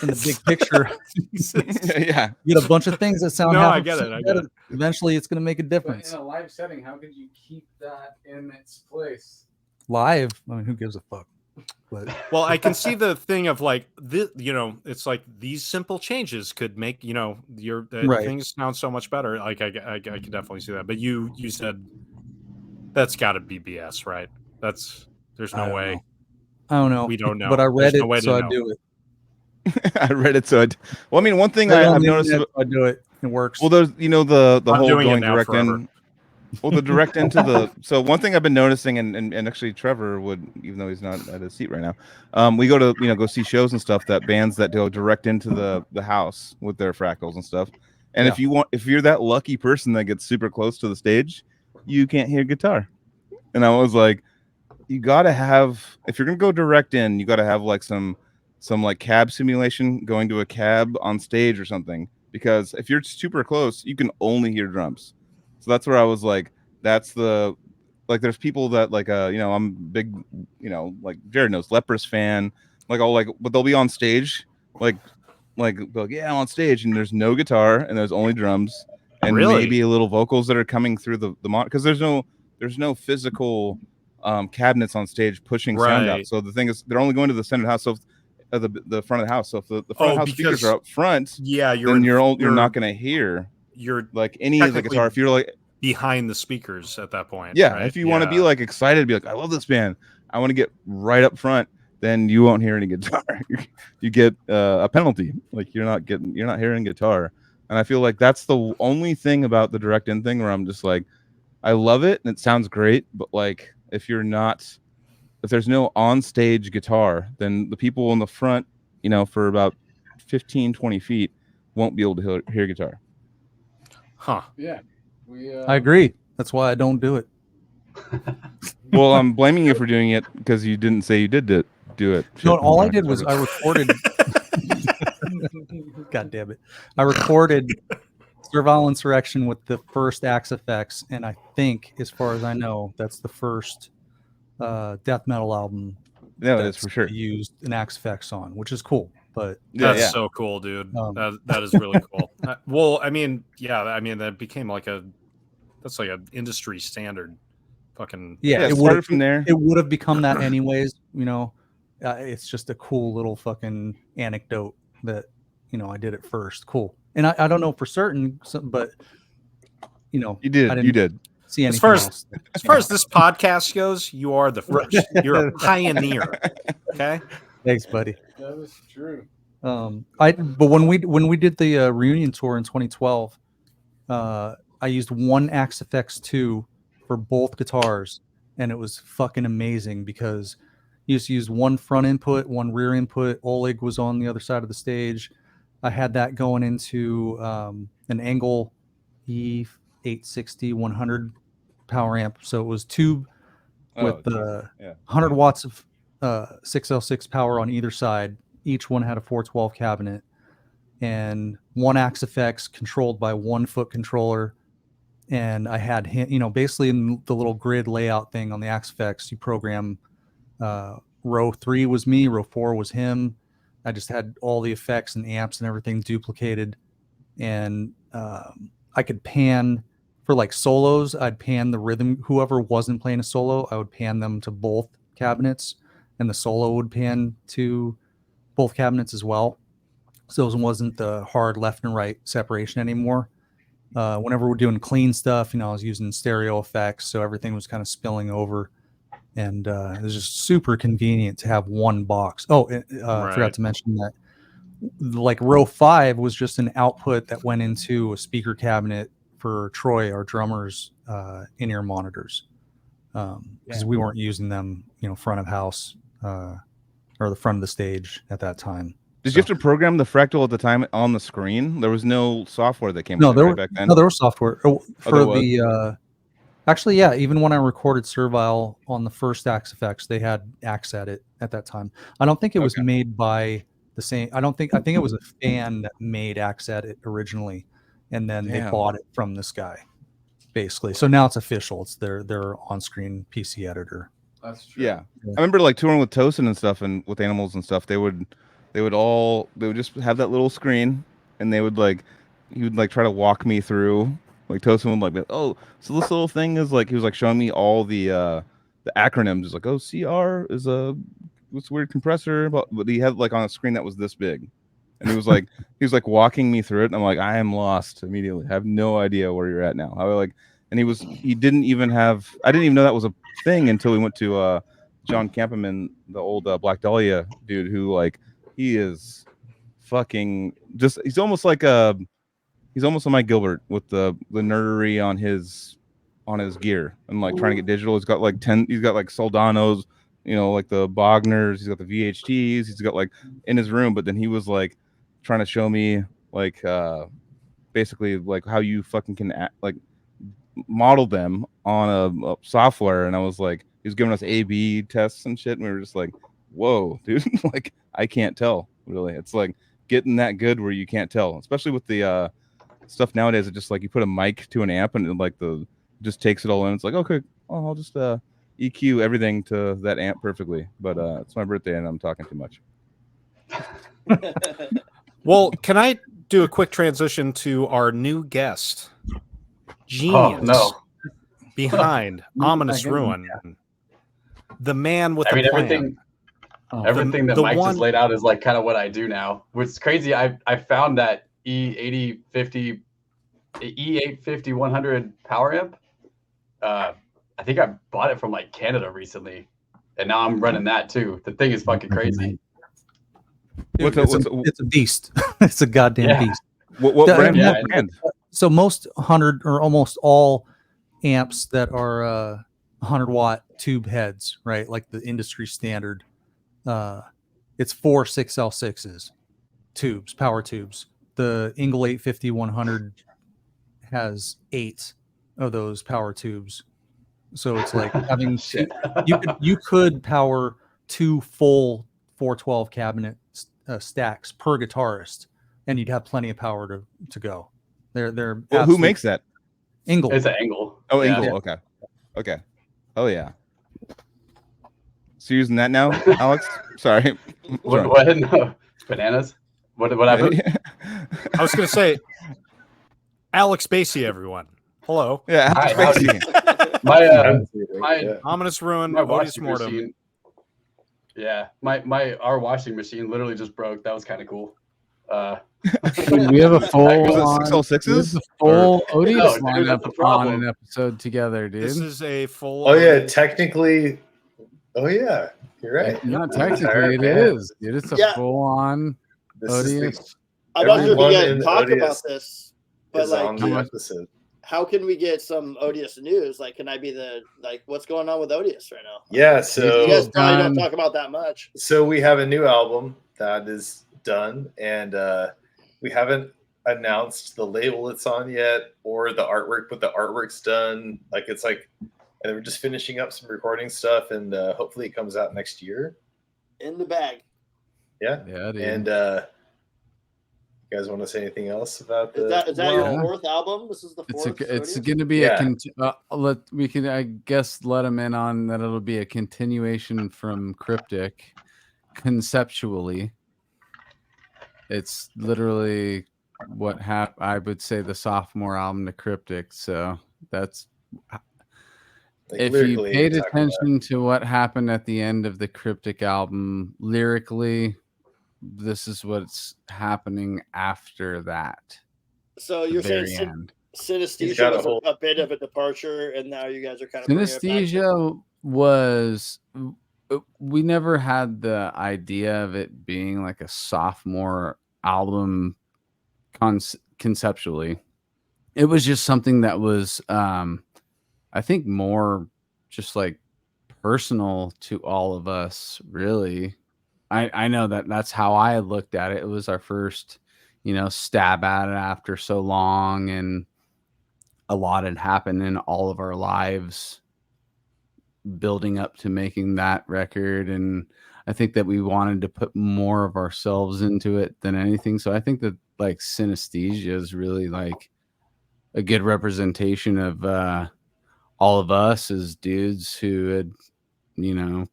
S6: in the big picture, you get a bunch of things that sound.
S5: I get it.
S6: Eventually, it's going to make a difference.
S2: But in a live setting, how could you keep that in its place?
S6: Live, I mean, who gives a fuck? But
S5: well, I can see the thing of like this, you know, it's like these simple changes could make, you know, your things sound so much better. Like I could definitely see that. But you said that's got to be BS, right? There's no way.
S6: I don't know.
S5: We don't know.
S6: But I read it, so I do it.
S3: I read it, so well, I mean, one thing I've noticed,
S6: I do it. It works.
S3: Well, there's the whole going direct
S5: forever.
S3: in. Well, the direct into the one thing I've been noticing, and actually Trevor would, even though he's not at his seat right now, we go to go see shows and stuff that bands that go direct into the house with their fractals and stuff. And if you're that lucky person that gets super close to the stage, you can't hear guitar. And I was like, you gotta have, if you're gonna go direct in, you gotta have like some like cab simulation, going to a cab on stage or something, because if you're super close, you can only hear drums. So that's where I was like, that's the like. There's people that like I'm big, like Jared knows, Leprous fan, like all like, but they'll be on stage like yeah, I'm on stage and there's no guitar and there's only drums and maybe a little vocals that are coming through the because there's no physical cabinets on stage pushing sound out. So the thing is, they're only going to the center of the house, so the front of the house. So if the front of the house speakers are up front, then you're not going to hear like any of the guitar. If you're like
S5: behind the speakers at that point,
S3: right? If you want to be like excited, be like, I love this band, I want to get right up front, then you won't hear any guitar. You get a penalty. Like you're not hearing guitar. And I feel like that's the only thing about the direct in thing where I'm just like, I love it and it sounds great, but like if there's no on-stage guitar, then the people in the front, for about 15, 20 feet won't be able to hear guitar.
S5: Huh.
S2: Yeah.
S6: I agree. That's why I don't do it.
S3: Well, I'm blaming you for doing it because you didn't say you did do it.
S6: No, all I did was I recorded. God damn it. I recorded Servile Insurrection with the first Axe Effects, and I think, as far as I know, that's the first death metal album.
S3: Yeah, that's for sure.
S6: Used an Axe Effects on, which is cool. But
S5: that's so cool, dude. That is really cool. Well, I mean, that became like that's like an industry standard. Fucking
S6: it started from there. It would have become that anyways. It's just a cool little fucking anecdote that I did it first. Cool. And I don't know for certain, but
S3: you did.
S6: See
S5: as far as this podcast goes, you are the first. You're a pioneer. Okay.
S6: Thanks, buddy.
S2: That is true.
S6: But when we did the reunion tour in 2012, I used one Axe Effects 2 for both guitars, and it was fucking amazing because you just used one front input, one rear input. Oleg was on the other side of the stage. I had that going into an Angle E860 100 power amp, so it was tube with 100 watts of 6L6 power on either side. Each one had a 412 cabinet and one Axe Effects controlled by 1 foot controller. And I had him, basically in the little grid layout thing on the Axe Effects, you program row 3 was me, row 4 was him. I just had all the effects and amps and everything duplicated. And I could pan for like solos. I'd pan the rhythm. Whoever wasn't playing a solo, I would pan them to both cabinets, and the solo would pan to both cabinets as well. So it wasn't the hard left and right separation anymore. Whenever we're doing clean stuff, I was using stereo effects, so everything was kind of spilling over, and it was just super convenient to have one box. I forgot to mention that, like row 5 was just an output that went into a speaker cabinet for Troy, our drummer's in-ear monitors, because we weren't using them, front of house or the front of the stage at that time.
S3: Did you have to program the fractal at the time on the screen? There was no software that came back then?
S6: No, there was software. Actually, yeah, even when I recorded Servile on the first Axe Effects, they had Axe Edit at that time. I don't think it was made by the same. I think it was a fan that made Axe Edit originally, and then they bought it from this guy, basically. So now it's official. It's their on-screen PC editor.
S2: That's true.
S3: Yeah. I remember like touring with Tosin and stuff, and with Animals and stuff. They would just have that little screen, and he would try to walk me through. Like Tosin would like, oh, so this little thing is like, he was like showing me all the acronyms. It's like, oh, CR is what's weird compressor, but he had like on a screen that was this big, and he was like walking me through it, and I'm like, I am lost immediately. I have no idea where you're at now. I didn't even know that was a thing until we went to John Campman, the old Black Dahlia dude, who like, he is fucking just, he's almost like a Mike Gilbert with the nerdery on his gear and like trying to get digital. He's got like Soldanos, like the Bogners, he's got the VHTs, he's got like in his room, but then he was like trying to show me like basically like how you fucking can model them on a software. And I was like, he was giving us A/B tests and shit, and we were just like, whoa, dude. Like, I can't tell really. It's like, getting that good where you can't tell, especially with the stuff nowadays. It just like you put a mic to an amp and it, like just takes it all in. It's like, okay, I'll just EQ everything to that amp perfectly. But it's my birthday and I'm talking too much.
S5: Well, can I do a quick transition to our new guest, genius behind Ominous Ruin, the man with the plan.
S11: Everything that Mike just laid out is like kind of what I do now. Which is crazy. I found that E850 100 power amp. I think I bought it from like Canada recently, and now I'm running that too. The thing is fucking crazy.
S6: It's a beast. It's a goddamn beast.
S3: What brand? What brand?
S6: So most 100 or almost all amps that are 100-watt tube heads, right? Like the industry standard. It's 4 6L6s tubes, power tubes. The Engel 850 100 has 8 of those power tubes. So it's like having you could power 2 full 412 cabinet stacks per guitarist, and you'd have plenty of power to go. They're
S3: well, who makes that?
S6: Engel.
S11: It's an Engel.
S3: Oh, Engel. Okay. Oh yeah. So using that now, Alex? Sorry.
S11: What? No. Bananas. What happened?
S5: I was going to say, Alex Spacey, everyone. Hello.
S3: Yeah, Alex Spacey.
S11: my
S5: Ominous Ruin,
S11: my
S5: Otis
S11: washing
S5: Mortem.
S11: machine. Yeah, our washing machine literally just broke. That was kind of cool.
S2: We have a full
S3: Otis
S2: lineup on an episode together, dude.
S5: This is a full.
S1: Oh yeah, technically. Oh yeah, you're right.
S2: Not technically, it is. Dude, it's a full-on Odious.
S4: I'm not sure if you guys talk about this, but how can we get some Odious news? Like, can I be what's going on with Odious right now?
S1: Yeah, so
S4: you guys probably don't talk about that much.
S1: So we have a new album that is done, and we haven't announced the label it's on yet or the artwork, but the artwork's done. And we're just finishing up some recording stuff, and hopefully it comes out next year.
S4: In the bag.
S1: Yeah.
S2: Dude.
S1: And you guys want to say anything else about
S4: that? Is that your fourth album? This is the fourth.
S2: It's going to be we can, I guess, let them in on that. It'll be a continuation from Cryptic. Conceptually, it's literally what I would say the sophomore album to Cryptic. So that's. If you paid attention to what happened at the end of the Cryptic album, lyrically, this is what's happening after that.
S4: So you're saying Synesthesia was a bit of a departure, and now you guys are kind of
S2: Synesthesia was. We never had the idea of it being like a sophomore album conceptually. It was just something that was I think more just like personal to all of us, really. I know that's how I looked at it. It was our first, stab at it after so long, and a lot had happened in all of our lives building up to making that record. And I think that we wanted to put more of ourselves into it than anything. So I think that like Synesthesia is really like a good representation of all of us as dudes who had,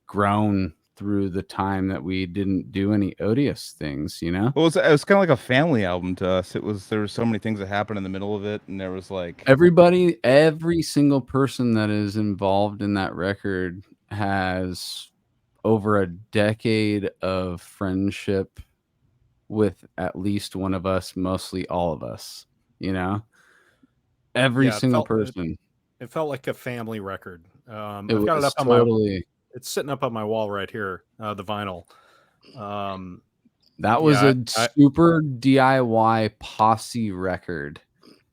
S2: grown through the time that we didn't do any Odious things,
S3: Well, it was kind of like a family album to us. There were so many things that happened in the middle of it, and there was like
S2: every single person that is involved in that record has over a decade of friendship with at least one of us, mostly all of us, every single person.
S5: It felt like a family record. I've
S2: got
S5: it up on it's sitting up on my wall right here, the vinyl.
S2: That was a super DIY posse record.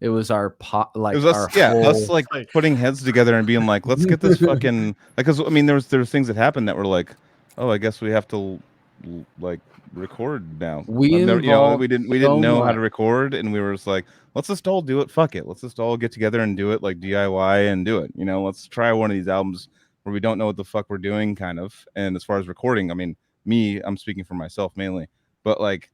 S2: It was our
S3: us like putting heads together and being like, let's get this fucking because there was things that happened that were like, oh, I guess we have to like record now.
S2: We didn't
S3: know how to record, and we were just like, let's just all do it. Fuck it, let's just all get together and do it like DIY and do it. Let's try one of these albums where we don't know what the fuck we're doing, kind of. And as far as recording, I'm speaking for myself mainly, but like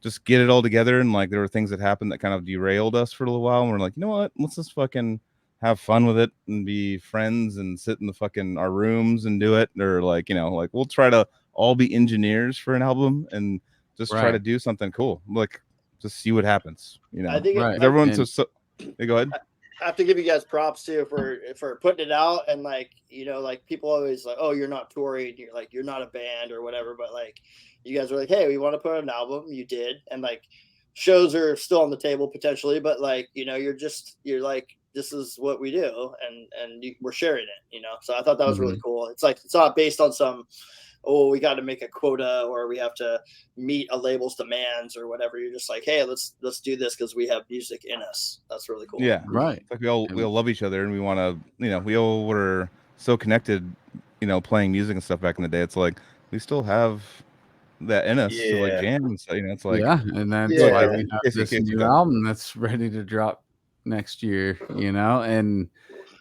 S3: just get it all together. And like there were things that happened that kind of derailed us for a little while. And we're like, you know what? Let's just fucking have fun with it and be friends and sit in the fucking our rooms and do it. Or like, you know, like we'll try to all be engineers for an album and just try to do something cool. Like just see what happens. You know,
S4: I think
S3: everyone's so hey, go ahead.
S4: I have to give you guys props too for putting it out, and like, you know, like people always like, oh, you're not touring, you're like, you're not a band or whatever, but like you guys were like, hey, we want to put out an album. You did, and like shows are still on the table potentially, but like, you know, you're like, this is what we do, and we're sharing it, you know. So I thought that was really cool. It's like it's not based on some, oh, we got to make a quota or we have to meet a label's demands or whatever. You're just like, hey, let's do this because we have music in us. That's really cool.
S3: Yeah,
S2: right.
S3: It's like we all love each other and we want to, you know, we all were so connected, you know, playing music and stuff back in the day. It's like we still have that in us to like jam and stuff. You know, it's like
S2: and that's why we have this new album that's ready to drop next year. You know, and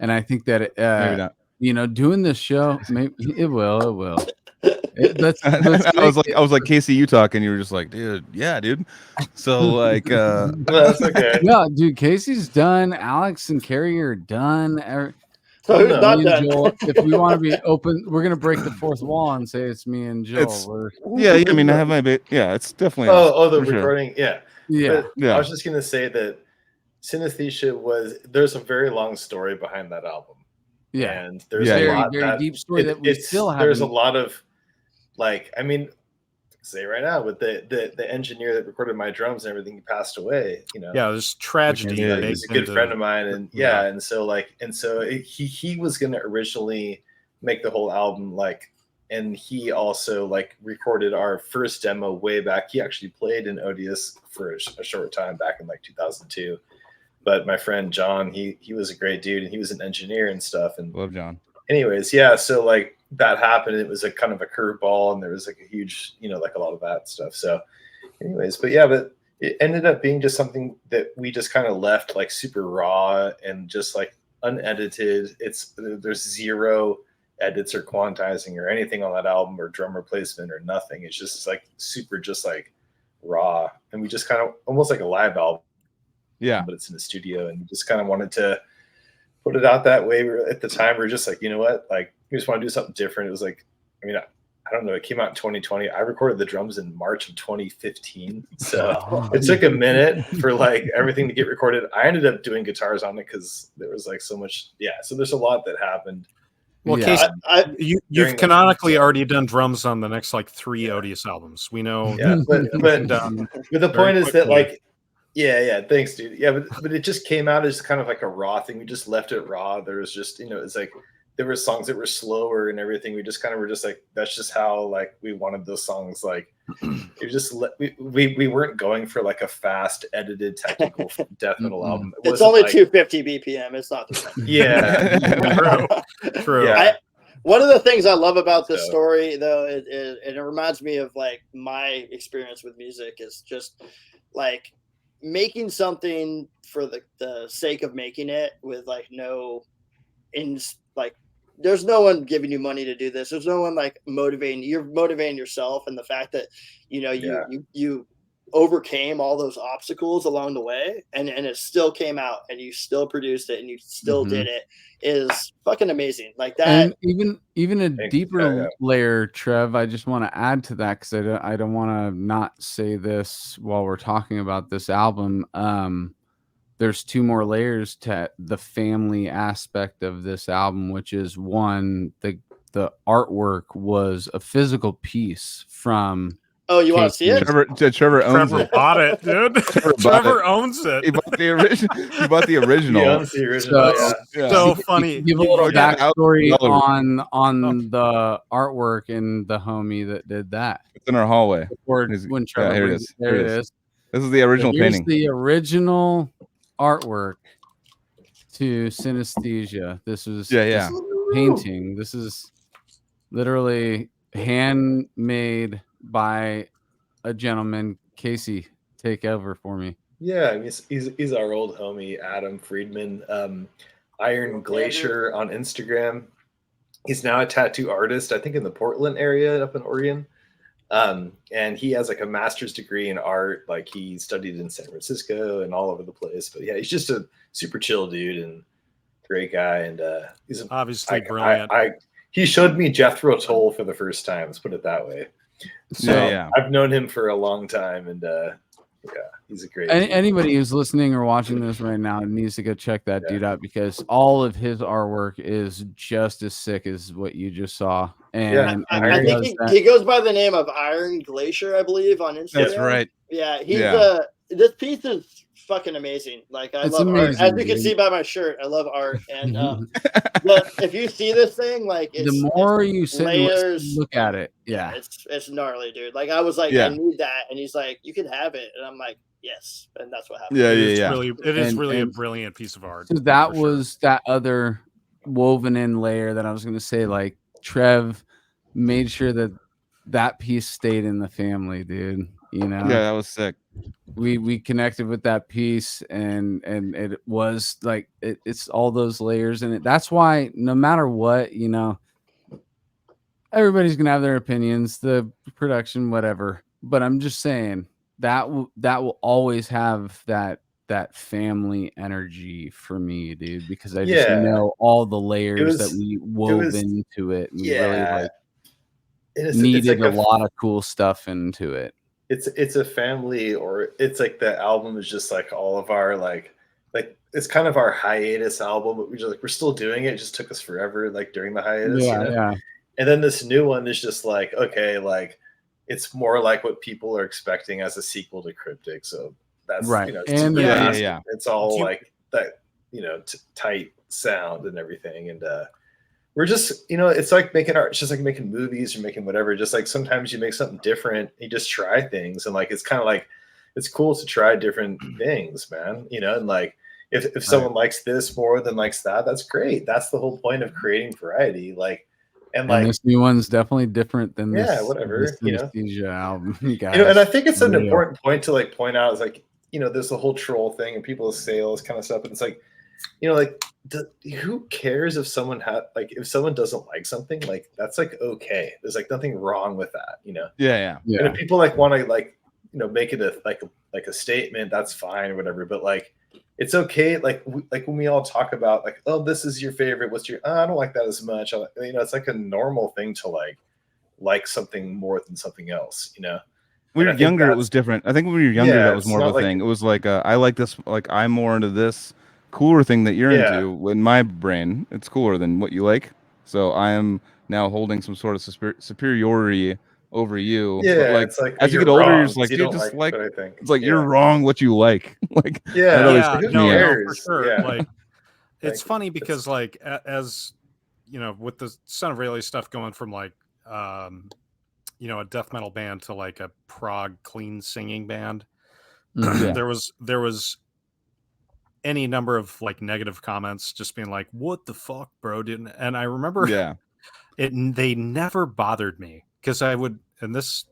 S2: I think that
S3: maybe not.
S2: You know, doing this show, maybe it will.
S3: I was like, Casey, you talking? You were just like, dude, yeah, dude. So like,
S1: that's okay.
S2: Yeah, dude, Casey's done. Alex and Carrie are done.
S4: So who's not done?
S2: Joel, if we want to be open, we're gonna break the fourth wall and say it's me and Joel.
S3: I mean, I have my bit. Yeah, it's definitely.
S1: The recording. Sure. Yeah.
S2: Yeah.
S1: I was just gonna say that Synesthesia there's a very long story behind that album.
S2: Yeah,
S1: and there's a lot
S2: very deep story that we still have.
S1: There's a lot of, like, I mean, say right now with the engineer that recorded my drums and everything, he passed away. You know,
S5: there's tragedy.
S1: He's a good friend of mine, and and so he was gonna originally make the whole album, like, and he also like recorded our first demo way back. He actually played in Odious for a short time back in like 2002. But my friend John, he was a great dude, and he was an engineer and stuff. And
S3: love John.
S1: Anyways, so like that happened. It was a kind of a curveball, and there was like a huge, you know, like a lot of that stuff. So, anyways, but it ended up being just something that we just kind of left like super raw and just like unedited. There's zero edits or quantizing or anything on that album or drum replacement or nothing. It's just like super, just like raw, and we just kind of almost like a live album.
S3: Yeah,
S1: but it's in the studio, and we just kind of wanted to put it out that way. At the time, we were just like, you know what, like we just want to do something different. It was like, I mean, I don't know. It came out in 2020. I recorded the drums in March of 2015, so it took a minute for like everything to get recorded. I ended up doing guitars on it because there was like so much. Yeah, so there's a lot that happened.
S5: Well, Casey, you've canonically already done drums on the next like 3 Odious albums. We know.
S1: Yeah, but the point is that like. Yeah, thanks, dude. Yeah, but it just came out as kind of like a raw thing. We just left it raw. There was just, you know, it's like there were songs that were slower and everything. We just kind of were just like, that's just how like we wanted those songs. Like it just we weren't going for like a fast edited technical death metal album.
S4: It's only like, 250 BPM. It's not.
S1: True.
S4: Yeah. One of the things I love about this story, though, it reminds me of like my experience with music is just like making something for the sake of making it with like there's no one giving you money to do this. There's no one like motivating. You're motivating yourself, and the fact that you overcame all those obstacles along the way, and it still came out, and you still produced it, and you still did it, is fucking amazing. Like that.
S2: And even a deeper layer, Trev, I just want to add to that because I don't want to not say this while we're talking about this album. There's 2 more layers to the family aspect of this album, which is one, the artwork was a physical piece from.
S4: Oh, you want to see it?
S3: Trevor owns it.
S5: Bought it, dude. Trevor owns it.
S3: He bought the original. He bought the original.
S1: He owns the original.
S5: So funny.
S2: Give a little backstory on the artwork and the homie that did that.
S3: It's in our hallway.
S2: When Trevor
S3: here it is.
S2: There it is.
S3: This is the original painting.
S2: The original artwork to Synesthesia. This was this painting. This is literally handmade by a gentleman. Casey, take over for me.
S1: Yeah, he's our old homie, Adam Friedman, Iron Glacier on Instagram. He's now a tattoo artist, I think in the Portland area up in Oregon. And he has like a master's degree in art. Like he studied in San Francisco and all over the place. But yeah, he's just a super chill dude and great guy. And he's
S5: obviously brilliant.
S1: He showed me Jethro Tull for the first time. Let's put it that way. So I've known him for a long time, and yeah, he's a great.
S2: Anybody who's listening or watching this right now needs to go check that dude out, because all of his artwork is just as sick as what you just saw. And
S4: I think he goes by the name of Iron Glacier, I believe, on Instagram.
S3: That's right.
S4: Yeah, he's this piece is fucking amazing. Like I love art. As you can see by my shirt, I love art. And if you see this thing, like
S2: the more you sit and look at it,
S4: it's gnarly, dude. Like I was like, I need that, and he's like, you can have it, and I'm like, yes, and that's what happened.
S5: It is really a brilliant piece of art.
S2: So that was that other woven in layer that I was going to say. Like Trev made sure that piece stayed in the family, dude. You know,
S3: that was sick.
S2: We connected with that piece, and it was like it's all those layers in it. That's why no matter what, you know, everybody's gonna have their opinions, the production, whatever. But I'm just saying that will always have that family energy for me, dude, because I just know all the layers that we wove into it. And we really like needed like a lot of cool stuff into it.
S1: It's a family, or it's like the album is just like all of our like it's kind of our hiatus album, but we're still doing it. It just took us forever, like during the hiatus.
S2: Yeah.
S1: And then this new one is just like, okay, like it's more like what people are expecting as a sequel to Cryptic. So that's
S2: right.
S1: You know,
S2: and
S1: it's all like that, you know, tight sound and everything. And we're just, you know, it's like making art. It's just like making movies or making whatever. Just like sometimes you make something different. You just try things, and like it's kind of like it's cool to try different things, man. You know, and like if someone likes this more than likes that, that's great. That's the whole point of creating variety. Like, and like
S2: this new one's definitely different than this
S1: synesthesia
S2: album.
S1: Guys, you know, and I think it's an important point to like point out is like, you know, there's the whole troll thing and people say all this kind of stuff, and it's like, you know, like who cares if someone if someone doesn't like something, like that's like okay. There's like nothing wrong with that, you know.
S3: Yeah.
S1: And if people like want to like, you know, make it a statement, that's fine or whatever. But like it's okay. Like when we all talk about like, oh, this is your favorite. What's your? I don't like that as much. You know, it's like a normal thing to like something more than something else. You know.
S3: When we were younger, it was different. I think when we were younger, that was more of a thing. It was like I like this. Like I'm more into this cooler thing that you're into. In my brain, it's cooler than what you like. So I am now holding some sort of superiority over you.
S1: Yeah,
S3: but like,
S1: it's like
S3: as you get older, you're just like, dude, just like it's like you're wrong what you like. Like
S5: no, for sure. Yeah. Like it's funny because like as you know, with the Son of Rayleigh stuff going from like you know, a death metal band to like a prog clean singing band, there was any number of like negative comments just being like, what the fuck, bro, dude? And I remember they never bothered me because I would, and this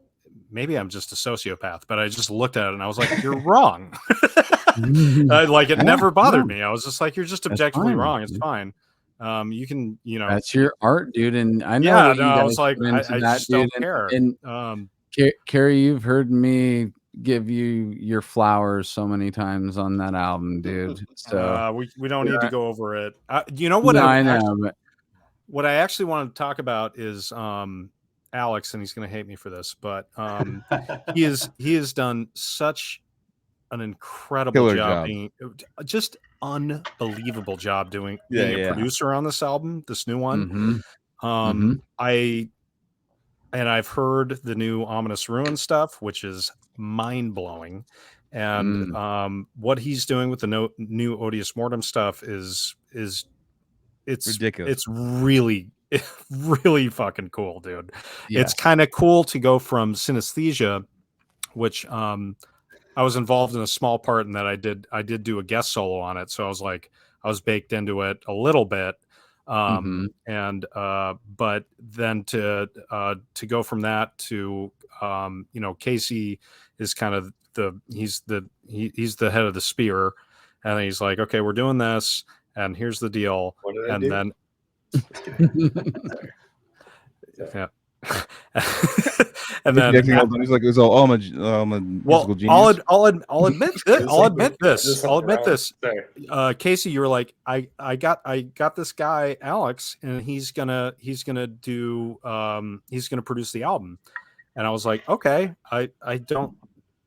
S5: maybe I'm just a sociopath, but I just looked at it and I was like, you're wrong. Like it never bothered me. I was just like, you're just objectively wrong. It's fine. You can, you know,
S2: that's your art, dude. And I know
S5: I was like, I just don't care.
S2: And Carrie, you've heard me give you your flowers so many times on that album, dude. So
S5: we don't need to go over it. You know what? What I actually wanted to talk about is Alex, and he's going to hate me for this, but he has done such an incredible job being just unbelievable job being a producer on this album, this new one. I've heard the new Ominous Ruin stuff, which is mind-blowing, and what he's doing with the new Odious Mortem stuff is it's
S3: ridiculous.
S5: It's really fucking cool, dude. It's kind of cool to go from Synesthesia, which I was involved in a small part in that I did do a guest solo on it, so I was baked into it a little bit. And but then to go from that to you know, Casey is kind of he's the head of the spear, and he's like, okay, we're doing this, and here's the deal, and then And then
S3: he's like, it was all my musical genius.
S5: I'll admit this. Casey, you were like, I got this guy Alex, and he's gonna produce the album, and I was like, okay, I don't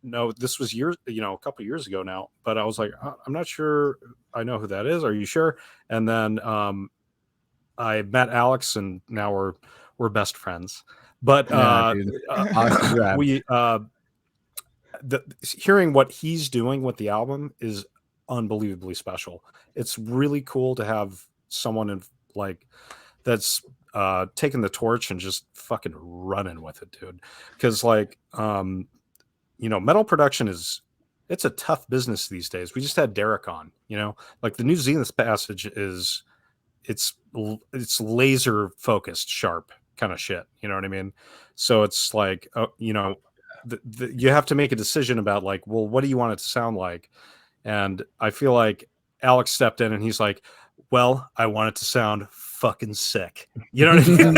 S5: know. This was a couple years ago now, but I was like, I'm not sure I know who that is. Are you sure? And then I met Alex, and now we're best friends. But hearing what he's doing with the album is unbelievably special. It's really cool to have someone that's taking the torch and just fucking running with it, dude. Because metal production it's a tough business these days. We just had Derek on, like the new Zenith Passage it's laser focused, sharp kind of shit. You know what I mean? So it's like, you have to make a decision about like, well, what do you want it to sound like? And I feel like Alex stepped in and he's like, well, I want it to sound fucking sick. You know what I mean?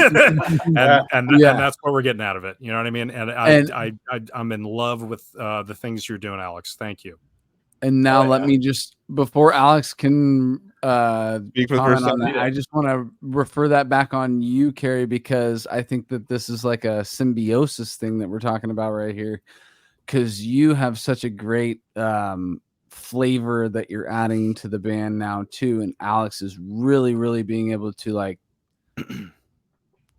S5: and that's what we're getting out of it. You know what I mean? And I'm in love with the things you're doing, Alex. Thank you.
S2: And now let me just, before Alex can
S3: speak for the first time,
S2: I just want to refer that back on you, Carrie, because I think that this is like a symbiosis thing that we're talking about right here. Because you have such a great flavor that you're adding to the band now too, and Alex is really, really being able to like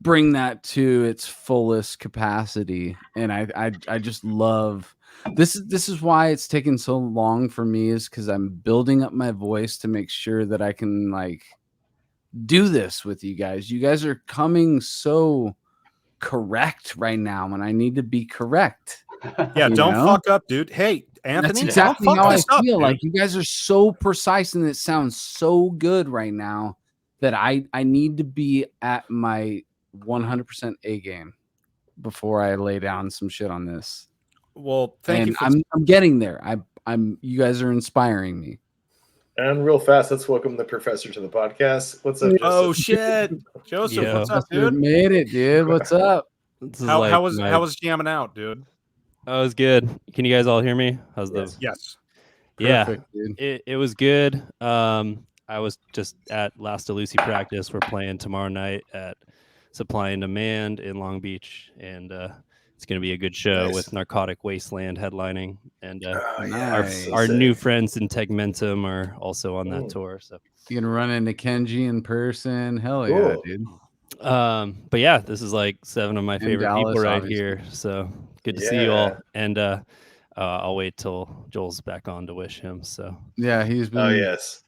S2: bring that to its fullest capacity. And I just love. This is why it's taken so long for me, is because I'm building up my voice to make sure that I can like do this with you guys. You guys are coming so correct right now, and I need to be correct.
S5: Yeah, don't fuck up, dude. Hey, Anthony,
S2: that's exactly how I feel.
S5: Dude.
S2: Like you guys are so precise, and it sounds so good right now that I need to be at my 100% A game before I lay down some shit on this.
S5: Well, thank you.
S2: I'm getting there. I'm. You guys are inspiring me.
S1: And real fast, let's welcome the professor to the podcast. What's up, Joseph?
S5: Oh shit, Joseph, what's up, dude?
S2: Made it, dude. What's up?
S5: How was jamming out, dude?
S12: Oh, it was good. Can you guys all hear me? How's
S5: yes.
S12: Yeah,
S2: perfect, dude.
S12: It was good. I was just at Last Lucy practice. We're playing tomorrow night at Supply and Demand in Long Beach, and it's going to be a good show with Narcotic Wasteland headlining, and our new friends in Tegmentum are also on that tour. So
S2: you can run into Kenji in person. Hell yeah, dude.
S12: But yeah, this is like 7 of my favorite
S2: Dallas,
S12: people right
S2: obviously.
S12: here. So good to see you all. And I'll wait till Joel's back on to wish him. So
S2: yeah, he's been.
S1: Oh yes.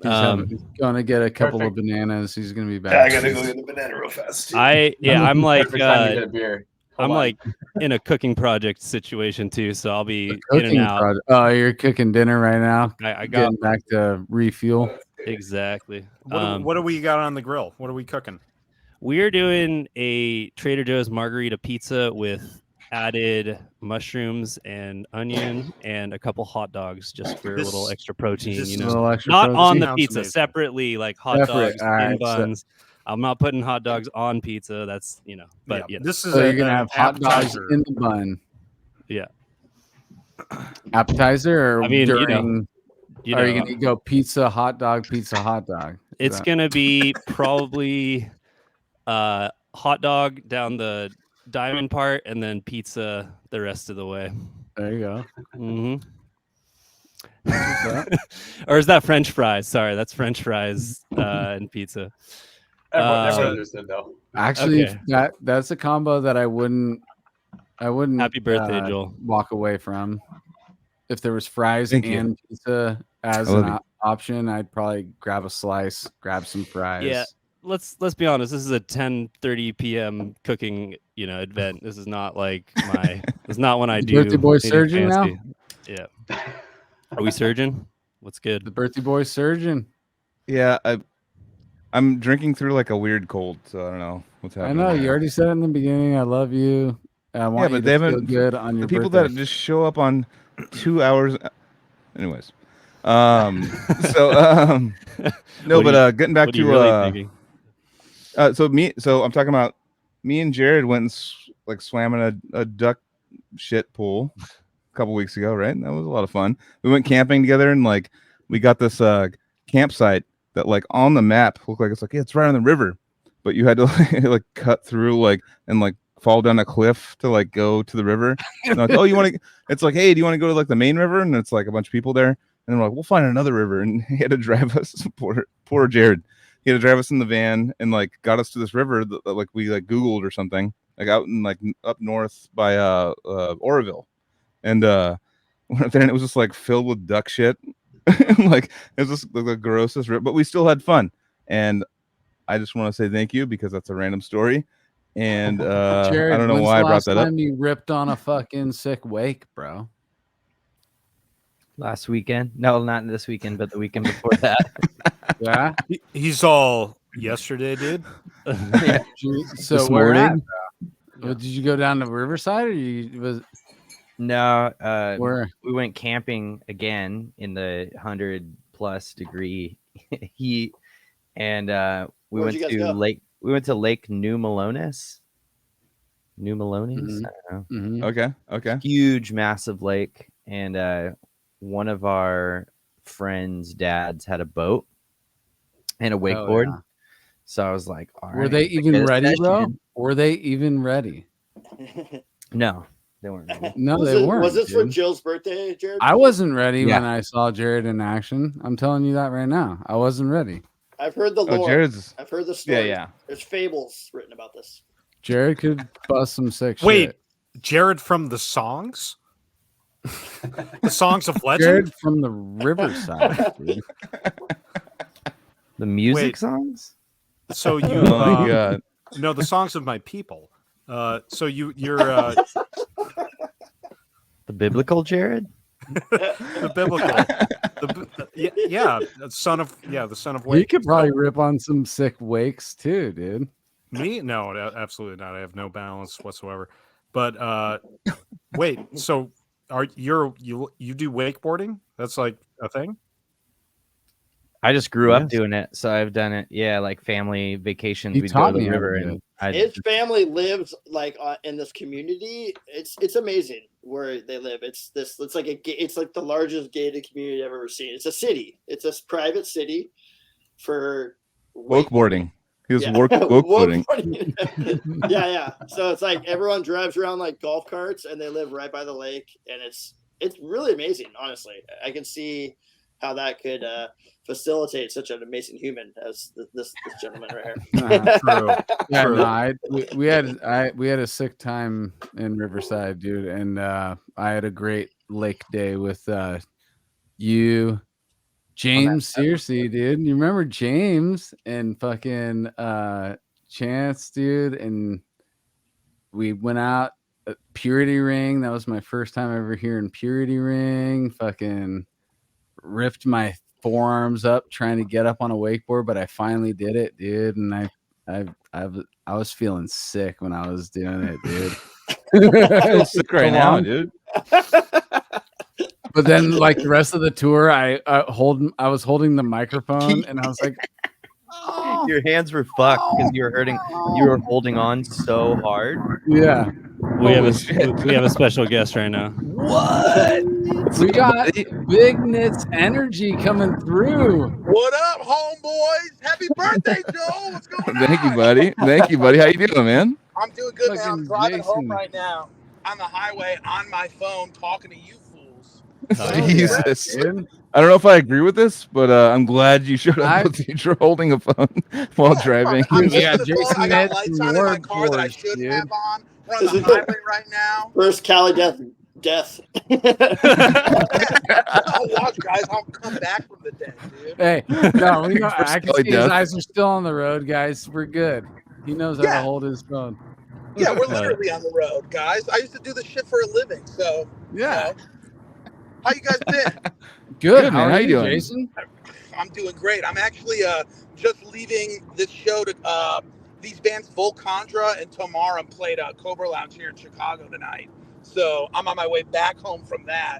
S2: He's gonna get a couple of bananas. He's gonna be back.
S1: Yeah, I gotta go get the banana real fast. Too.
S12: I'm like
S11: get a beer.
S12: I'm like in a cooking project situation too, so I'll be in and out.
S2: Oh, you're cooking dinner right now.
S12: I got
S2: getting back to refuel.
S12: Exactly.
S5: What do we got on the grill? What are we cooking?
S12: We're doing a Trader Joe's margarita pizza with added mushrooms and onion and a couple hot dogs just for a little extra protein. Not on the pizza, separately, like hot dogs in buns. I'm not putting hot dogs on pizza. That's but
S5: this is
S2: you're gonna have hot dogs in the bun.
S12: Yeah.
S2: Appetizer, or
S12: I mean,
S2: during, are you gonna go pizza, hot dog, pizza, hot dog?
S12: It's gonna be probably hot dog down the diamond part, and then pizza the rest of the way.
S2: There you go.
S12: Mm-hmm. Or is that French fries? Sorry, that's French fries and pizza.
S11: Everyone understood though.
S2: Actually, that's a combo that I wouldn't.
S12: Happy birthday, Joel.
S2: Walk away from. If there was fries and pizza as an option, I'd probably grab a slice, grab some fries.
S12: Yeah, let's be honest. This is a 10:30 p.m. cooking event. This is not like it's not when I do.
S2: Birthday boy surgeon now.
S12: Yeah. Are we surgeon? What's good?
S2: The birthday boy surgeon.
S3: Yeah, I'm drinking through like a weird cold, so I don't know what's happening.
S2: I know you already said it in the beginning. I love you. I want you to feel good on your
S3: people
S2: birthday.
S3: that just show up on 2 hours. Anyways, getting back to
S12: really
S3: so I'm talking about me and Jared went and swam in a duck shit pool a couple weeks ago, right? And that was a lot of fun. We went camping together, and like we got this campsite that like on the map looked like it's right on the river, but you had to like cut through and fall down a cliff to like go to the river. And like, oh, you want to? It's like, hey, do you want to go to like the main river? And it's like a bunch of people there, and then we're like, we'll find another river, and he had to drive us. Poor Jared. He had to drive us in the van and like got us to this river that like we like Googled or something, like out in like up north by Oroville, and then it was just like filled with duck shit. And, like it was just the grossest rip, but we still had fun. And I just want to say thank you because that's a random story. And
S2: Jared,
S3: I don't know why I brought that up.
S2: You ripped on a fucking sick wake, bro.
S8: Last weekend? No, not this weekend, but the weekend before that.
S2: Yeah,
S5: he's all yesterday, dude.
S2: Yeah. So
S8: this
S2: where
S8: morning?
S2: did you go down to Riverside, or you?
S8: No,
S2: where
S8: we went camping again in the 100+ degree heat, and we went to Lake. We went to Lake New Melones. New Melones. I don't know.
S3: Mm-hmm. Okay.
S8: Huge, massive lake, and one of our friends' dads had a boat and a wakeboard. Yeah. So I was like, all right.
S2: Were they even ready, bro? Were they even ready?
S8: No, they weren't ready.
S2: No, they weren't.
S4: Was this for Jill's birthday, Jared?
S2: I wasn't ready when I saw Jared in action. I'm telling you that right now. I wasn't ready.
S4: I've heard the lore. I've heard the story.
S3: Yeah.
S4: There's fables written about this.
S2: Jared could bust some sick shit.
S5: Wait, Jared from the songs? The songs of legend?
S2: Jared from the Riverside, dude.
S8: The music songs?
S5: So you
S3: oh my God.
S5: No, the songs of my people. So you're
S8: the biblical Jared?
S5: The biblical. The son of Wake.
S2: You could probably rip on some sick wakes too, dude.
S5: Me? No, absolutely not. I have no balance whatsoever. But wait, so you do wakeboarding? That's like a thing?
S8: I just grew up doing it, so I've done it. Yeah, like family vacations. We go to the river, and
S4: his family lives like in this community. It's amazing where they live. It's like the largest gated community I've ever seen. It's a city. It's a private city for
S3: wakeboarding. He was wakeboarding.
S4: Yeah. So it's like everyone drives around like golf carts, and they live right by the lake, and it's really amazing. Honestly, I can see how that could facilitate such an amazing human as this gentleman right here.
S2: True. Yeah, no, we had a sick time in Riverside, dude, and I had a great lake day with you, James. Seriously, dude, you remember James and fucking Chance, dude, and we went out at Purity Ring. That was my first time ever hearing Purity Ring. Fucking ripped my forearms up trying to get up on a wakeboard, but I finally did it, dude. And I was feeling sick when I was doing it, dude.
S3: I'm sick right now, dude.
S2: But then, like the rest of the tour, I was holding the microphone, and I was like,
S8: oh. Your hands were fucked because you were hurting. You were holding on so hard.
S2: Yeah.
S12: We have a special guest right now.
S8: What?
S2: We got Bigness Energy coming through.
S13: What up, homeboys? Happy birthday, Joe. What's going on?
S3: Thank you, buddy. Thank you, buddy. How you doing, man?
S13: I'm doing good, man. I'm driving home right now on the highway on my phone talking to you fools.
S3: Jesus. I don't know if I agree with this, but I'm glad you showed up with you holding a phone while driving.
S2: Yeah, Jason,
S13: I got lights on in my car that I should have on. We're on the highway right now.
S4: First Cali death.
S13: I'll watch, guys. I'll come back from the dead, dude.
S2: Hey, no, we know. I can see his eyes are still on the road, guys. We're good. He knows how to hold his phone.
S13: Yeah, we're literally on the road, guys. I used to do this shit for a living, so
S2: yeah.
S13: You know. How you guys been?
S2: Good, man. How you doing, Jason?
S13: I'm doing great. I'm actually just leaving this show to these bands Volcandra and Tomara played Cobra Lounge here in Chicago tonight. So I'm on my way back home from that.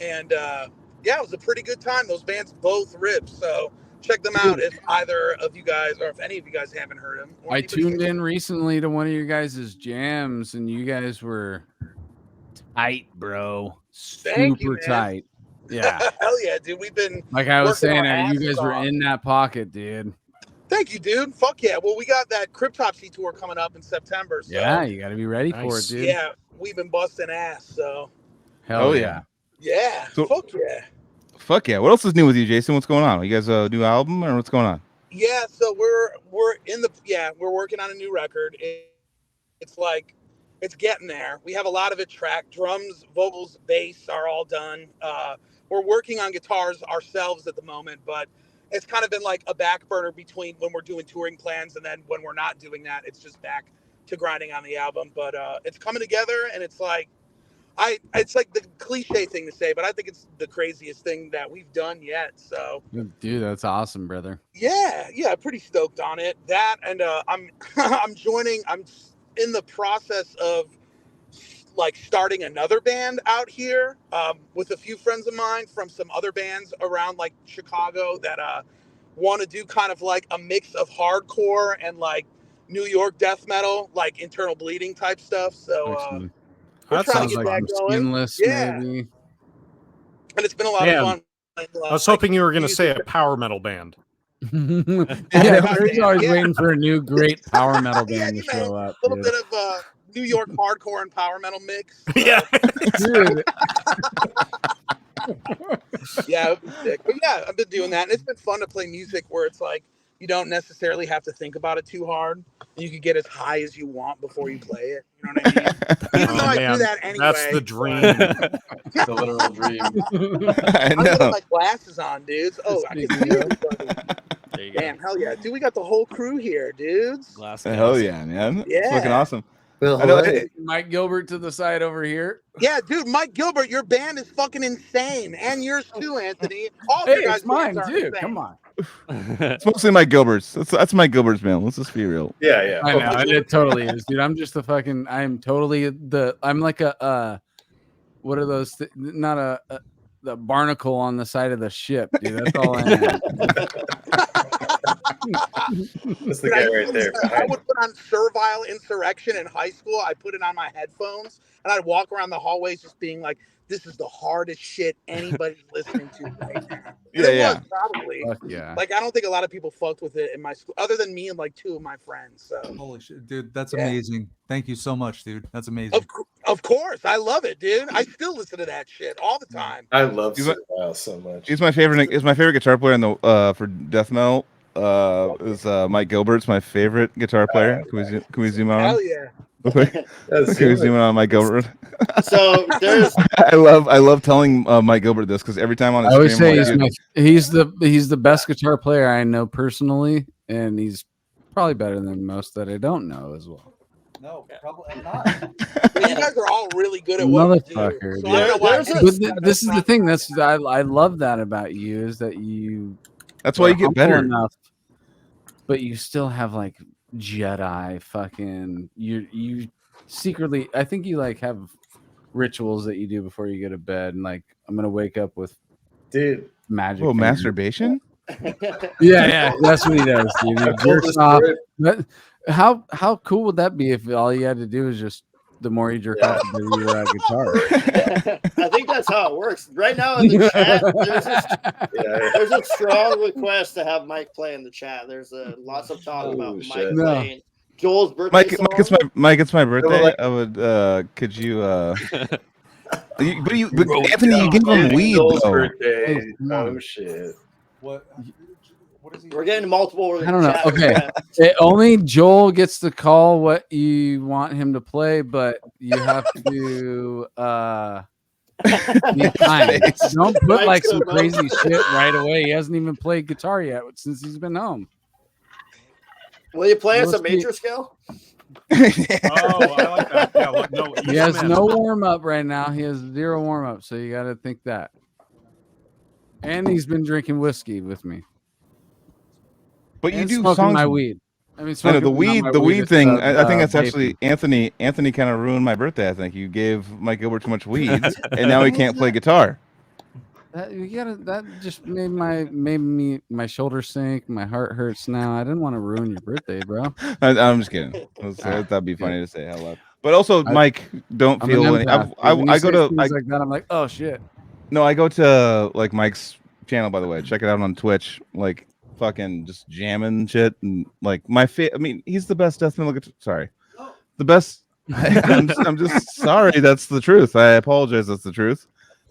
S13: And yeah, it was a pretty good time. Those bands both ripped. So check them out if either of you guys or if any of you guys haven't heard them.
S2: I tuned in recently to one of your guys' jams, and you guys were tight, bro. Super tight. Yeah.
S13: Hell yeah, dude. We've been
S2: like I was saying, you guys were in that pocket, dude.
S13: Thank you, dude. Fuck yeah. Well, we got that Cryptopsy tour coming up in September. So
S2: yeah, you got to be ready for it, dude.
S13: Yeah, we've been busting ass. So
S2: hell yeah.
S13: Yeah. So, fuck yeah.
S3: Fuck yeah. What else is new with you, Jason? What's going on? You guys a new album or what's going on?
S13: Yeah, so we're working on a new record. It's getting there. We have a lot of it tracked. Drums, vocals, bass are all done. We're working on guitars ourselves at the moment, but it's kind of been like a back burner between when we're doing touring plans and then when we're not doing that, it's just back to grinding on the album. But it's coming together, and it's like the cliche thing to say, but I think it's the craziest thing that we've done yet. So,
S2: dude, that's awesome, brother.
S13: Yeah, pretty stoked on it. That, and I'm in the process of like starting another band out here with a few friends of mine from some other bands around like Chicago that want to do kind of like a mix of hardcore and like New York death metal, like Internal Bleeding type stuff. So we're trying to get that going.
S2: Skinless, maybe.
S13: And it's been a lot of fun.
S5: I was hoping you were going to say a power metal band.
S2: Yeah, Eric's always waiting for a new great power metal band to show up.
S13: A little bit of New York hardcore and power metal mix.
S5: Yeah.
S13: Yeah, sick. But yeah, I've been doing that, and it's been fun to play music where it's like you don't necessarily have to think about it too hard. You can get as high as you want before you play it. You know what I mean? Even though I do that anyway.
S5: That's the dream.
S11: The literal dream.
S3: I know.
S13: I'm putting my glasses on, dudes. Oh, I can see everybody. Damn, hell yeah. Dude, we got the whole crew here, dudes.
S3: Hell yeah, man.
S13: Yeah.
S3: It's looking awesome.
S2: Well,
S3: I know,
S2: Mike Gilbert to the side over here.
S13: Yeah, dude, Mike Gilbert, your band is fucking insane. And yours too, Anthony. All
S2: hey,
S13: of you guys
S2: it's mine
S13: bands are
S2: too.
S13: insane.
S2: Come on.
S3: It's mostly Mike Gilbert's. That's Mike Gilbert's, man. Let's just be real.
S1: Yeah.
S2: I know it totally is, dude. I'm just I'm like a what are those? Not the barnacle on the side of the ship, dude. That's all I am.
S1: That's the guy right there.
S13: I would put on Servile Insurrection in high school. I put it on my headphones, and I'd walk around the hallways just being like, this is the hardest shit anybody's listening to right now.
S3: Yeah.
S13: Probably.
S2: Yeah.
S13: Like, I don't think a lot of people fucked with it in my school, other than me and like two of my friends. So
S6: holy shit, dude, that's amazing. Thank you so much, dude. That's amazing.
S13: Of course, I love it, dude. I still listen to that shit all the time.
S1: I love Servile so much.
S3: He's my favorite. Is my favorite guitar player in the for death metal. Is Mike Gilbert's my favorite guitar player. Can we zoom out?
S13: Hell yeah.
S3: Can we zoom in on Mike Gilbert?
S4: So there's
S3: I love telling Mike Gilbert this because every time on his
S2: I always
S3: stream,
S2: say he's the best guitar player I know personally, and he's probably better than most that I don't know as well.
S6: No, probably not.
S13: You guys are all really good at what you do.
S2: Motherfucker.
S13: So I don't know why
S2: This is the thing. I love that about you is that you.
S3: That's why you get better.
S2: Enough, but you still have like Jedi fucking you secretly. I think you like have rituals that you do before you go to bed, and like I'm gonna wake up with magic.
S3: Oh, masturbation.
S2: Yeah, that's what he does, dude. He jerks off. How cool would that be if all you had to do is just the more you jerk off, the better you were at guitar?
S4: I think that's how it works. Right now in the chat, there's a strong request to have Mike play in the chat. There's lots of talk about Mike playing Joel's birthday song.
S3: Mike, it's my birthday. I would. Could you? But Anthony, you give him weed.
S1: Joel's
S3: though.
S1: birthday. Oh shit.
S6: What is he?
S4: We're getting multiple.
S2: I don't know. Okay, only Joel gets to call what you want him to play, but you have to be kind. Don't put like some crazy shit right away. He hasn't even played guitar yet since he's been home.
S4: Will you play us a major scale?
S5: Oh, I like that. Yeah, no,
S2: he has no warm up right now. He has 0 warm up, so you got to think that. And he's been drinking whiskey with me.
S3: But you
S2: and
S3: do
S2: smoking
S3: songs.
S2: my weed. I mean,
S3: The weed thing. I think that's actually Anthony. Anthony kind of ruined my birthday. I think you gave Mike Gilbert too much weed, and now he can't play guitar.
S2: That just made my shoulder sink. My heart hurts now. I didn't want to ruin your birthday, bro.
S3: I'm just kidding. That'd be funny to say out loud. But also, Mike, don't
S2: I'm
S3: feel
S2: an empath,
S3: I go to
S2: things like that. I'm like, oh shit.
S3: No, I go to like Mike's channel, by the way. Check it out on Twitch. Like fucking just jamming shit and like I mean, he's the best death metal. Sorry, the best. I'm just sorry. That's the truth. I apologize. That's the truth.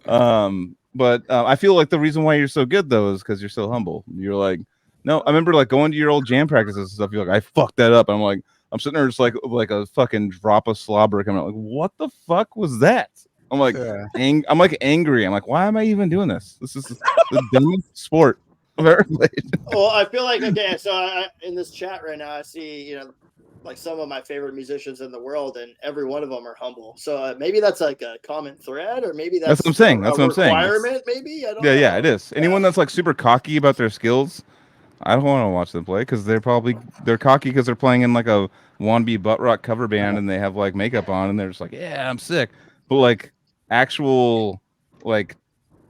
S3: But I feel like the reason why you're so good though is because you're so humble. You're like, no, I remember like going to your old jam practices and stuff. You're like, I fucked that up. I'm like, I'm sitting there just like a fucking drop of slobber coming out. Like, what the fuck was that? I'm like, I'm like angry. I'm like, why am I even doing this? This is the dumbest sport I've ever played.
S4: Well, I feel like so in this chat right now, I see like some of my favorite musicians in the world, and every one of them are humble. So maybe that's like a common thread, or maybe that's
S3: what I'm saying. That's what I'm saying.
S4: Requirement, maybe. I don't know.
S3: Yeah, it is. Anyone that's like super cocky about their skills, I don't want to watch them play because they're cocky because they're playing in like a wannabe butt rock cover band and they have like makeup on and they're just like, yeah, I'm sick. But like actual like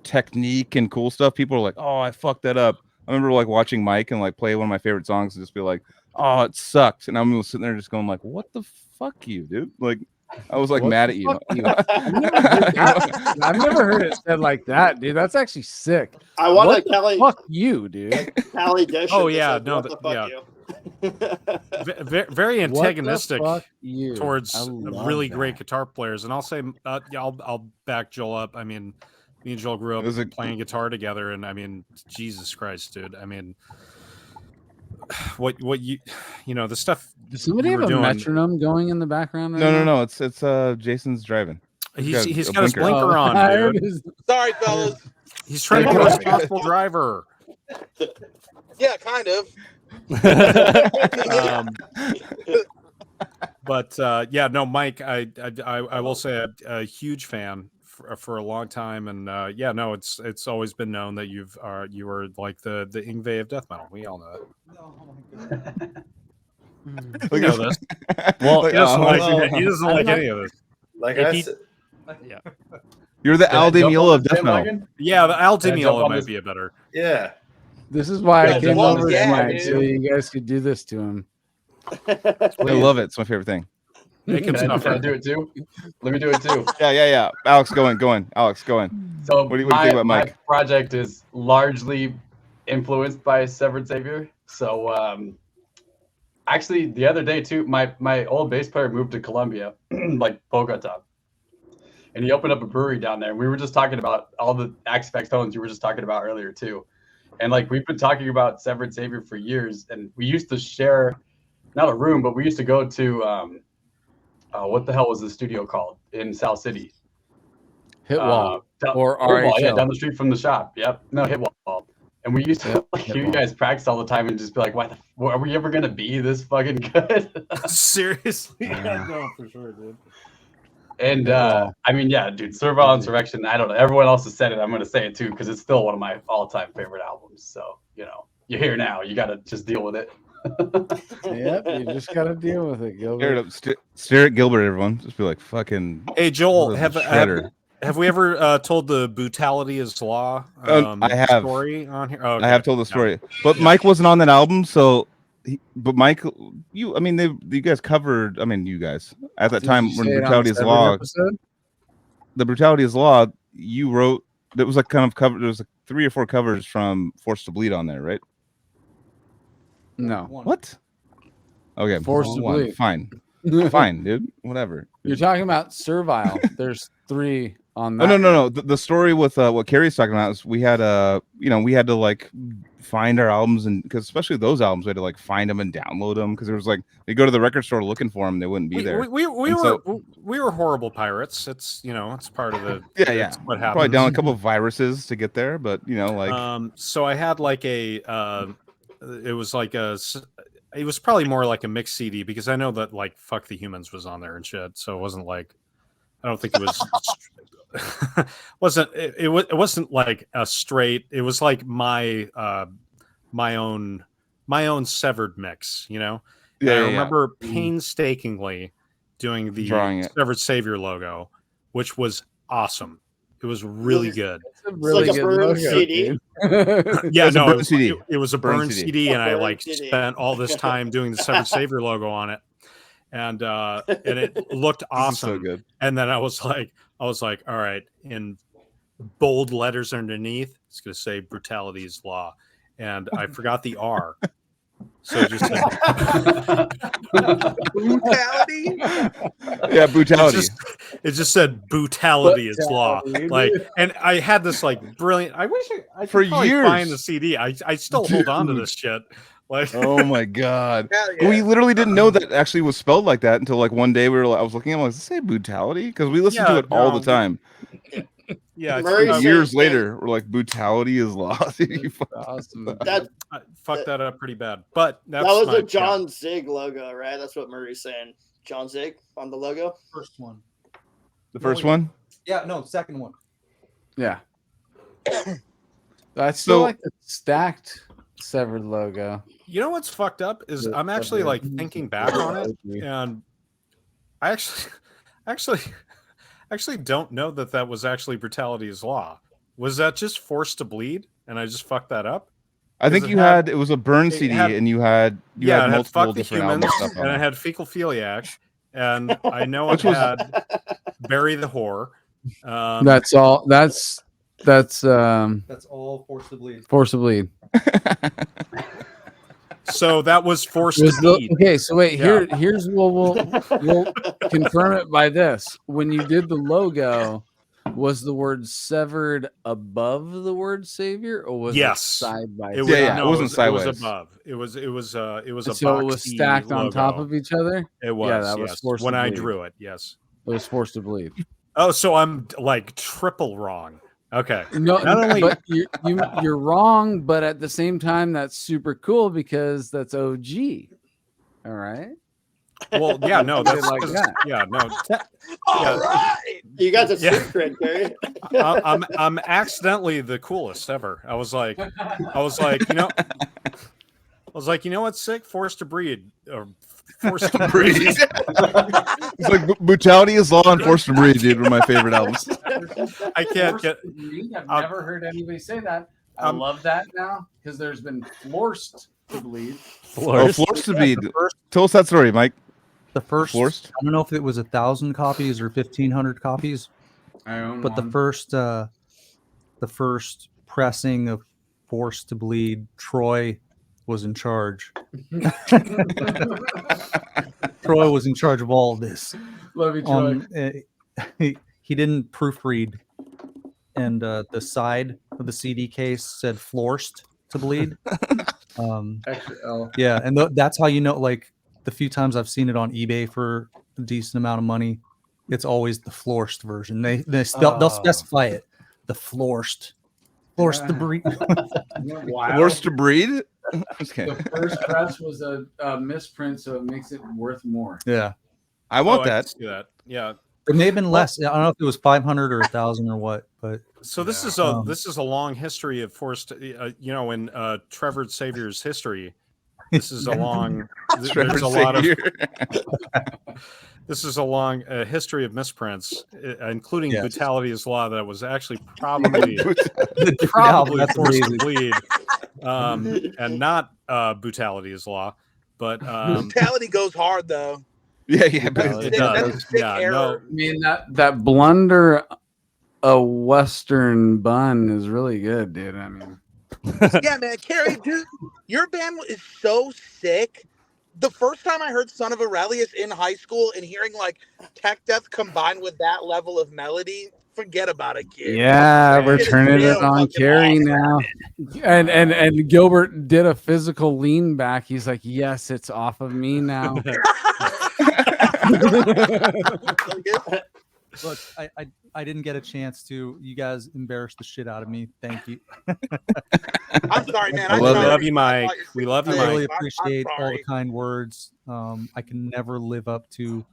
S3: technique and cool stuff, people are like, oh, I fucked that up. I remember like watching Mike and like play one of my favorite songs and just be like, oh, it sucked. And I'm sitting there just going like, what the fuck you, dude? Like I was like mad at you.
S2: I've never heard it said like that, dude. That's actually sick.
S4: I want to Cali.
S2: Fuck you, dude.
S4: Cali Dish.
S5: Oh yeah, no, very antagonistic towards really great guitar players. And I'll say, I'll back Joel up. I mean, me and Joel grew up playing guitar together, and I mean, Jesus Christ, dude. I mean, what you the stuff.
S2: Does somebody have a metronome going in the background? Right
S3: No. It's Jason's driving.
S5: He's got his blinker on, dude.
S13: Sorry, fellas.
S5: He's trying to be a responsible driver.
S13: Yeah, kind of.
S5: But yeah, no, Mike, I will say a huge fan for a long time, and yeah, no, it's always been known that you were like the Yngwie of death metal. We all know that. We know this. Well, he doesn't like any of this.
S1: Like
S5: yeah.
S3: You're the Al Di Meola of death metal.
S5: Yeah, the Al Di Meola might be a better.
S1: Yeah.
S2: This is why I came over tonight, so you guys could do this to him.
S3: I love it. It's my favorite thing.
S11: Can I do it too? Let me do it too.
S3: Yeah. Alex, go in. Alex, go in.
S11: So
S3: what do you think about Mike?
S11: My project is largely influenced by Severed Savior. So actually, the other day too, my old bass player moved to Colombia, like Bogota, and he opened up a brewery down there. And we were just talking about all the Axe tones you were just talking about earlier too. And like we've been talking about Severed Savior for years, and we used to share, not a room, but we used to go to what the hell was the studio called in South City?
S2: Hitwall or
S11: RHL. Yeah, down the street from the shop. Yep, no, Hitwall. And we used to hear you guys practice all the time and just be like, are we ever gonna be this fucking good?
S5: Seriously, yeah, no, for sure, dude.
S11: And I mean, yeah, dude, Servile Insurrection. I don't know. Everyone else has said it. I'm gonna say it too because it's still one of my all-time favorite albums. So you're here now. You gotta just deal with it.
S2: Yep, you just gotta deal with it, Gilbert.
S3: Stare at Gilbert, everyone. Just be like, fucking.
S5: Hey, Joel, have we ever told the brutality is law?
S3: I have
S5: story on here. Oh, okay.
S3: I have told the story, but Mike wasn't on that album, so. But Mike, you guys covered. I mean, you guys at that time when Brutality is Law. The Brutality is Law. You wrote. That was like kind of covered. There was like 3 or 4 covers from Forced to Bleed on there, right?
S2: No.
S3: What? Okay.
S2: Forced to Bleed.
S3: Fine, dude. Whatever.
S2: You're talking about Servile. There's 3 on that.
S3: Oh, no. The story with what Carrie's talking about is we had we had to like find our albums, and because especially those albums, we had to like find them and download them because there was like they go to the record store looking for them, they wouldn't be there.
S5: We were horrible pirates. It's it's part of the
S3: yeah.
S5: What happened?
S3: Probably down a couple of viruses to get there, but like
S5: so I had like a it was probably more like a mixed CD because I know that like Fuck the Humans was on there and shit, so it wasn't like I don't think it was it wasn't like a straight. It was like my own severed mix,
S3: Yeah,
S5: I remember painstakingly doing the Severed Savior logo, which was awesome. It was really good.
S4: It's like a burned CD.
S5: Yeah, no,
S3: it
S5: was a burned CD, and I like spent all this time doing the Severed Savior logo on it, and it looked awesome.
S3: So good.
S5: And then I was like, all right, in bold letters underneath, it's going to say "Brutality is Law," and I forgot the R. So just
S13: brutality.
S3: Yeah, brutality.
S5: It just said brutality is law. Like, and I had this like brilliant. I wish I
S3: for
S5: could probably
S3: years
S5: find the CD. I still hold on to this shit. Like,
S3: oh my god, we literally didn't know that actually was spelled like that until like one day I was looking. I'm like, does it say brutality? Because we listened to it all the time.
S5: Yeah,
S3: years later, we're like, brutality is law.
S5: Awesome. I fucked that up pretty bad. But
S4: that was a John Zig logo, right? That's what Murray's saying. John Zig on the logo.
S6: First one.
S3: The first one?
S6: Yeah, no, second one.
S2: Yeah. I still like the stacked Severed logo.
S5: You know what's fucked up is I'm actually like thinking back on it, and I actually don't know that was actually Brutality is Law. Was that just Forced to Bleed, and I just fucked that up?
S3: I think it was a burn CD, and you had multiple different albums stuff on
S5: and
S3: it.
S5: I had Fecal Philiac, and I know I had Bury the Whore.
S2: That's all. That's
S6: all Forced to Bleed.
S2: Forced to Bleed.
S5: So that was Forced to Bleed.
S2: Okay, so wait, here's we'll confirm it by this. When you did the logo, was the word severed above the word savior, or was it side by side?
S3: It wasn't sideways.
S5: It was above. It was a
S2: so it was stacked on top of each other.
S5: It was.
S2: Yeah, that was Forced
S5: when
S2: to
S5: I
S2: Bleed.
S5: drew it. Yes,
S2: it was Forced to Bleed.
S5: Oh, so I'm like triple wrong. Okay.
S2: No,
S5: not only
S2: but you're wrong, but at the same time, that's super cool because that's OG. All right.
S5: Well, yeah, no, that's
S2: like that.
S5: Yeah, no.
S4: All right. You got the secret, Gary.
S5: I'm accidentally the coolest ever. I was like, you know what's sick? Forced to Breed or Forced to Breed.
S3: It's like Brutality is Law and Forced to Breed, dude. Were my favorite albums.
S5: I can't get.
S2: I've never heard anybody say that. I love that now because there's been Forced to Bleed.
S3: Forced to Bleed. Tell us that story, Mike.
S6: The first,
S3: Forced?
S6: I don't know if it was 1,000 copies or 1,500 copies. But the first pressing of Forced to Bleed, Troy was in charge. Troy was in charge of all of this.
S2: Love you, Troy.
S6: He didn't proofread, and the side of the CD case said "Forced to Bleed." Yeah, and that's how you know. Like the few times I've seen it on eBay for a decent amount of money, it's always the Forced version. They'll specify it, the Forced to Breed.
S2: Wow.
S3: Forced to Breed. Okay.
S2: The first press was a misprint, so it makes it worth more.
S6: Yeah,
S3: I want that.
S5: I can see that. Yeah,
S6: it may have been less. I don't know if it was 500 or 1,000 or what. But
S5: so this is a long history of Forced. In Trevor Savior's history, this is a long. There's a lot of. This is a long history of misprints, including Brutality is Law. That was actually probably Forced to Bleed, and not Brutality is Law. But
S13: Brutality goes hard though.
S3: Yeah, but
S5: it does. Yeah, no.
S2: I mean that blunder, a Western bun is really good, dude. I mean,
S13: yeah, man, Carrie, dude, your band is so sick. The first time I heard Son of Aurelius in high school and hearing like tech death combined with that level of melody, forget about it, kid.
S2: Yeah, we're turning it on Carrie now. And Gilbert did a physical lean back. He's like, yes, it's off of me now.
S6: Look, I didn't get a chance to. You guys embarrassed the shit out of me. Thank you.
S13: I'm sorry, man.
S5: I love you, Mike. We love you,
S6: I
S5: Mike.
S6: really appreciate all the kind words. I can never live up to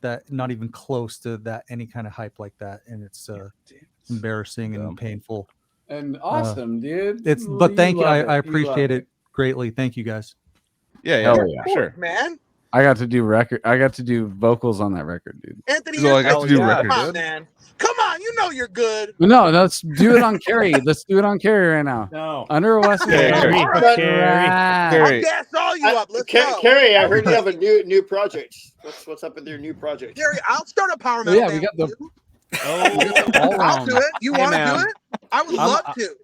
S6: that, not even close to that, any kind of hype like that. And it's embarrassing and painful.
S2: And awesome, dude.
S6: But thank you. I appreciate it greatly. Thank you guys.
S3: Yeah, for sure.
S13: Man.
S2: I got to do vocals on that record, dude.
S13: Anthony,
S3: So I got to do records.
S13: Come on, man. Come on, you know you're good.
S2: No, let's do it on Carrie. Let's do it on Carrie right now.
S5: No.
S2: Under a Western.
S12: Carrie.
S13: I'll gas all you up. Let's go.
S4: Carrie, I heard you have a new project. What's up with your new project?
S13: Carrie, I'll start a power metal.
S2: Yeah, we got the.
S13: I'll do it. You want to do it? I would love to.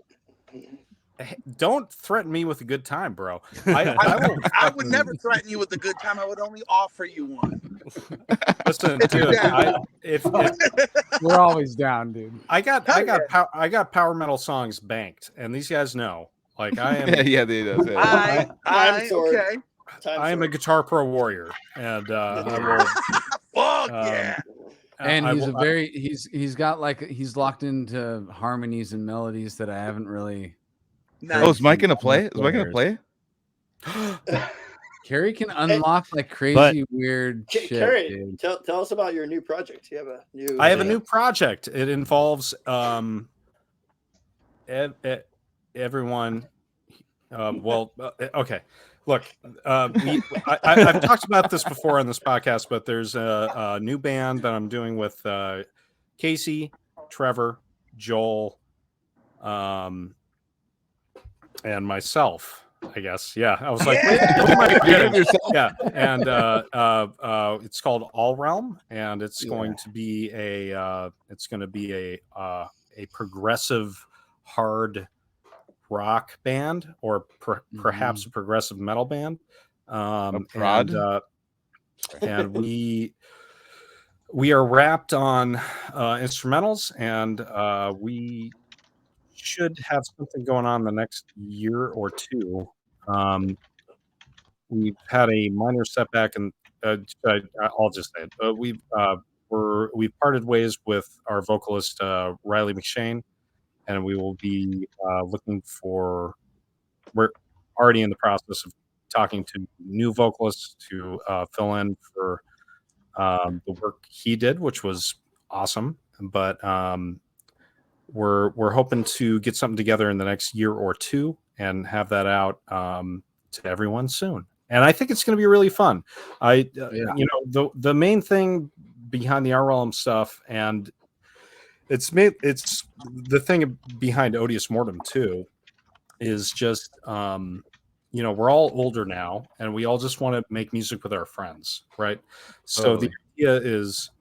S5: Don't threaten me with a good time, bro.
S13: I would never threaten you with a good time. I would only offer you one.
S5: Listen, dude. If
S2: we're always down, dude.
S5: I got power metal songs banked, and these guys know. Like I am.
S3: Yeah, they do.
S13: Okay.
S5: I am a Guitar Pro warrior, and I will.
S13: Fuck yeah.
S2: And he's got like he's locked into harmonies and melodies that I haven't really.
S3: Nice. Oh, is Mike gonna play? Is Mike gonna play?
S2: Carrie can unlock like crazy weird shit.
S4: Carrie,
S2: dude.
S4: tell us about your new project. You have a new.
S5: I have a new project. It involves everyone. Okay. Look, I've talked about this before on this podcast, but there's a new band that I'm doing with Casey, Trevor, Joel, and myself, I guess. Yeah, I was like, yeah, and it's called All Realm, and it's going to be a progressive hard rock band, or perhaps a progressive metal band. And we are wrapped on instrumentals, and we should have something going on the next year or two. We've had a minor setback, and I'll just say it. We've parted ways with our vocalist Riley McShane, and we will be looking for. We're already in the process of talking to new vocalists to fill in for the work he did, which was awesome. But we're hoping to get something together in the next year or two and have that out to everyone soon. And I think it's going to be really fun. The main thing behind the RLM stuff, and it's the thing behind Odious Mortem too, is just we're all older now, and we all just want to make music with our friends, right? So the idea is,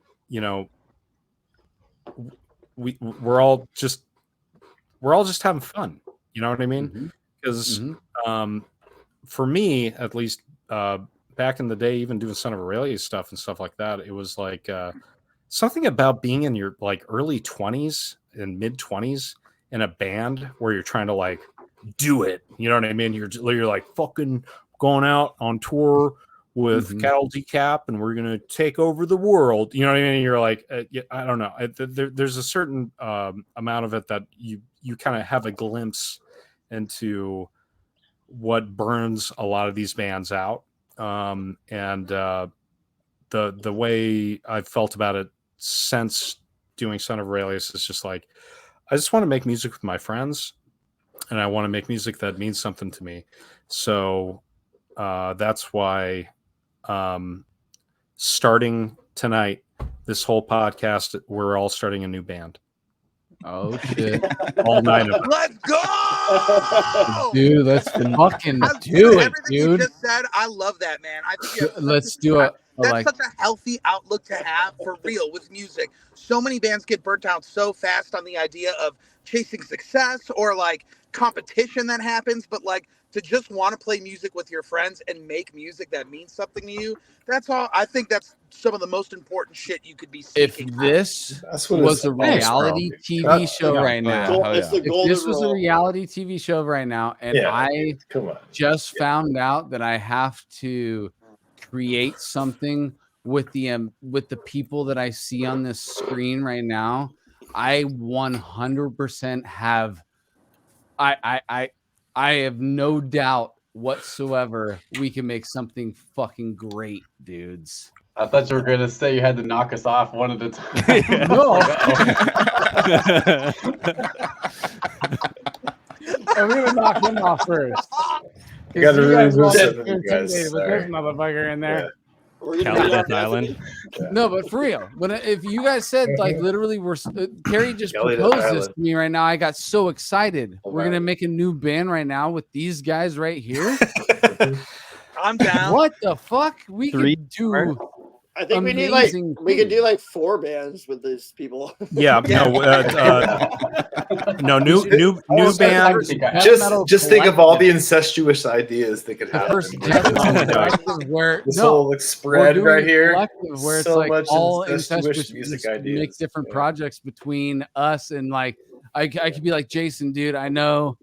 S5: we're all just having fun. You know what I mean? Because for me, at least, back in the day, even doing Son of Aurelia stuff and stuff like that, it was like something about being in your like early 20s and mid 20s in a band where you're trying to like do it. You know what I mean? You're like fucking going out on tour with Cattle Decap, and we're gonna take over the world. You know what I mean? You're like, I don't know. There's a certain amount of it that you kind of have a glimpse into what burns a lot of these bands out. And the way I've felt about it since doing Son of Aurelius is just like, I just want to make music with my friends, and I want to make music that means something to me. So that's why starting tonight, this whole podcast, we're all starting a new band.
S2: Oh shit!
S5: All 9 of us.
S13: Let's go,
S2: dude. Let's fucking do it, dude.
S13: You just said, I love that, man. I think
S2: let's do it.
S13: That's such a healthy outlook to have for real with music. So many bands get burnt out so fast on the idea of chasing success or like competition that happens, but like to just want to play music with your friends and make music that means something to you. That's all. I think that's some of the most important shit you could be seeking.
S2: If this was a reality TV show right now, if this was a reality TV show right now, and I just found out that I have to create something with the people that I see on this screen right now, I 100% have. I have no doubt whatsoever we can make something fucking great, dudes.
S11: I thought you were going to say you had to knock us off one at a time.
S2: No. I'm going to knock him off first.
S1: You got to really listen to
S2: this motherfucker in there.
S12: Cali Death Island.
S2: No, but for real, if you guys said like literally, Carrie just
S1: Cali
S2: proposed
S1: Death
S2: this to me right now, I got so excited. We're gonna make a new band right now with these guys right here.
S13: I'm down.
S2: What the fuck? We could do.
S4: I think we could do like 4 bands with these people.
S5: Yeah, no, new band.
S1: Just think of all the incestuous ideas that could happen.
S2: This
S1: whole like spread right here,
S2: where it's
S1: so
S2: like
S1: much
S2: all
S1: incestuous music ideas.
S2: Make different projects between us, and like I could be like, Jason, dude, I know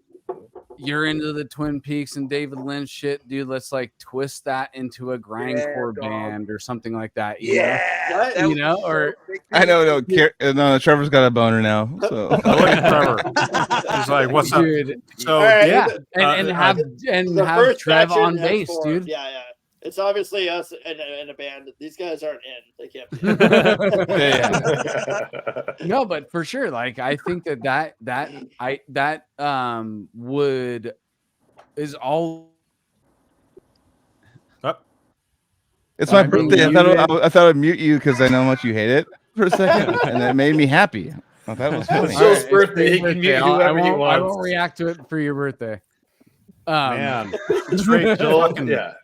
S2: you're into the Twin Peaks and David Lynch shit, dude. Let's like twist that into a grindcore band or something like that. You know? Or
S3: I know, no, Trevor's got a boner now. So
S5: look at Trevor. He's like, "What's up,
S2: dude?"
S5: So
S2: yeah, and have Trev on bass, dude.
S4: Yeah. It's obviously us in a band. These guys aren't in. They can't.
S2: No, but for sure, like I think that would is all.
S3: It's my birthday. I thought I'd mute you because I know how much you hate it for a second, and it made me happy. I thought it was funny.
S1: It's Joel's birthday. He can mute whoever he wants.
S2: I won't react to it for your birthday.
S5: Man, straight Joel.
S1: Yeah.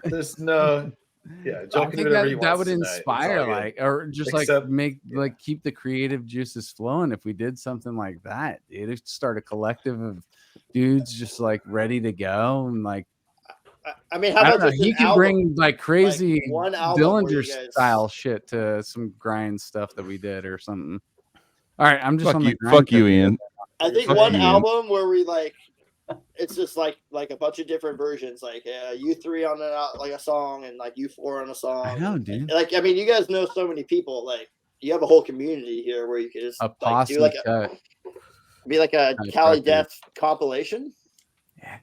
S1: There's no, Joel
S2: I think that would inspire, like, or just keep the creative juices flowing. If we did something like that, it'd start a collective of dudes just like ready to go, and like,
S4: I mean, how about
S2: he could bring like crazy
S4: one album
S2: Dillinger style shit to some grind stuff that we did or something. All right, I'm just
S3: fuck you, Ian.
S4: I think one album where we like. It's just like a bunch of different versions, like you 3 on a song and like you 4 on a song.
S2: I know, dude.
S4: Like, I mean, you guys know so many people. Like, you have a whole community here where you can just do like be like a Cali Death compilation.
S3: Yeah.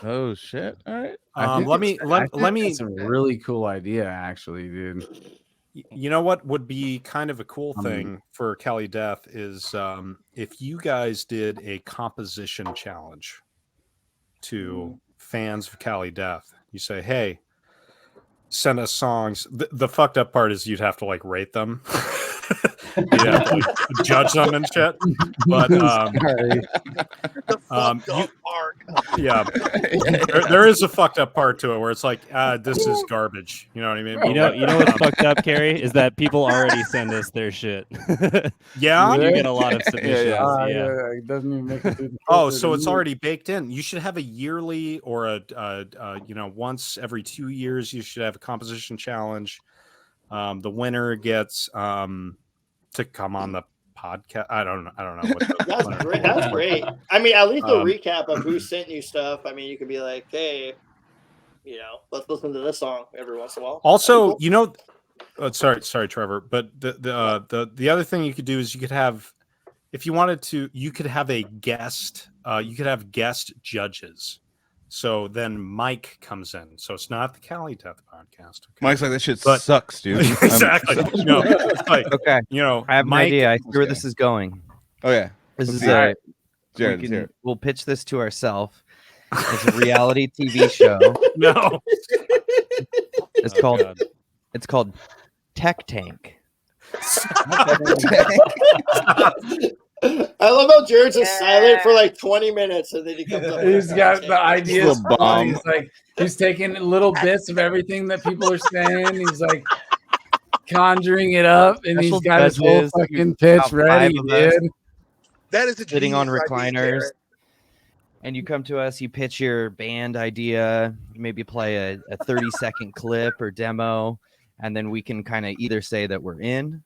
S3: Oh shit! All right.
S5: Let me.
S2: It's a really cool idea, actually, dude.
S5: You know what would be kind of a cool thing for Cali Death is if you guys did a composition challenge to fans of Cali Death. You say, hey, send us songs. The fucked up part is you'd have to like rate them. Like, judge them and shit. But there is a fucked up part to it where it's like, this is garbage. You know what I mean?
S12: You know what's fucked up, Carrie, is that people already send us their shit.
S5: Yeah,
S12: we do get a lot of submissions.
S2: It doesn't even make it.
S5: So it's already baked in. You should have a yearly or a once every 2 years. You should have a composition challenge. The winner gets to come on the podcast. I don't know.
S4: That's great. That's great. I mean, at least a recap of who sent you stuff. I mean, you could be like, hey, let's listen to this song every once in a while.
S5: Also, sorry, Trevor, but the other thing you could do is you could have, if you wanted to, you could have a guest. You could have guest judges. So then Mike comes in. So it's not the Cali Death podcast. Okay?
S3: Mike's like, that shit sucks, dude.
S5: Exactly. It's like,
S8: okay. I have
S5: Mike,
S8: an idea. I see where this is going.
S3: Oh yeah.
S8: This is
S3: Jared,
S8: we'll pitch this to ourselves. It's a reality TV show.
S5: No.
S8: It's called Tech Tank.
S4: I love how Jared's just silent for like 20 minutes and then he comes up.
S2: He's got the ideas. He's like, he's taking little bits of everything that people are saying. He's like conjuring it up, and he's got his whole fucking pitch ready, dude.
S13: That is
S8: sitting on recliners. And you come to us, you pitch your band idea, maybe play a 30-second clip or demo, and then we can kind of either say that we're in,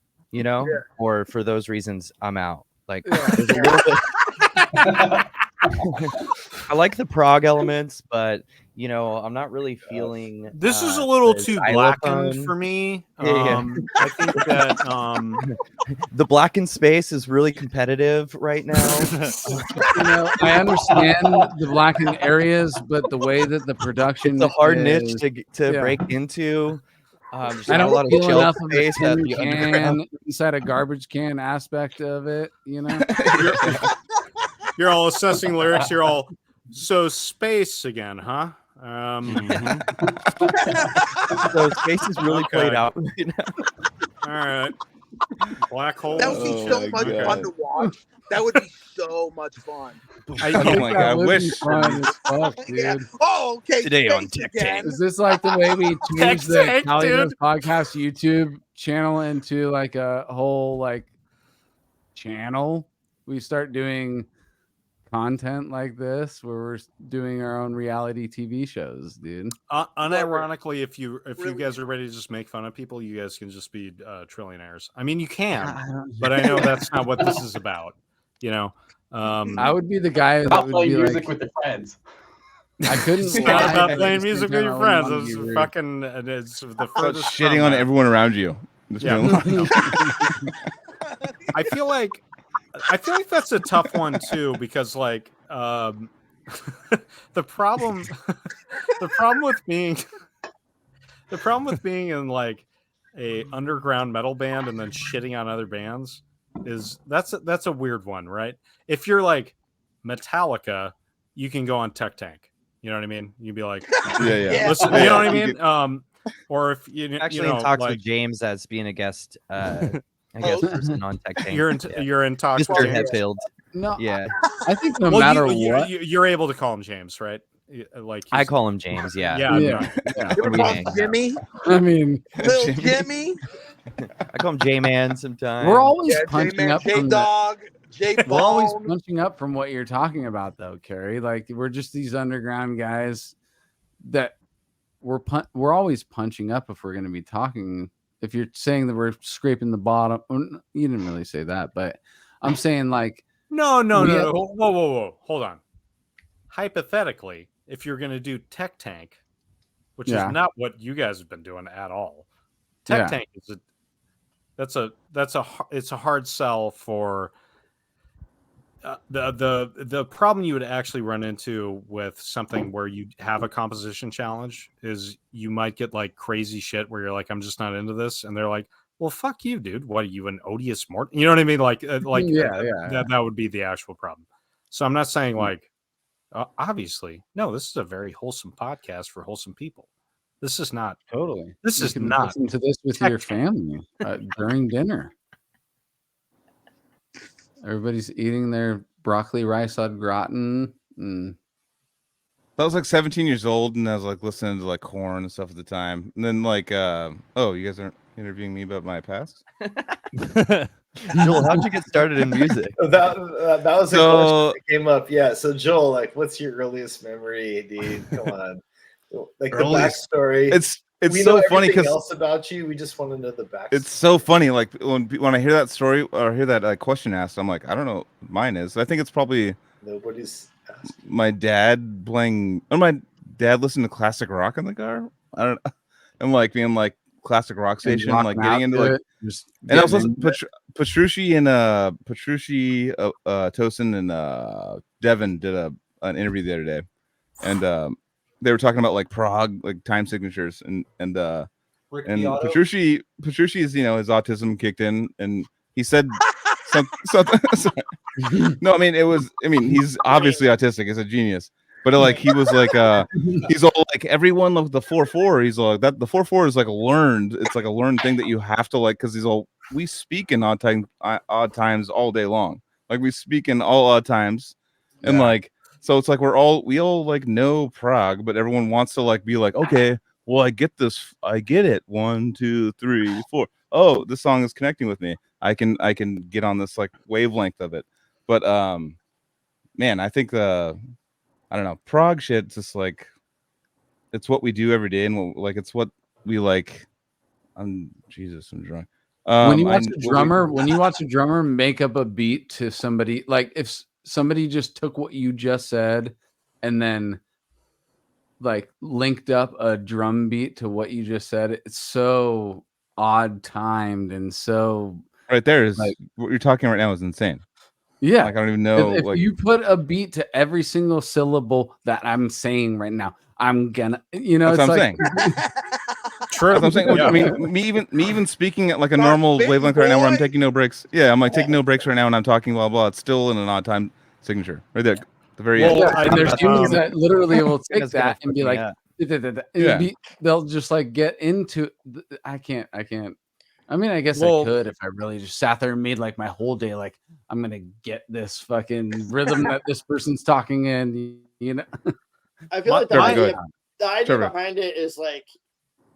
S8: or for those reasons, I'm out. Like, there's a little bit. I like the prog elements, but I'm not really feeling.
S5: This is a little too blackened for me. I think that
S8: the blackened space is really competitive right now.
S2: I understand the blackened areas, but the way that the production,
S8: it's a hard niche to break into.
S2: I don't feel enough of the tin can inside a garbage can aspect of it.
S5: You're all assessing lyrics. You're all so space again, huh?
S8: So space is really played out right now.
S5: All right. Black hole.
S13: That would be so much fun to watch. That would be so much fun.
S3: Oh my god! I wish.
S2: Fun as fuck, dude.
S13: Yeah. Oh, okay.
S8: Today on
S13: space
S8: Tech
S13: again.
S8: Tank.
S2: Is this like the way we changed the
S5: Tank,
S2: Cali
S5: dude.
S2: Podcast YouTube channel into like a whole like channel? We start doing content like this where we're doing our own reality TV shows, dude.
S5: Unironically, if you guys are ready to just make fun of people, you guys can just be trillionaires. I mean, you can, but I know that's not what this is about. You know,
S2: I would be the guy that
S11: About
S2: would
S11: playing
S2: be
S11: music
S2: like,
S11: with your friends.
S2: I couldn't.
S5: it's not about playing music with your friends. It's fucking. It's the furthest
S3: shitting on everyone around you.
S5: Yeah. I feel like that's a tough one too, because like the problem with being in like a underground metal band and then shitting on other bands is that's a weird one, right? If you're like Metallica, you can go on Tech Tank. You know what I mean? You'd be like,
S3: yeah.
S5: Listen, you know what I mean? Or if you
S8: actually in talks with James as being a guest, I guess person on Tech Tank.
S5: You're in talks with
S8: Mr. Hetfield.
S2: No,
S8: yeah.
S2: I think no matter what,
S5: you're able to call him James, right? Like
S8: I call him James. Yeah.
S5: Yeah.
S13: Jimmy.
S2: I mean,
S13: Little Jimmy.
S8: I call him J-Man sometimes.
S2: we're always punching up from
S13: J-Dog.
S2: We're always punching up from what you're talking about, though, Carrie. Like we're just these underground guys that we're always punching up if we're going to be talking. If you're saying that we're scraping the bottom, you didn't really say that, but I'm saying like
S5: no. Whoa, hold on. Hypothetically, if you're going to do Tech Tank, which is not what you guys have been doing at all, Tech Tank is it's a hard sell for. The problem you would actually run into with something where you have a composition challenge is you might get like crazy shit where you're like, I'm just not into this, and they're like, well, fuck you, dude. What are you, an odious mort? You know what I mean? Like that would be the actual problem. So I'm not saying like obviously no. This is a very wholesome podcast for wholesome people. This is not
S2: totally.
S5: This is
S2: can
S5: not
S2: listen to this with your family during dinner. Everybody's eating their broccoli rice au gratin.
S3: I was like 17 years old, and I was like listening to like Korn and stuff at the time. And then like, oh, you guys aren't interviewing me about my past?
S8: Joel, how'd you get started in music?
S1: That was a question that came up. Yeah. So Joel, like, what's your earliest memory, dude? Come on, like the backstory.
S3: It's
S1: we
S3: so
S1: know
S3: funny because
S1: else about you. We just want to know the backstory.
S3: It's so funny. Like when I hear that story or hear that question asked, I'm like, I don't know what mine is. I think it's probably
S1: nobody's asking.
S3: My dad playing. Or my dad listening to classic rock in the car. I don't know. I'm like being like classic rock station, like getting into like. And I was listening to Petrucci and Tosin and Devin did an interview the other day, and they were talking about like Prague, like time signatures, and Petrucci is, you know, his autism kicked in, and he said something. No, I mean he's obviously autistic. He's a genius, but like he was like he's all like everyone of the 4/4. He's like that the 4/4 is like learned. It's like a learned thing that you have to like because he's all we speak in odd times all day long. Like we speak in all odd times, and like. So it's like we all like know Prague, but everyone wants to like be like, okay, well, I get this, I get it. 1, 2, 3, 4. Oh, this song is connecting with me. I can get on this like wavelength of it. But man, I think I don't know, Prague shit. Just like it's what we do every day, and like it's what we like. I'm drunk.
S2: When you watch a drummer make up a beat to somebody, like if somebody just took what you just said and then like linked up a drum beat to what you just said, it's so odd timed and so
S3: right there is like what you're talking right now is insane.
S2: Yeah,
S3: like I don't even know
S2: if
S3: like
S2: you put a beat to every single syllable that I'm saying right now, I'm gonna, you know,
S3: that's
S2: it's
S3: what
S2: like
S3: I'm saying. True. That's what I'm saying.
S2: Yeah.
S3: I mean, me even speaking at like a normal wavelength right now where I'm taking no breaks. Yeah, I'm like taking no breaks right now and I'm talking blah blah. It's still in an odd time signature right there, at the very end.
S2: And there's humans that literally will take that and be like, they'll just like get into. I can't. I mean, I guess I could if I really just sat there and made like my whole day like I'm gonna get this fucking rhythm that this person's talking in. You know,
S4: I feel like the idea behind it is like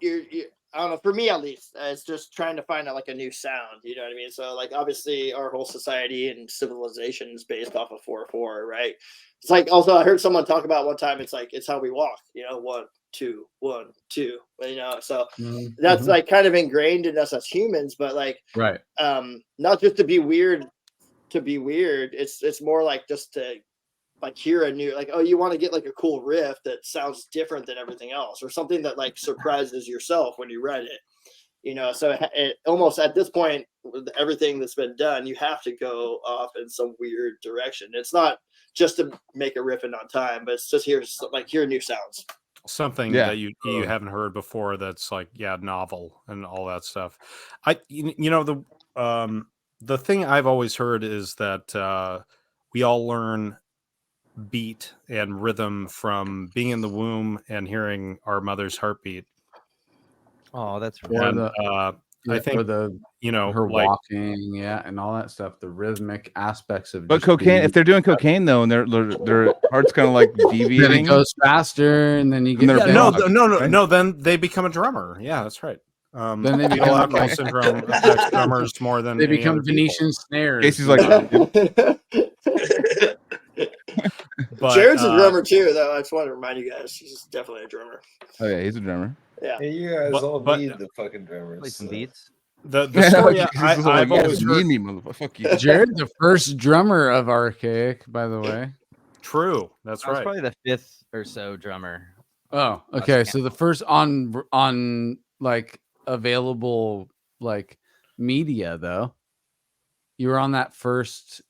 S4: you're I don't know, for me at least, it's just trying to find out like a new sound. You know what I mean? So like obviously our whole society and civilization is based off of 4/4, right? It's like also I heard someone talk about one time. It's like it's how we walk. You know, 1, 2, 1, 2. You know, so that's like kind of ingrained in us as humans. But like,
S2: right?
S4: Not just to be weird. It's more like just to like hear a new, like, oh, you want to get like a cool riff that sounds different than everything else, or something that like surprises yourself when you read it, you know. So it almost at this point with everything that's been done, you have to go off in some weird direction. It's not just to make a riff in on time, but it's just hear new sounds,
S5: something that you haven't heard before that's like novel and all that stuff. The thing I've always heard is that we all learn beat and rhythm from being in the womb and hearing our mother's heartbeat.
S8: Oh, that's
S5: I think
S2: her
S5: like
S2: walking, and all that stuff, the rhythmic aspects of.
S3: But cocaine, if they're doing cocaine though, and their heart's kind of like deviating,
S2: then it goes faster, and then you get
S5: no. Then they become a drummer. Yeah, that's right.
S2: Then they
S5: fetal alcohol syndrome affects drummers more than
S2: they become Venetian snares.
S3: Casey's like,
S4: but, Jared's a drummer too, though. I just want to remind you guys, he's definitely a drummer.
S3: Oh yeah, he's a drummer.
S4: Yeah,
S1: hey, you guys all need the fucking drummers.
S8: Play some beats.
S5: The story I've always heard.
S3: Me, motherfucker. Fuck you.
S2: Jared, the first drummer of Archaic, by the way.
S5: True, that's right.
S8: Probably the 5th or so drummer.
S2: Oh, okay. So the first on like available like media though. You were on that first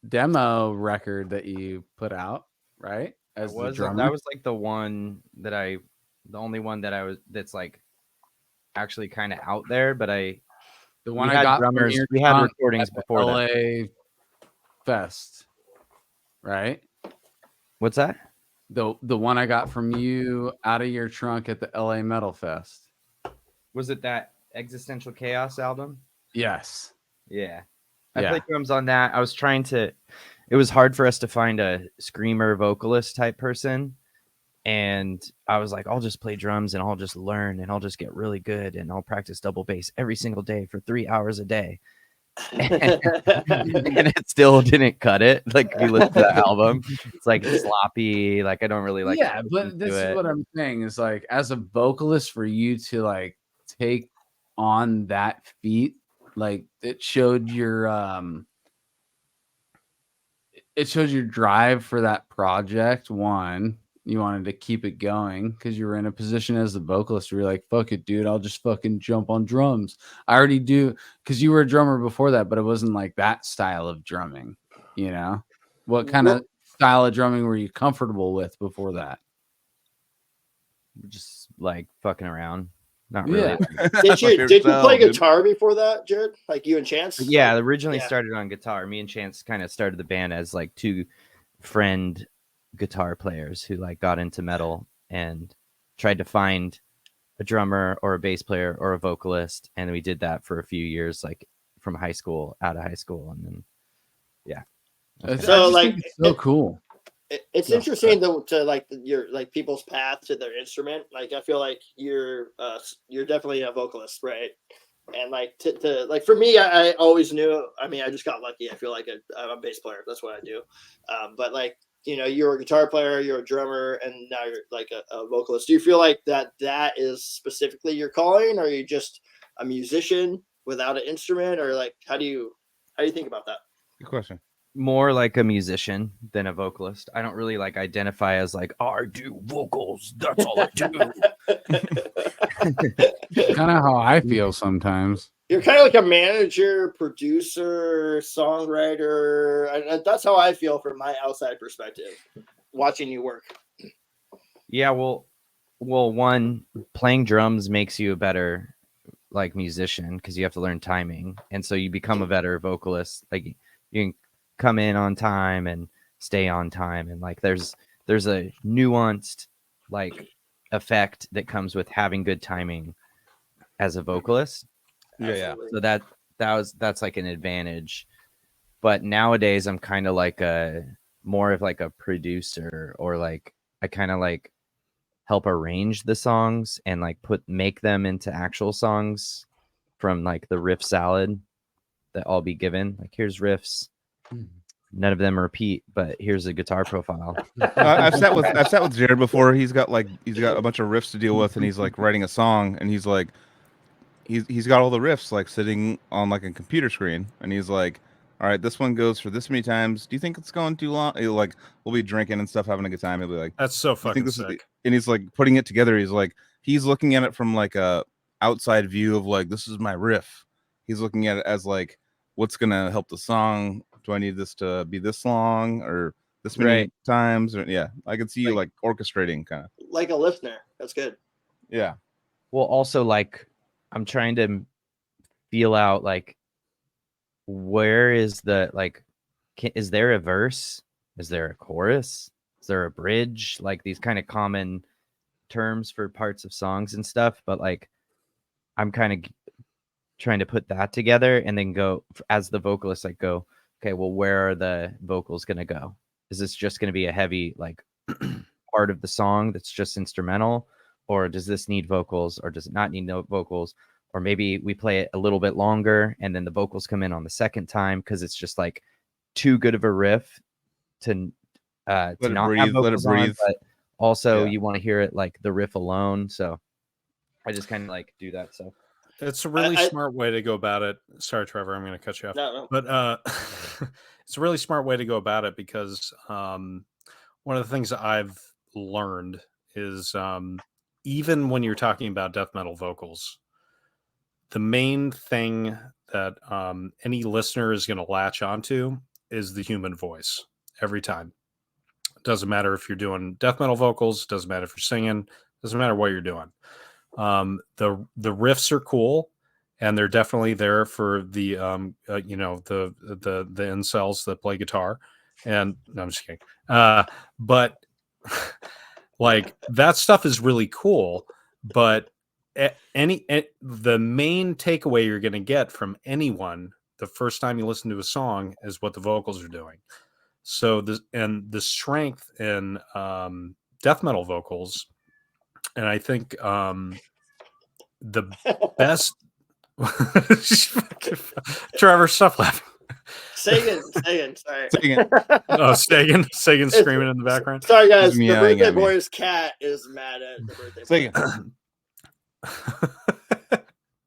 S2: demo record that you put out, right? As the drummer.
S8: That was like the only one that's like actually kind of out there, but
S2: the one I got
S8: drummers, we had recordings before
S2: LA Fest, right?
S8: What's that?
S2: The one I got from you out of your trunk at the LA Metal Fest.
S8: Was it that Existential Chaos album?
S2: Yes.
S8: Yeah. I played drums on that. I was it was hard for us to find a screamer vocalist type person. And I was like, I'll just play drums and I'll just learn and I'll just get really good and I'll practice double bass every single day for 3 hours a day. And it still didn't cut it. Like if you listen to that album, it's like sloppy. Like I don't really like.
S2: Yeah, but this is what I'm saying is like as a vocalist for you to like take on that feat, like it showed your drive for that project. One, you wanted to keep it going because you were in a position as the vocalist where you're like, fuck it, dude, I'll just fucking jump on drums. I already do, because you were a drummer before that, but it wasn't like that style of drumming, you know? What kind of style of drumming were you comfortable with before that?
S8: Just like fucking around. Not really.
S4: Yeah. Did you play guitar before that, Jared? Like you and Chance?
S8: Yeah, originally started on guitar. Me and Chance kind of started the band as like two friend guitar players who like got into metal and tried to find a drummer or a bass player or a vocalist, and we did that for a few years, like from out of high school, and then
S4: so like
S2: it's so cool.
S4: It's interesting to like your like people's path to their instrument. Like I feel like you're definitely a vocalist, right? And like to like for me, I always knew. I mean, I just got lucky. I feel like I'm a bass player. That's what I do. But like, you know, you're a guitar player, you're a drummer, and now you're like a vocalist. Do you feel like that is specifically your calling, or are you just a musician without an instrument, or like how do you think about that?
S3: Good question.
S8: More like a musician than a vocalist. I don't really like identify as like, I do vocals. That's all I do.
S2: Kind of how I feel sometimes.
S4: You're kind of like a manager, producer, songwriter. And that's how I feel from my outside perspective, watching you work.
S8: Yeah, well, one, playing drums makes you a better like musician because you have to learn timing, and so you become a better vocalist. Like you can come in on time and stay on time, and like there's a nuanced like effect that comes with having good timing as a vocalist.
S3: Yeah.
S8: So that's like an advantage. But nowadays I'm kind of like more of like a producer, or like I kind of like help arrange the songs and like make them into actual songs from like the riff salad that I'll be given. Like, here's riffs. None of them repeat, but here's a guitar profile.
S3: I've sat with Jared before. He's got a bunch of riffs to deal with, and he's like writing a song, and he's like, he's got all the riffs like sitting on like a computer screen, and he's like, all right, this one goes for this many times. Do you think it's going too long? Like, we'll be drinking and stuff, having a good time. He'll be like,
S5: that's so fucking sick.
S3: And he's like putting it together. He's looking at it from like a outside view of like, this is my riff. He's looking at it as like, what's gonna help the song? Do I need this to be this long or this many times? Or I can see you like orchestrating kind of
S4: like a listener. That's good.
S3: Yeah.
S8: Well, also like I'm trying to feel out like, where is the like, is there a verse? Is there a chorus? Is there a bridge? Like these kind of common terms for parts of songs and stuff. But like, I'm kind of trying to put that together and then go as the vocalist, like go, okay, well, where are the vocals going to go? Is this just going to be a heavy like part of the song that's just instrumental? Or does this need vocals, or does it not need no vocals? Or maybe we play it a little bit longer and then the vocals come in on the second time because it's just like too good of a riff to not have vocals on, but also you want to hear it like the riff alone. So I just kind of like do that. So
S5: it's a really smart way to go about it. Sorry, Trevor, I'm going to cut you off.
S4: No.
S5: But it's a really smart way to go about it because one of the things that I've learned is even when you're talking about death metal vocals, the main thing that any listener is going to latch onto is the human voice every time. It doesn't matter if you're doing death metal vocals, doesn't matter if you're singing, doesn't matter what you're doing. The riffs are cool, and they're definitely there for the the incels that play guitar. And no, I'm just kidding. But like that stuff is really cool, but the main takeaway you're going to get from anyone the first time you listen to a song is what the vocals are doing. So the strength in death metal vocals, and I think the best Trevor, stop laughing.
S4: Sagan, sorry.
S5: Sagan screaming in the background.
S4: Sorry, guys. The birthday boy's cat is mad at the birthday
S3: Sagan.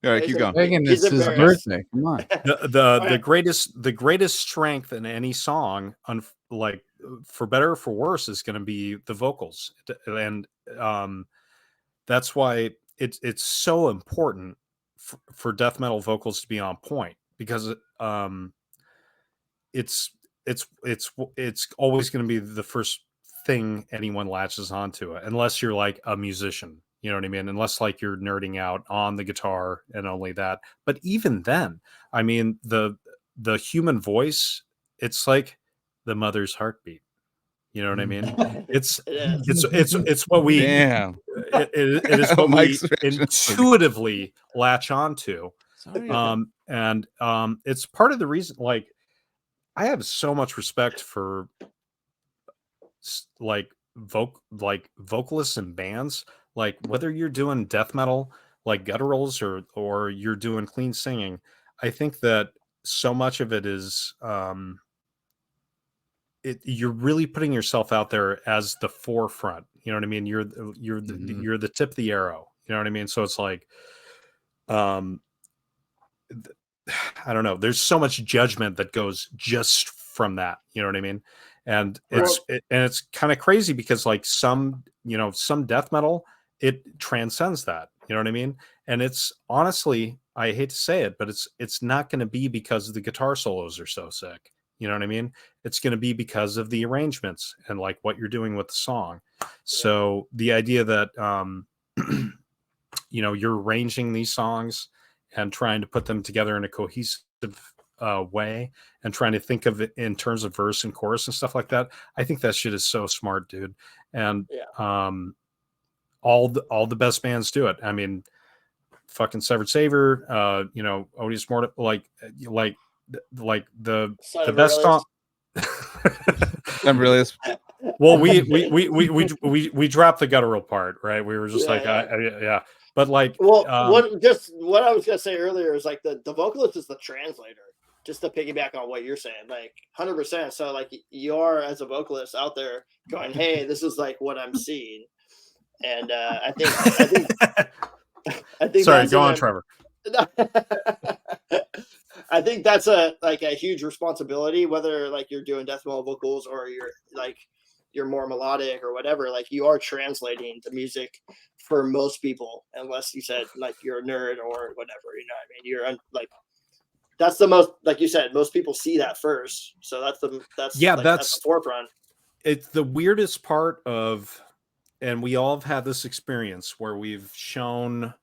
S3: All right, keep going.
S2: Sagan, it's his birthday. Come on.
S5: The greatest strength in any song, like for better or for worse, is going to be the vocals, and that's why it's so important for death metal vocals to be on point, because it's always going to be the first thing anyone latches onto it, unless you're like a musician, you know what I mean? Unless like you're nerding out on the guitar and only that. But even then, I mean, the human voice, it's like the mother's heartbeat. You know what I mean? It's what we it is what we intuitively latch onto. And it's part of the reason, like, I have so much respect for like vocalists and bands, like whether you're doing death metal like gutturals or you're doing clean singing. I think that so much of it is you're really putting yourself out there as the forefront. You know what I mean? You're the tip of the arrow. You know what I mean? So it's like, I don't know. There's so much judgment that goes just from that. You know what I mean? And it's kind of crazy because like some death metal, it transcends that. You know what I mean? And it's honestly, I hate to say it, but it's not going to be because the guitar solos are so sick. You know what I mean? It's going to be because of the arrangements and like what you're doing with the song. So the idea that, you're arranging these songs and trying to put them together in a cohesive way and trying to think of it in terms of verse and chorus and stuff like that. I think that shit is so smart, dude. And all the best bands do it. I mean, fucking Severed Savior, you know, Odious Mortem, like the best song.
S3: Aurelius.
S5: Well, we dropped the guttural part, right? We were just yeah. But like,
S4: what I was gonna say earlier is like the vocalist is the translator. Just to piggyback on what you're saying, like 100%. So like you are as a vocalist out there going, "Hey, this is like what I'm seeing," and I think.
S5: Sorry, go on, Trevor.
S4: I think that's a huge responsibility, whether like you're doing death metal vocals or you're more melodic or whatever. Like you are translating the music for most people, unless you said like you're a nerd or whatever. You know what I mean? You're like. That's the most, like you said, most people see that first. So that's the forefront.
S5: It's the weirdest part of, and we all have had this experience where we've shown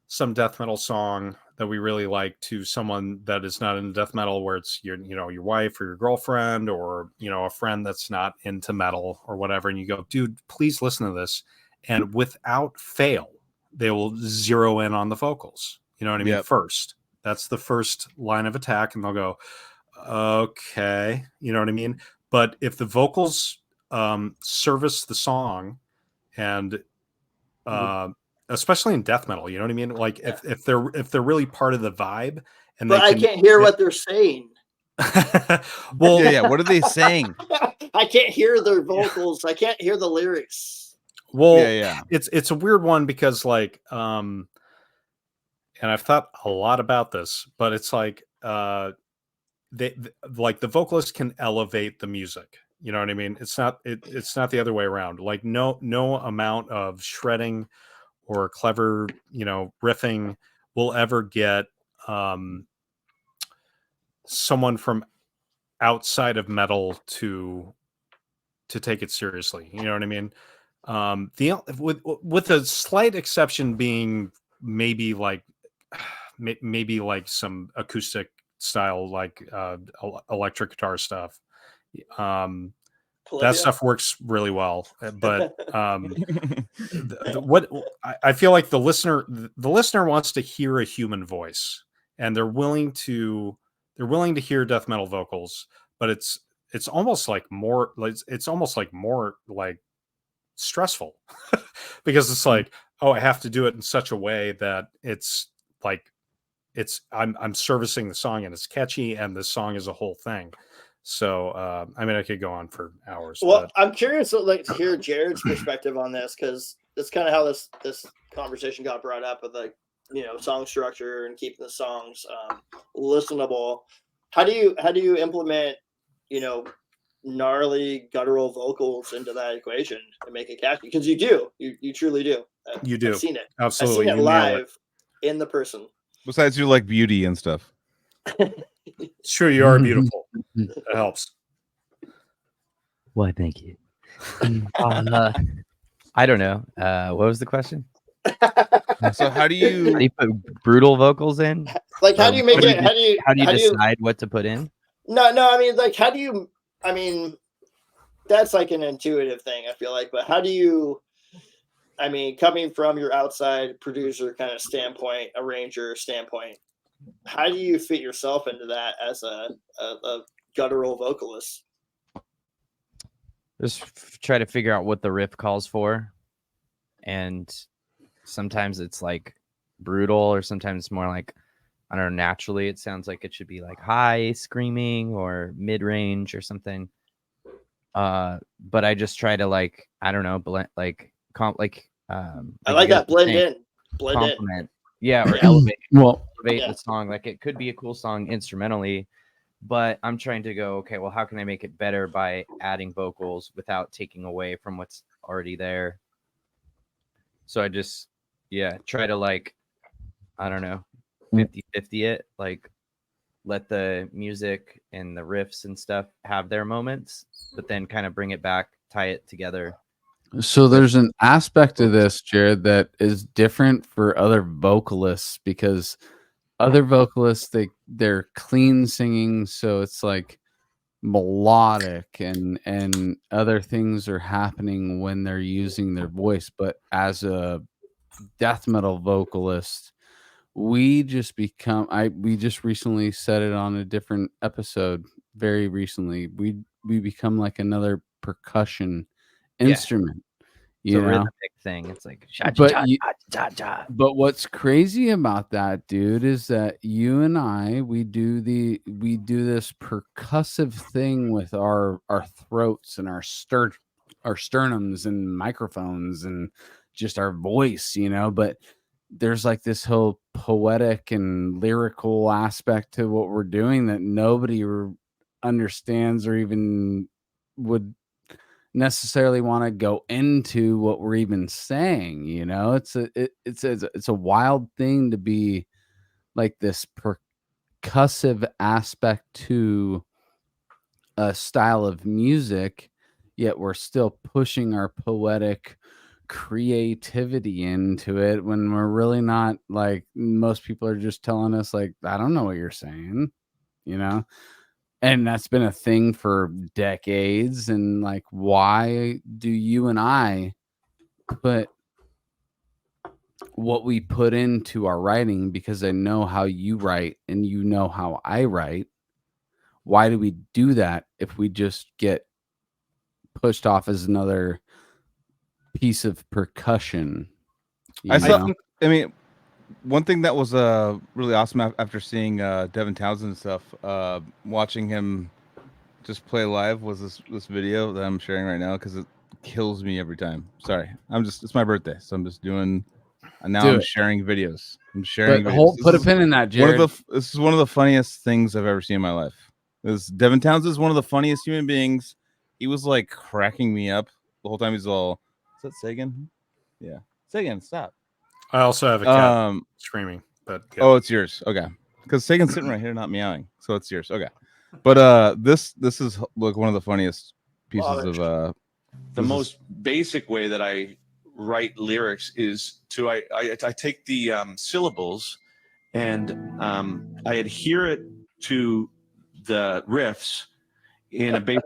S5: some death metal song that we really like to someone that is not into death metal, where it's your wife or your girlfriend or, a friend that's not into metal or whatever. And you go, dude, please listen to this. And without fail, they will zero in on the vocals. You know what I mean? First. That's the first line of attack, and they'll go, okay, you know what I mean? But if the vocals service the song, and especially in death metal, you know what I mean? Like if they're really part of the vibe, and
S4: I can't hear what they're saying.
S3: Well, yeah. What are they saying?
S4: I can't hear their vocals. I can't hear the lyrics.
S5: Well, it's a weird one because like and I've thought a lot about this, but it's like they like the vocalist can elevate the music. You know what I mean? It's not the other way around. Like no amount of shredding or clever, riffing will ever get someone from outside of metal to take it seriously. You know what I mean? With a slight exception being maybe like some acoustic style, like electric guitar stuff. That stuff works really well, but what I feel like the listener wants to hear a human voice, and they're willing to hear death metal vocals, but it's almost like more stressful because it's like, oh, I have to do it in such a way that it's like I'm servicing the song and it's catchy and the song is a whole thing. So I mean, I could go on for hours.
S4: Well, I'm curious to hear Jared's perspective on this, because that's kind of how this conversation got brought up with song structure and keeping the songs listenable. How do you implement gnarly guttural vocals into that equation and make it catchy? Because you truly do.
S5: You do.
S4: I've seen it.
S5: Absolutely.
S4: I've seen it live in the person.
S3: Besides, you like beauty and stuff.
S5: It's true, you are beautiful. It helps.
S8: Why, thank you. I don't know. What was the question?
S3: So how do you
S8: put brutal vocals in?
S4: Like, how do you make it?
S8: How do you decide what to put in?
S4: No. I mean, like, how do you? I mean, that's like an intuitive thing, I feel like. But how do you? I mean, coming from your outside producer kind of standpoint, arranger standpoint, how do you fit yourself into that as a guttural vocalist?
S8: Just try to figure out what the riff calls for, and sometimes it's like brutal, or sometimes it's more like, I don't know, naturally it sounds like it should be like high screaming or mid range or something. But I just try to blend,
S4: I like that blend in.
S8: Yeah, or elevate the song. Like, it could be a cool song instrumentally, but I'm trying to go, okay, well, how can I make it better by adding vocals without taking away from what's already there? So I just try to I don't know, 50-50 it, let the music and the riffs and stuff have their moments, but then kind of bring it back, tie it together.
S2: So there's an aspect of this, Jared, that is different for other vocalists, because other vocalists, they're clean singing. So it's like melodic and other things are happening when they're using their voice. But as a death metal vocalist, we just recently said it on a different episode very recently. We become like another percussion instrument.
S8: It's a rhythmic thing. It's like
S2: but what's crazy about that, dude, is that you and I we do this percussive thing with our throats and our sternums and microphones and just our voice, but there's like this whole poetic and lyrical aspect to what we're doing that nobody understands or even would necessarily want to go into what we're even saying. It's a wild thing to be like this percussive aspect to a style of music, yet we're still pushing our poetic creativity into it when we're really not. Like, most people are just telling us, like, I don't know what you're saying, and that's been a thing for decades. And like, why do you and I put what we put into our writing? Because I know how you write and you know how I write. Why do we do that if we just get pushed off as another piece of percussion?
S3: I mean, one thing that was really awesome after seeing Devin Townsend and stuff, watching him just play live, was this video that I'm sharing right now, because it kills me every time. Sorry, it's my birthday, so I'm just doing. And now I'm sharing videos.
S2: Put a pin in that, Jared.
S3: This is one of the funniest things I've ever seen in my life. Devin Townsend is one of the funniest human beings. He was like cracking me up the whole time. He's all, is that Sagan? Yeah, Sagan, stop.
S5: I also have a cat screaming, but
S3: oh, it's yours. Okay, because Sagan's sitting right here, not meowing, so it's yours. Okay, but this is like one of the funniest pieces of
S14: the most basic way that I write lyrics is I take the syllables and I adhere it to the riffs in a basic.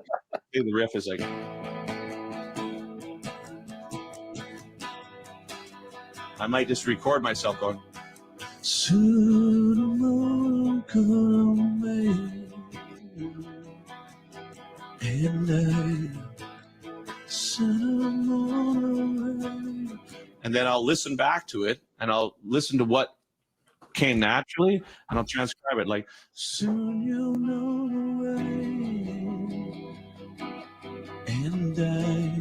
S14: The riff is like. I might just record myself going. Soon the moon come and then I'll listen back to it and I'll listen to what came naturally and I'll transcribe it like soon you'll know the way and I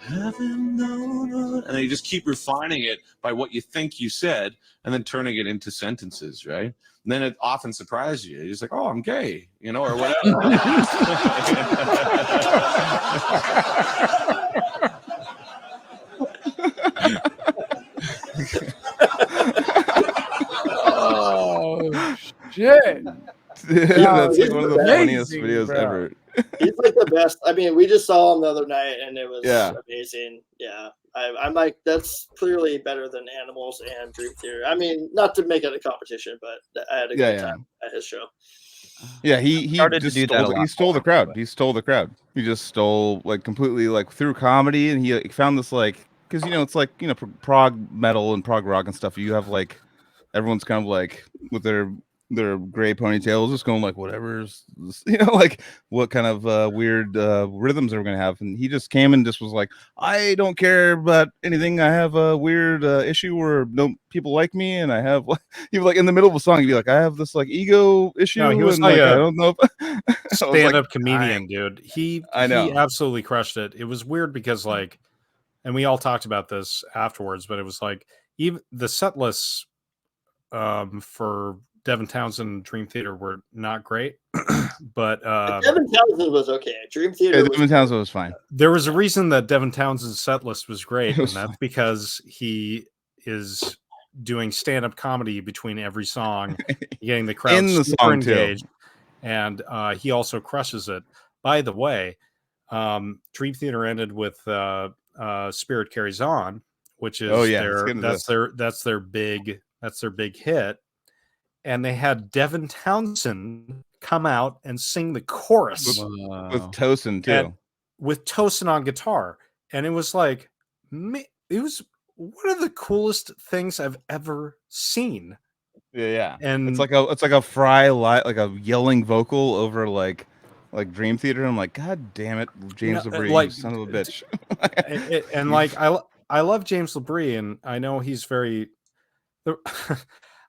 S14: haven't known, and then you just keep refining it by what you think you said and then turning it into sentences, right? And then it often surprises you. You're just like, oh, I'm gay, or whatever.
S2: Oh shit!
S3: That's like one of the funniest videos ever.
S4: He's like the best. I mean, we just saw him the other night, and it was amazing. Yeah, I'm like, that's clearly better than Animals and Dream Theater. I mean, not to make it a competition, but I had a good time at his show.
S3: Yeah, he stole the crowd. He stole the crowd. He just stole, like, completely, like, through comedy, and he found this, like, because it's like prog metal and prog rock and stuff. You have like everyone's kind of like with their gray ponytails, just going like whatever's, like what kind of weird rhythms are we gonna have. And he just came and just was like, I don't care about anything. I have a weird issue where no people like me, and I have he was like in the middle of a song, he'd be like, I have this like ego issue.
S5: No, he was
S3: and,
S5: like
S3: I don't know if
S5: stand-up comedian, dude. He absolutely crushed it. It was weird because like, and we all talked about this afterwards, but it was like even the set lists for Devin Townsend and Dream Theater were not great, but
S4: Devin Townsend was okay. Dream Theater.
S3: Devin Townsend was fine.
S5: There was a reason that Devin Townsend's set list was great, and that's because he is doing stand-up comedy between every song, getting the crowd super engaged, and he also crushes it. By the way, Dream Theater ended with Spirit Carries On, which is their big hit. And they had Devin Townsend come out and sing the chorus
S3: with Tosin too,
S5: with Tosin on guitar, and it was like, it was one of the coolest things I've ever seen.
S3: Yeah,
S5: and
S3: it's like a Fry like a yelling vocal over like Dream Theater. I'm like, God damn it, James LaBrie, like, you son of a bitch.
S5: and like I love James LaBrie, and I know he's very.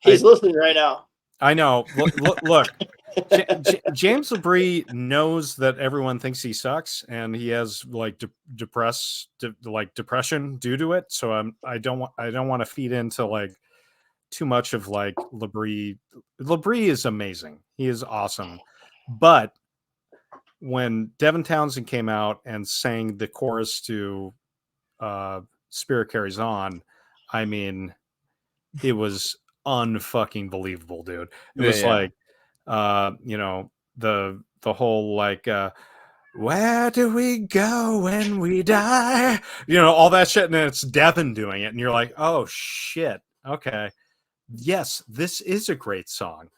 S4: He's listening right now.
S5: I know. Look. James LaBrie knows that everyone thinks he sucks, and he has like depression due to it. So I don't want to feed into like too much of like LaBrie. LaBrie is amazing. He is awesome. But when Devin Townsend came out and sang the chorus to Spirit Carries On, I mean, it was unfucking believable, dude. It was like, you know, the whole like, where do we go when we die? You know, all that shit, and then it's Devin doing it, and you're like, oh shit, okay, yes, this is a great song.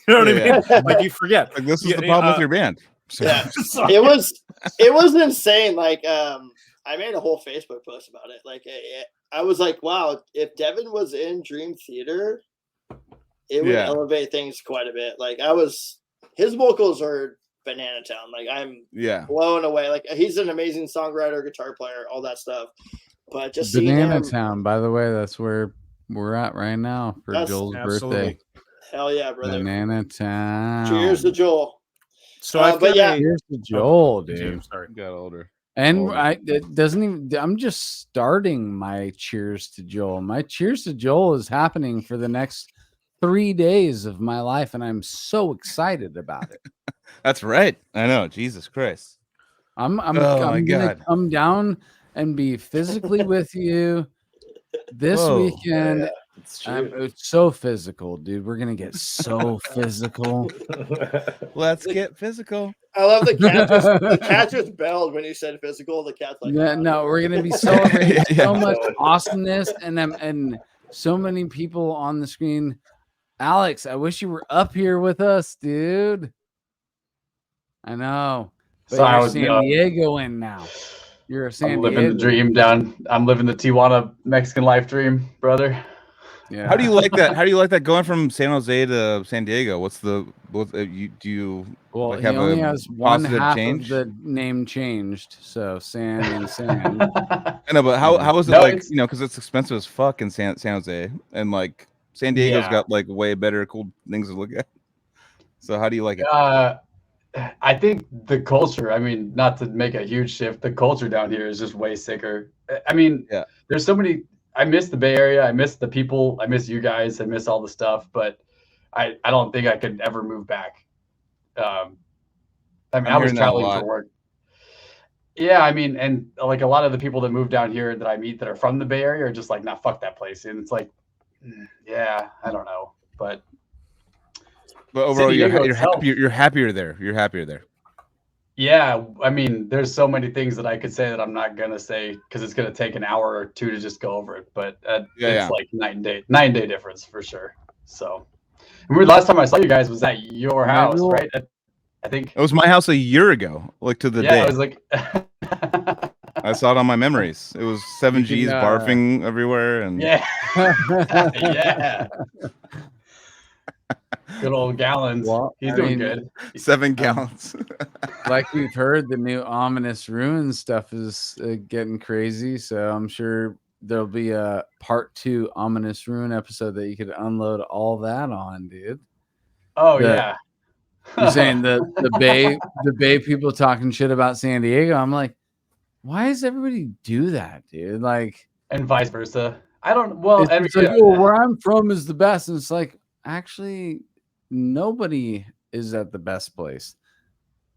S5: You know what I mean? Like, you forget.
S3: Like, this is the problem with your band. So.
S4: Yeah, it was insane. Like, I made a whole Facebook post about it. Like, I was like, wow, if Devin was in Dream Theater, it would elevate things quite a bit. Like, his vocals are Banana Town. Like, I'm blown away. Like, he's an amazing songwriter, guitar player, all that stuff. But just
S2: Banana Town, by the way, that's where we're at right now for Joel's birthday.
S4: Hell yeah, brother.
S2: Banana Town.
S4: Cheers to Joel.
S5: So
S2: cheers to Joel, dude.
S3: Sorry, got older.
S2: And it doesn't even. I'm just starting my cheers to Joel. My cheers to Joel is happening for the next 3 days of my life, and I'm so excited about it.
S3: That's right. I know. Jesus Christ.
S2: I'm gonna come down and be physically with you this weekend. It's so physical, dude. We're gonna get so physical.
S3: Let's get physical.
S4: I love the cat just belled when you said physical. The cat's like,
S2: no, we're gonna be celebrating so much awesomeness and so many people on the screen. Alex, I wish you were up here with us, dude. I know, but
S11: so
S2: you're San Diego in now. You're a San Diego.
S11: I'm living the dream down. I'm living the Tijuana Mexican life dream, brother.
S3: Yeah. How do you like that? How do you like that going from San Jose to San Diego? Do you
S2: well,
S3: like
S2: he
S3: have
S2: only
S3: a
S2: has one half
S3: change?
S2: of the name changed, so San and San.
S3: I know, but how is it like? You know, because it's expensive as fuck in San Jose, and like San Diego's got like way better cool things to look at. So how do you like it?
S11: I think the culture. I mean, not to make a huge shift, the culture down here is just way sicker. I mean, there's so many. I miss the Bay Area. I miss the people. I miss you guys. I miss all the stuff. But I don't think I could ever move back. I mean, I was traveling for work. Yeah, I mean, and like a lot of the people that move down here that I meet that are from the Bay Area are just like, nah, fuck that place. And it's like, yeah, I don't know. But
S3: overall, you're happier there. You're happier there.
S11: Yeah, I mean, there's so many things that I could say that I'm not gonna say because it's gonna take an hour or two to just go over it. But it's like night and day difference for sure. So, remember last time I saw you guys was at your house, right? I think
S3: it was my house a year ago, like to the day.
S11: Yeah, I was like,
S3: I saw it on my memories. It was 7Gs barfing everywhere, and
S11: yeah. Good old Gallons. Well, he's doing good.
S3: 7 gallons.
S2: Like we've heard, the new Ominous Ruins stuff is getting crazy. So I'm sure there'll be a part 2 Ominous Ruin episode that you could unload all that on, dude.
S11: Oh yeah.
S2: You're saying the Bay people talking shit about San Diego. I'm like, why does everybody do that, dude? Like,
S11: and vice versa. I don't. Well,
S2: it's like, oh, where I'm from is the best, and it's like, actually, nobody is at the best place.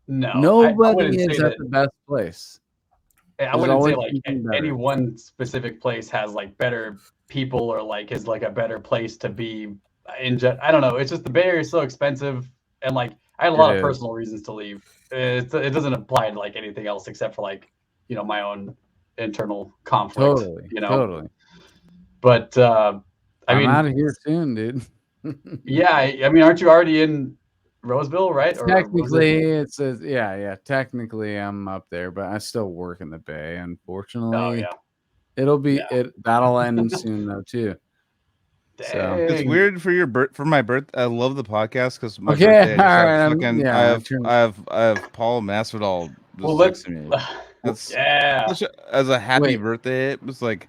S11: No,
S2: nobody is at the best place.
S11: I wouldn't say like any one specific place has like better people or like is like a better place to be. I don't know. It's just the Bay Area is so expensive, and like I had a lot of personal reasons to leave. It doesn't apply to like anything else except for like my own internal conflict. Totally. But I mean,
S2: I'm out of here soon, dude.
S11: Yeah, I mean, aren't you already in Roseville, right?
S2: Technically, it's yeah. Technically, I'm up there, but I still work in the Bay. Unfortunately, that'll end soon though too. So
S3: it's weird for my birthday. I love the podcast because my birthday. I have Paul Masvidal just texting me. That's as a happy birthday. It was like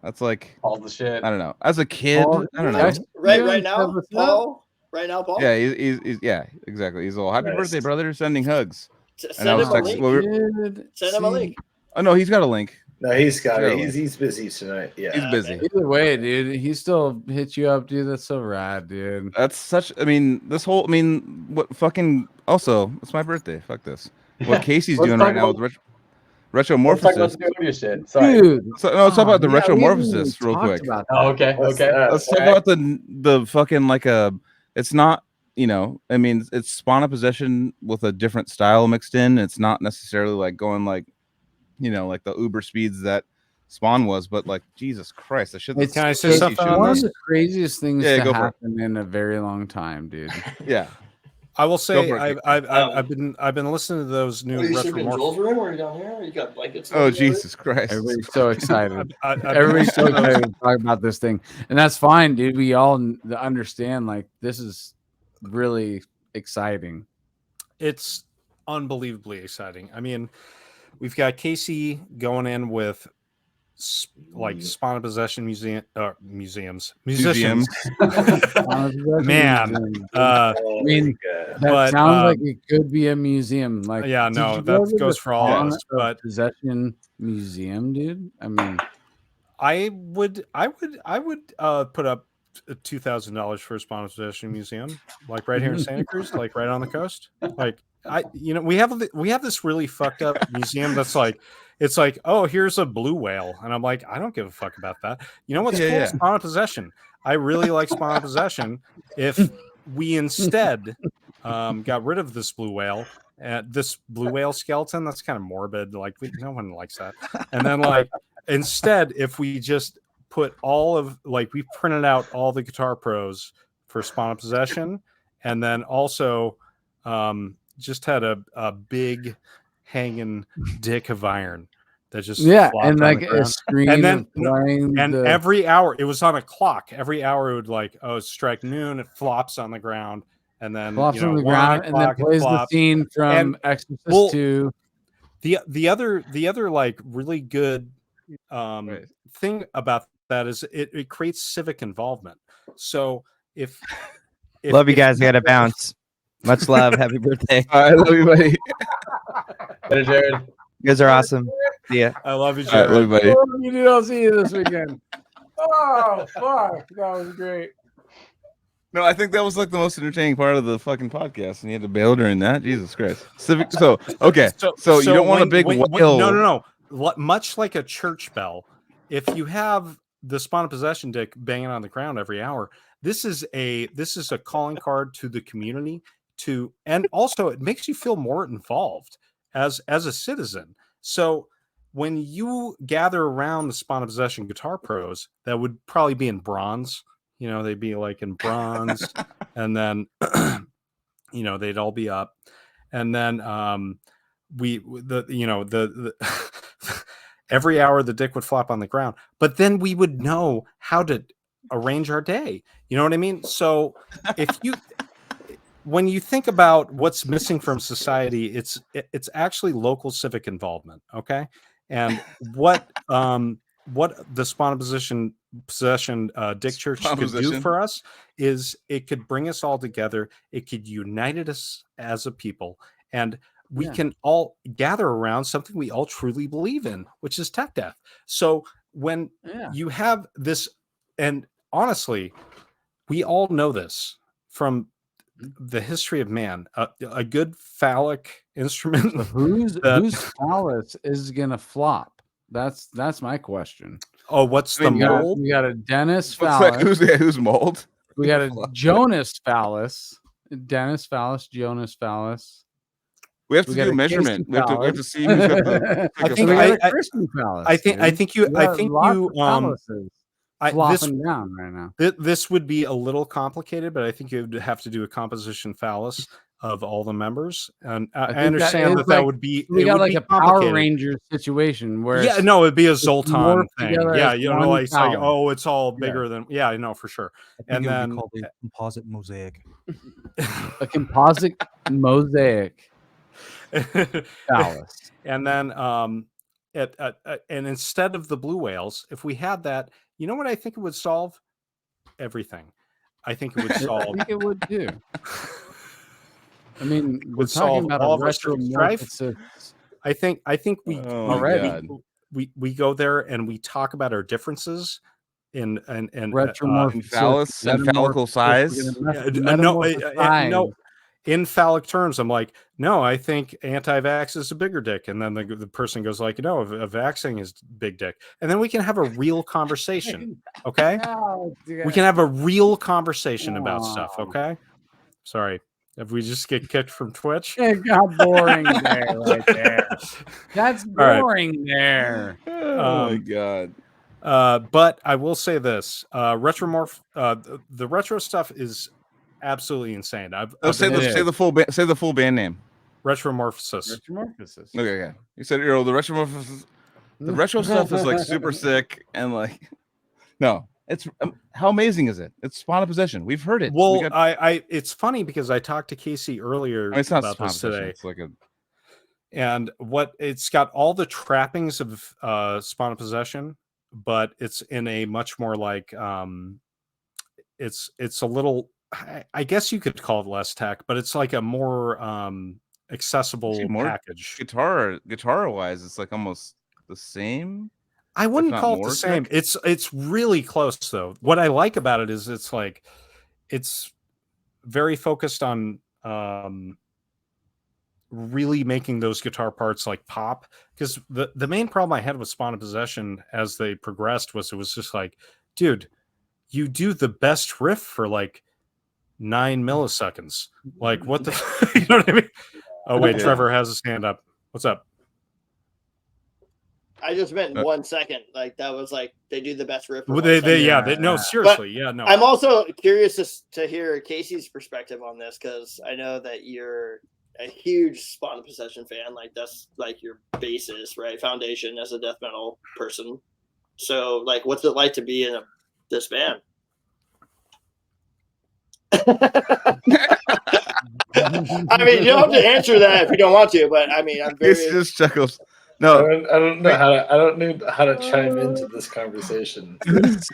S3: that's like
S11: all the shit.
S3: I don't know. As a kid, I don't know.
S4: Right now, Paul. Right now, Paul.
S3: Yeah, he's exactly. He's all happy birthday, brother. Sending hugs.
S4: Send him a link. Send him a link.
S3: Oh no, he's got a link.
S1: No, he's got it. He's busy tonight. Yeah,
S3: he's busy.
S2: Either way, dude, he still hits you up, dude. That's so rad, dude.
S3: That's such. I mean, what fucking? Also, it's my birthday. Fuck this. What Casey's doing right now with Retromorphosis.
S11: Dude,
S3: so, no, let's talk about the Retromorphosis real quick.
S11: Okay.
S3: Let's talk about the fucking like a. It's not. I mean, it's Spawn of Possession with a different style mixed in. It's not necessarily like going like. Like the Uber speeds that Spawn was, but like Jesus Christ, I should.
S5: Can I say something?
S2: One of the craziest things to happen in a very long time, dude.
S3: Yeah,
S5: I will say I've been listening to those new
S4: Joel's room or down here? You got blankets.
S3: Oh Jesus Christ!
S2: Everybody's so excited. Everybody's so excited to talk about this thing, and that's fine, dude. We all understand like this is really exciting.
S5: It's unbelievably exciting. I mean. We've got Casey going in with like Spawn of Possession musicians. Man,
S2: I mean, that sounds like it could be a museum. Like,
S5: yeah, no, that goes for all of us. But
S2: Possession museum, dude. I mean,
S5: I would put up $2,000 for a Spawn of Possession museum, like right here in Santa Cruz, like right on the coast, like. We have this really fucked up museum that's like, it's like, oh, here's a blue whale, and I'm like, I don't give a fuck about that. You know what's cool? Spawn of Possession. I really like Spawn of Possession. If we instead got rid of this blue whale, this blue whale skeleton, that's kind of morbid. Like no one likes that. And then like instead, if we just put we printed out all the Guitar Pros for Spawn of Possession, and then also just had a big hanging dick of iron that just
S2: and like a screen
S5: and then every hour it was on a clock. Every hour it would like strike noon, it flops on the ground, and then
S2: flops on the ground and then plays the scene from Exorcist 2.
S5: The other like really good thing about that is it creates civic involvement. So if
S8: love you guys, I gotta bounce. Much love. Happy birthday.
S3: I love you, buddy.
S11: Hey, Jared.
S8: You guys are awesome. See ya.
S5: I love you, Jared.
S3: Love you, buddy.
S2: I'll see you this weekend. Oh, fuck. That was great.
S3: No, I think that was like the most entertaining part of the fucking podcast, and you had to bail during that. Jesus Christ. Civic. So okay. So you don't want a big whale.
S5: No. Much like a church bell, if you have the Spawn of Possession dick banging on the ground every hour, this is a calling card to the community. And also it makes you feel more involved as a citizen. So when you gather around the Spawn of Possession Guitar Pros, that would probably be in bronze. They'd be like in bronze, and then they'd all be up, and then every hour the dick would flop on the ground, but then we would know how to arrange our day. You know what I mean? So when you think about what's missing from society, it's actually local civic involvement. Okay. And what the Spawn of Possession Dick Church could do for us is it could bring us all together. It could unite us as a people, and we can all gather around something we all truly believe in, which is tech death. So when you have this, and honestly, we all know this from the history of man, a good phallic instrument.
S2: So whose phallus is gonna flop? That's my question.
S5: Oh, what's the mold?
S2: We got a Dennis phallus.
S3: Who's mold?
S2: We got a Jonas phallus. Dennis phallus, Jonas phallus.
S3: We have to do a measurement. We have to see who's got the.
S5: I think you
S2: flopping down right now.
S5: This would be a little complicated, but I think you would have to do a composition phallus of all the members, and I understand that would be
S2: we got like a Power Ranger situation where
S5: it'd be a Zoltan thing. Yeah, like it's like, oh, it's all bigger than for sure. And then
S6: called a composite mosaic.
S2: A composite mosaic.
S5: Dallas. And then and instead of the blue whales, if we had that, you know what I think it would solve? Everything. I think it would solve.
S2: I think it would too. I mean, we're
S5: would
S2: talking
S5: solve
S2: about
S5: all
S2: a
S5: of our strife. I think we
S2: already
S5: we go there and we talk about our differences in
S3: phallical size.
S5: No, in phallic terms. I'm like, no, I think anti-vax is a bigger dick, and then the person goes like, no, a vaxxing is big dick, and then we can have a real conversation. Okay, we can have a real conversation about stuff. Okay, sorry. If we just get kicked from Twitch,
S2: it got boring there, right there. That's boring there.
S3: Oh my god.
S5: But I will say this: Retromorph, the retro stuff is absolutely insane.
S3: Say the full band name.
S5: Retromorphosis.
S3: Okay. You said the Retromorphosis. The retro stuff is like super sick and like no. It's how amazing is it? It's Spawn of Possession. We've heard it.
S5: Well, it's funny because I talked to Casey earlier about this today.
S3: It's like
S5: and what it's got all the trappings of Spawn of Possession, but it's in a much more like it's a little. I guess you could call it less tech, but it's like a more accessible package.
S3: Guitar wise, it's like almost the same.
S5: I wouldn't call it the same. It's really close though. What I like about it is it's like it's very focused on really making those guitar parts like pop. Because the main problem I had with Spawn of Possession as they progressed was it was just like, dude, you do the best riff for like 9 milliseconds. Like what the you know what I mean? Oh wait, Trevor has his hand up. What's up?
S4: I just meant 1 second. Like that was like they do the best riff.
S5: No, seriously, no.
S4: I'm also curious to hear Casey's perspective on this because I know that you're a huge Spawn of Possession fan. Like that's like your basis, right? Foundation as a death metal person. So, like, what's it like to be in this band? I mean, you don't have to answer that if you don't want to, but I mean, I'm very.
S3: He just chuckles. No,
S9: I don't know how to. I don't know how to chime into this conversation.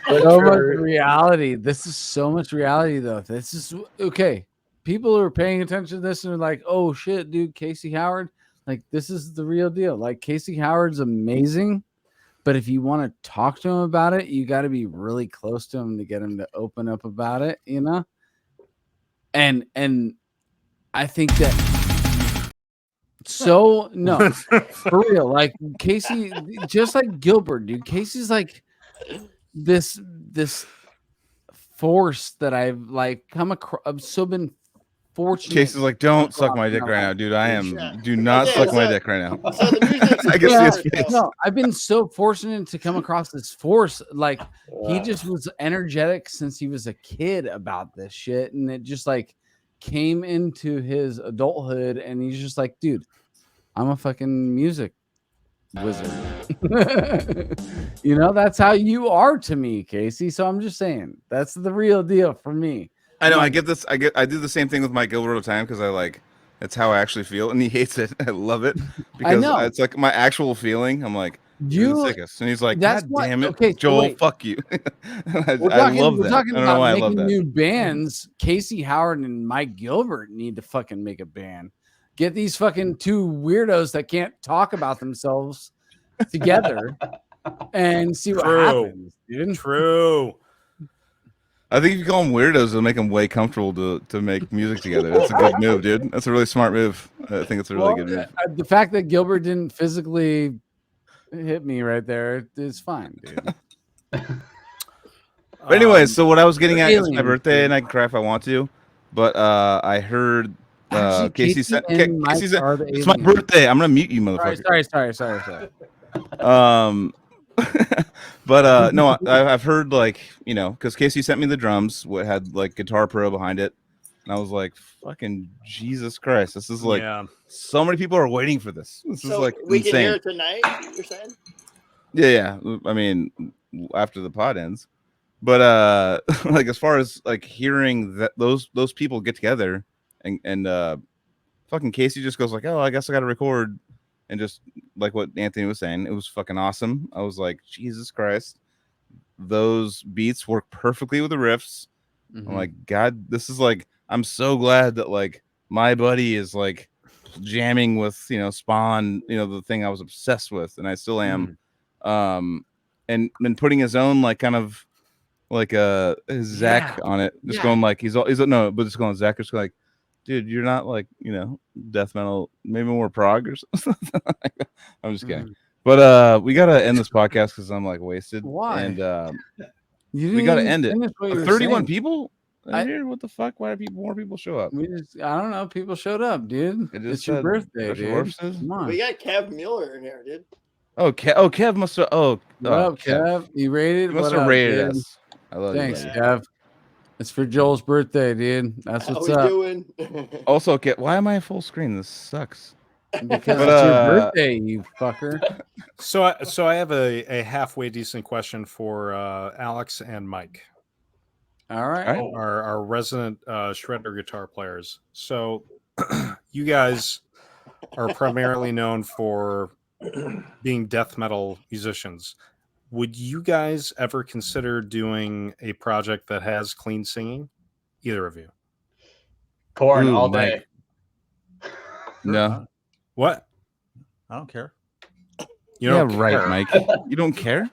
S2: So much reality. This is so much reality, though. This is okay. People are paying attention to this and they're like, "Oh shit, dude, Casey Howard." Like, this is the real deal. Like, Casey Howard's amazing, but if you want to talk to him about it, you got to be really close to him to get him to open up about it. You know. And I think that. So no, for real. Like Casey, just like Gilbert, dude. Casey's like this force that I've like come across. I've so been fortunate.
S3: Casey's like, don't suck my dick right now, dude. Do not suck my dick right now. I can see his face.
S2: No, I've been so fortunate to come across this force. Like he just was energetic since he was a kid about this shit, and it just like came into his adulthood, and he's just like, dude, I'm a fucking music wizard. You know, that's how you are to me, Casey. So I'm just saying that's the real deal for me.
S3: I know. I get this. I do the same thing with Mike Gilbert all the time because I like that's how I actually feel, and he hates it. I love it because it's like my actual feeling. I'm like, you're the sickest, and he's like, God damn it, okay, Joel, fuck you. I love that.
S2: We're talking about making new bands. Casey Howard and Mike Gilbert need to fucking make a band. Get these fucking two weirdos that can't talk about themselves together and see what happens, dude.
S5: True.
S3: I think if you call them weirdos, it'll make them way comfortable to make music together. That's a good move, dude. That's a really smart move. I think it's a really good move.
S2: The fact that Gilbert didn't physically hit me right there is fine, dude.
S3: But anyways, so what I was getting at is my birthday, and I can cry if I want to. But I heard Casey said, it's my birthday. I'm gonna mute you, motherfucker.
S2: Sorry.
S3: But no, I've heard like, you know, because Casey sent me the drums, what had like Guitar Pro behind it, and I was like, "Fucking Jesus Christ! This is like so many people are waiting for this. This is like
S4: we
S3: insane."
S4: can hear it tonight. You're saying?
S3: Yeah. I mean, after the pod ends, but like as far as like hearing that those people get together and fucking Casey just goes like, "Oh, I guess I got to record," and just like what Anthony was saying, it was fucking awesome. I was like, Jesus Christ, those beats work perfectly with the riffs.
S2: Mm-hmm.
S3: I'm like, God, this is like, I'm so glad that like my buddy is like jamming with Spawn, the thing I was obsessed with, and I still am. And putting his own like kind of like his Zach on it, just going like he's no, but just going Zach is like, dude, you're not like death metal, maybe more prog or something. I'm just kidding. But we gotta end this podcast because I'm like wasted.
S2: Why?
S3: And we gotta end it. 31 people here. What the fuck? Why do more people show up?
S2: I don't know. People showed up, dude. It's your birthday, dude. Come on.
S4: We got Kev Mueller in here, dude.
S3: Oh, Kev must have. What
S2: up, Kev? You rated?
S3: You must have rated us. I love
S2: Thanks,
S3: you,
S2: Kev. It's for Joel's birthday, dude. That's what's up.
S4: Doing?
S3: Also, why am I full screen? This sucks.
S2: Because it's your birthday, you fucker.
S5: So I have a halfway decent question for Alex and Mike.
S2: All right.
S5: Our resident shredder guitar players. So you guys are primarily known for being death metal musicians. Would you guys ever consider doing a project that has clean singing? Either of you?
S11: Corn all day.
S3: No.
S5: What?
S6: I don't care.
S3: You don't care. Mike. You don't care?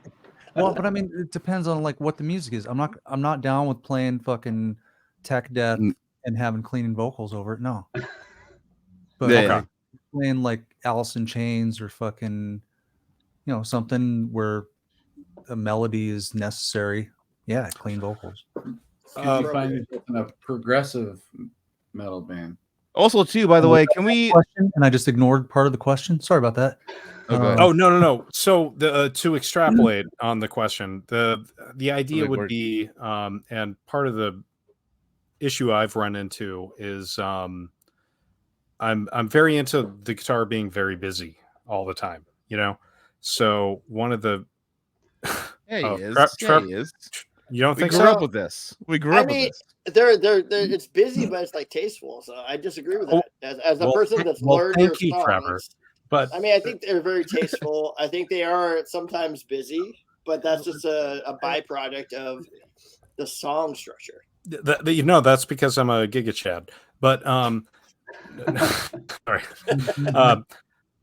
S6: Well, but I mean, it depends on like what the music is. I'm not down with playing fucking tech death and having cleaning vocals over it. No. But playing like Alice in Chains or fucking, something where a melody is necessary. Yeah, clean vocals.
S2: You find yourself in a progressive metal band.
S3: Also, too, by the way, can we?
S6: And I just ignored part of the question. Sorry about that.
S5: No. So to extrapolate on the question, the idea would be, and part of the issue I've run into is, I'm very into the guitar being very busy all the time. So one of the
S3: he is.
S5: You don't think
S3: we grew up with this? We grew up with this.
S4: They're it's busy, but it's like tasteful. So I disagree with that. As a person that's learned their songs,
S5: Trevor. But
S4: I mean, I think they're very tasteful. I think they are sometimes busy, but that's just a byproduct of the song structure.
S5: That's because I'm a Giga Chad. But sorry.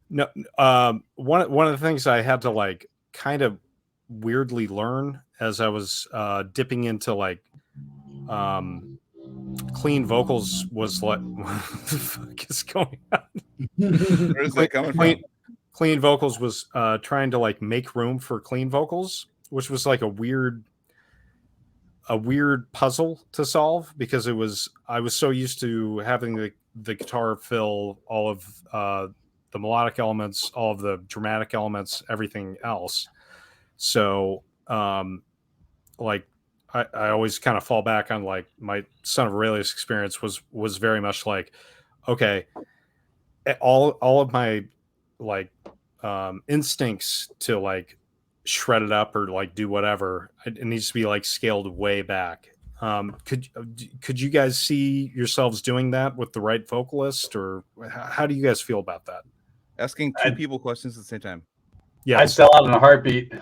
S5: One of the things I had to like kind of weirdly learn as I was dipping into like clean vocals was like, what the fuck is going on?
S3: Where's that coming from?
S5: Clean vocals was trying to like make room for clean vocals, which was like a weird puzzle to solve because I was so used to having the guitar fill all of the melodic elements, all of the dramatic elements, everything else. So like I always kind of fall back on like my Son of Aurelius experience was very much like, okay, all of my like instincts to like shred it up or like do whatever, it needs to be like scaled way back. Could you guys see yourselves doing that with the right vocalist, or how do you guys feel about that?
S3: Asking two people questions at the same time.
S5: Yeah,
S11: I'd sell out in a heartbeat.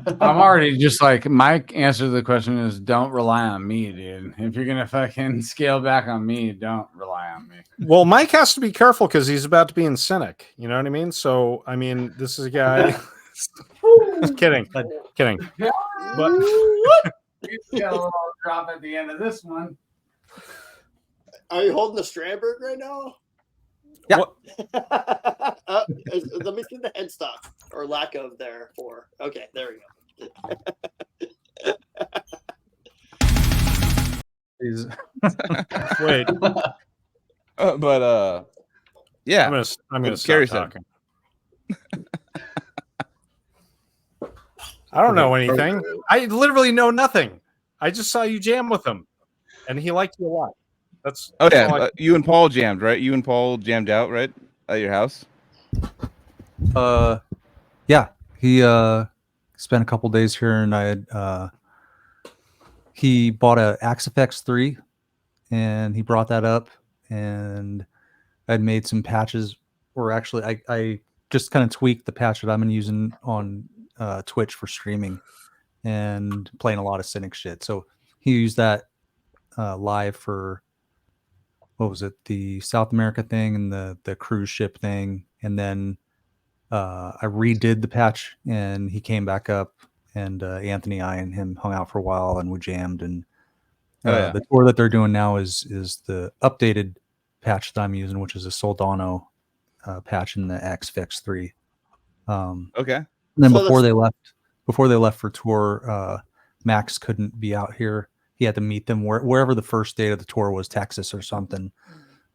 S2: I'm already just like, my answer to the question is don't rely on me, dude. If you're gonna fucking scale back on me, don't rely on me.
S5: Well, Mike has to be careful because he's about to be in Cynic. You know what I mean? So I mean, this is a guy. kidding. But
S2: you got a little drop at the end of this one.
S4: Are you holding the Strandberg right now?
S6: Yeah.
S4: Let me see the headstock or lack of there for. Okay, there we go.
S5: Wait.
S3: Yeah.
S5: I'm gonna stop talking. I don't know anything. I literally know nothing. I just saw you jam with him, and he liked you a lot. That's
S3: you and Paul jammed, right? You and Paul jammed out, right, at your house.
S6: Yeah, he spent a couple days here, and I had he bought a Axifex 3, and he brought that up, and I'd made some patches, or actually I just kind of tweaked the patch that I've been using on Twitch for streaming and playing a lot of Cynic shit. So he used that live for, what was it, the South America thing and the cruise ship thing, and then I redid the patch, and he came back up, and Anthony, I and him hung out for a while, and we jammed. And the tour that they're doing now is the updated patch that I'm using, which is a Soldano patch in the X-Fix 3.
S3: Okay.
S6: And then before they left for tour, Max couldn't be out here. He had to meet them wherever the first day of the tour was, Texas or something.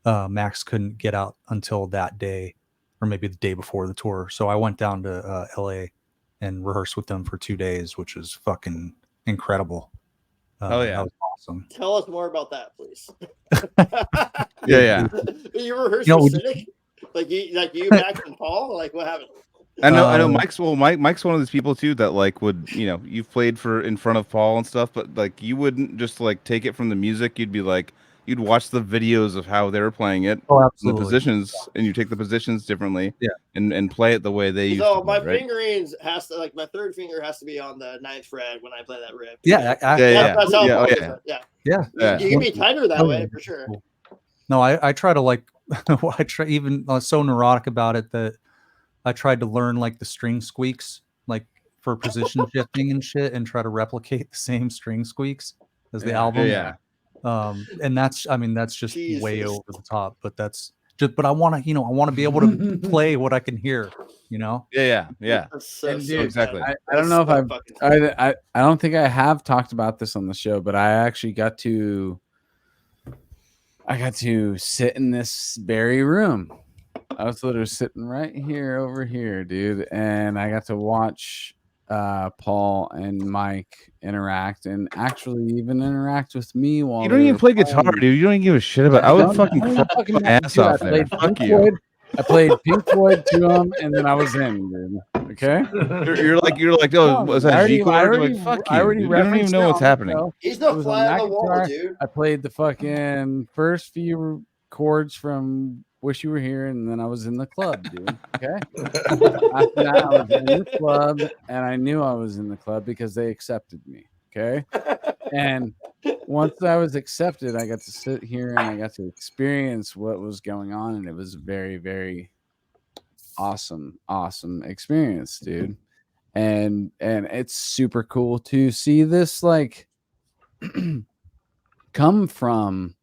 S6: Max couldn't get out until that day, or maybe the day before the tour. So I went down to LA and rehearsed with them for 2 days, which was fucking incredible. That was awesome.
S4: Tell us more about that, please.
S3: Yeah.
S4: You rehearsed for Cynic? Like you, Max, and Paul? Like, what happened?
S3: I know Mike's one of those people too that like would, you've played in front of Paul and stuff, but like you wouldn't just like take it from the music. You'd be like, you'd watch the videos of how they're playing it,
S6: the
S3: positions, and you take the positions differently, and play it the way they used to
S4: So
S3: play,
S4: my fingerings has to, like, my third finger has to be on the 9th fret when I play that riff.
S6: That's how
S4: Paul does it.
S6: Yeah.
S4: You can be tighter that way for sure.
S6: No, I try to like, I try, even I was so neurotic about it that I tried to learn like the string squeaks, like for position shifting and shit, and try to replicate the same string squeaks as the album. And that's just way over the top, but that's just, but I want to be able to play what I can hear,
S3: Yeah. Exactly.
S2: I don't know if I don't think I have talked about this on the show, but I actually got to sit in this very room. I was literally sitting right here over here, dude, and I got to watch Paul and Mike interact, and actually even interact with me while
S3: you don't even play guitar, dude. You don't even give a shit about. I would fucking cry my ass off there. Fuck you.
S2: I played Pink Floyd to him, and then I was in, dude. Okay.
S3: You're like, oh, was that G chord? Like, fuck you. You don't even know what's happening.
S4: He's the fly on the wall, dude.
S2: I played the fucking first few chords from Wish You Were Here, and then I was in the club, dude. Okay. After that, I was in the club, and I knew I was in the club because they accepted me. Okay. And once I was accepted, I got to sit here and I got to experience what was going on, and it was a very, very awesome experience, dude. And it's super cool to see this like come from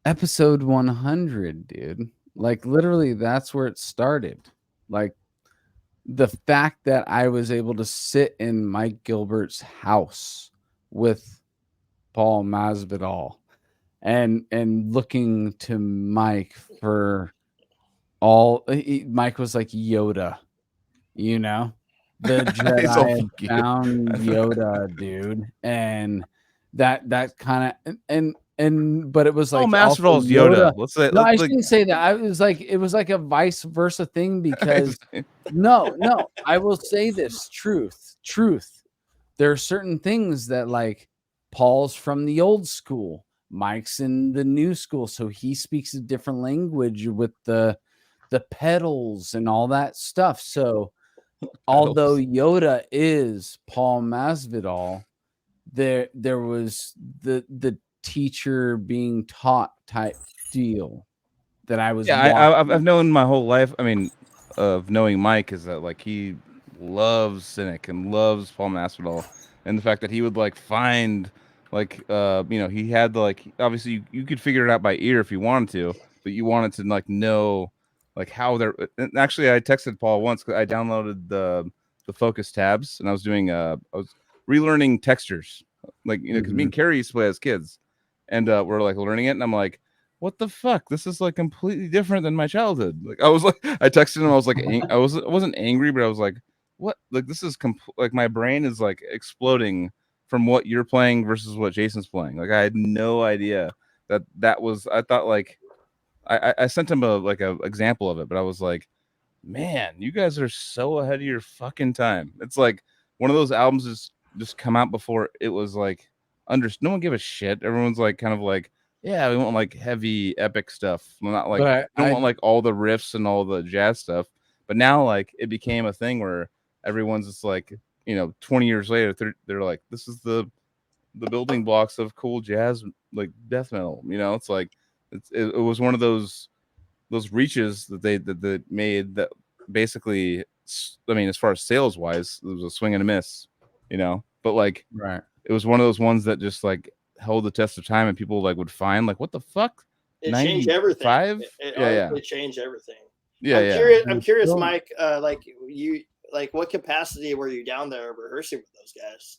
S2: episode 100, dude. Like literally that's where it started. Like the fact that I was able to sit in Mike Gilbert's house with Paul Masvidal and looking to Mike for Mike was like Yoda, the Jedi had found Yoda, dude, and that kind of but it was like
S3: Masvidal's Yoda.
S2: I shouldn't say that. It was like a vice versa thing because no, I will say this truth. There are certain things that like Paul's from the old school, Mike's in the new school, so he speaks a different language with the pedals and all that stuff. So although Yoda is Paul Masvidal, there was the teacher being taught type deal that I was.
S3: Yeah, I've known my whole life. I mean, of knowing Mike is that like he loves Cynic and loves Paul Masvidal, and the fact that he would like find like he had like obviously you could figure it out by ear if you wanted to, but you wanted to like know like how they're. And actually, I texted Paul once because I downloaded the Focus tabs and I was doing I was relearning textures, like because me and Carrie used to play as kids, and we're like learning it, and I'm like, what the fuck? This is like completely different than my childhood. Like I was like, I texted him, I was like, I wasn't angry, but I was like, what? Like this is like my brain is like exploding from what you're playing versus what Jason's playing. Like I had no idea that was, I thought like, I sent him a example of it, but I was like, man, you guys are so ahead of your fucking time. It's like one of those albums is just come out before it was like no one give a shit. Everyone's like kind of like, yeah, we want like heavy epic stuff. We're not like I don't want like all the riffs and all the jazz stuff. But now like it became a thing where everyone's just like, 20 years later, they're like, this is the building blocks of cool jazz, like death metal. It's like it was one of those reaches that they made that basically, I mean, as far as sales wise, it was a swing and a miss, but like,
S2: right,
S3: it was one of those ones that just like held the test of time, and people like would find like, what the fuck,
S4: it changed everything. It honestly changed everything. I'm curious, Mike, what capacity were you down there rehearsing with those guys?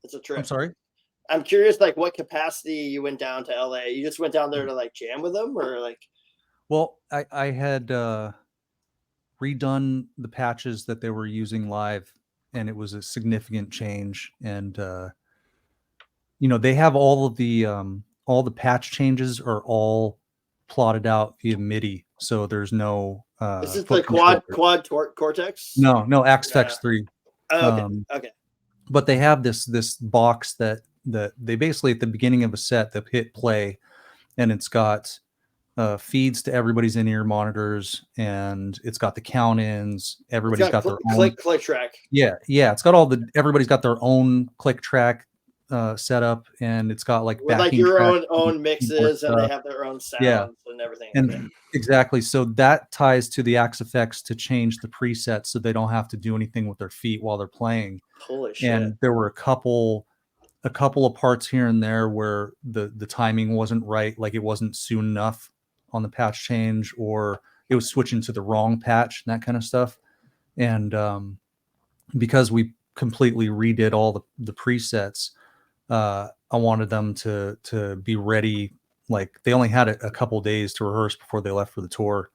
S4: It's a trip.
S6: I'm sorry,
S4: I'm curious, like what capacity you went down to LA. You just went down there to like jam with them, or like?
S6: Well, I had redone the patches that they were using live, and it was a significant change. And they have all the patch changes are all plotted out via MIDI, so there's no.
S4: Is this the quad Cortex?
S6: No, Axfex 3.
S4: Oh, okay.
S6: But they have this box that they basically at the beginning of a set they hit play, and it's got feeds to everybody's in-ear monitors, and it's got the count-ins. Everybody's got their own
S4: click track.
S6: Yeah. It's got everybody's got their own click track setup, and it's got like
S4: your own mixes, and they have their own sounds and everything.
S6: And exactly, so that ties to the Axfex to change the presets so they don't have to do anything with their feet while they're playing.
S4: Holy shit!
S6: And there were a couple of parts here and there where the timing wasn't right, like it wasn't soon enough on the patch change, or it was switching to the wrong patch and that kind of stuff. And because we completely redid all the presets, I wanted them to be ready. Like they only had a couple days to rehearse before they left for the tour,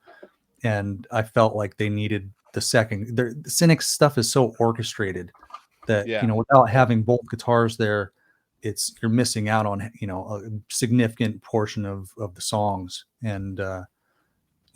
S6: and I felt like they needed the second. The Cynic's stuff is so orchestrated that without having both guitars there, you're missing out on a significant portion of the songs. And I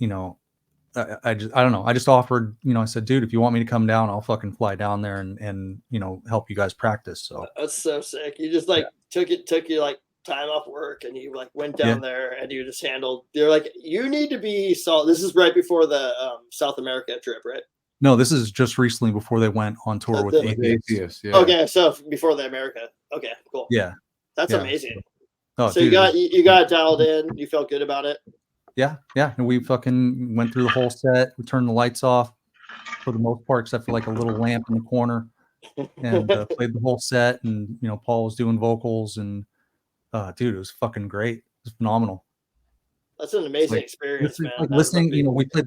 S6: don't know, I just offered, I said, dude, if you want me to come down, I'll fucking fly down there and help you guys practice. So
S4: that's so sick. You just took you like time off work, and you like went down there, and you just handled. They're like, you need to be this is right before the South America trip, right?
S6: No, this is just recently before they went on tour with Atheist.
S4: Yeah. Okay, so before the America. Okay, cool.
S6: Yeah,
S4: that's amazing. So dude, you got it dialed in. You felt good about it.
S6: Yeah, and we fucking went through the whole set. We turned the lights off for the most part, except for like a little lamp in the corner, and played the whole set. And Paul was doing vocals, and dude, it was fucking great. It was phenomenal.
S4: That's an amazing experience, man.
S6: Like listening, we played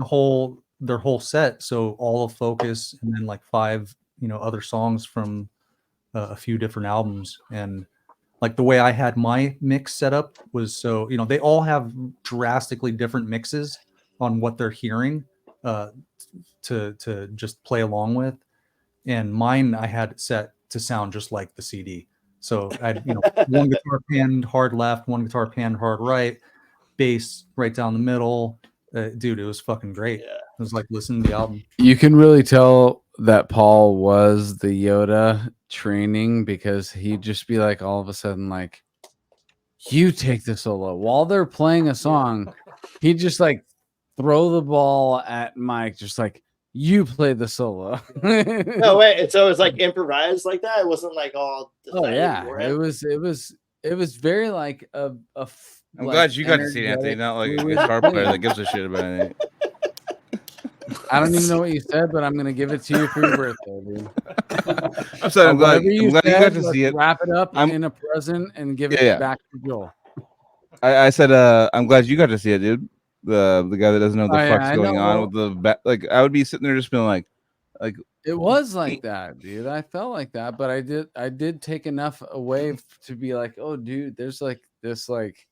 S6: their whole set, so all of Focus, and then like 5 other songs from a few different albums. And like the way I had my mix set up was so they all have drastically different mixes on what they're hearing to just play along with, and mine I had it set to sound just like the CD. So I had one guitar panned hard left, one guitar panned hard right, bass right down the middle. Dude, it was fucking great.
S4: Yeah.
S6: It was like listening to the album.
S2: You can really tell that Paul was the Yoda training, because he'd just be like, all of a sudden, like, you take the solo while they're playing a song. He'd just like throw the ball at Mike, just like, you play the solo.
S4: No way. So it was like improvised like that. It wasn't like all.
S2: Oh yeah, it was very like a
S3: I'm glad you got to see Anthony, not like a guitar player that gives a shit about it.
S2: I don't even know what you said, but I'm gonna give it to you for your birthday, dude.
S3: I'm glad you got to see it.
S2: Wrap it up in a present and give it back to Joel.
S3: I said, I'm glad you got to see it, dude. The guy that doesn't know what the fuck's going on with the like. I would be sitting there just being like
S2: it was like that, dude. I felt like that, but I did take enough away to be like, oh, dude, there's like this like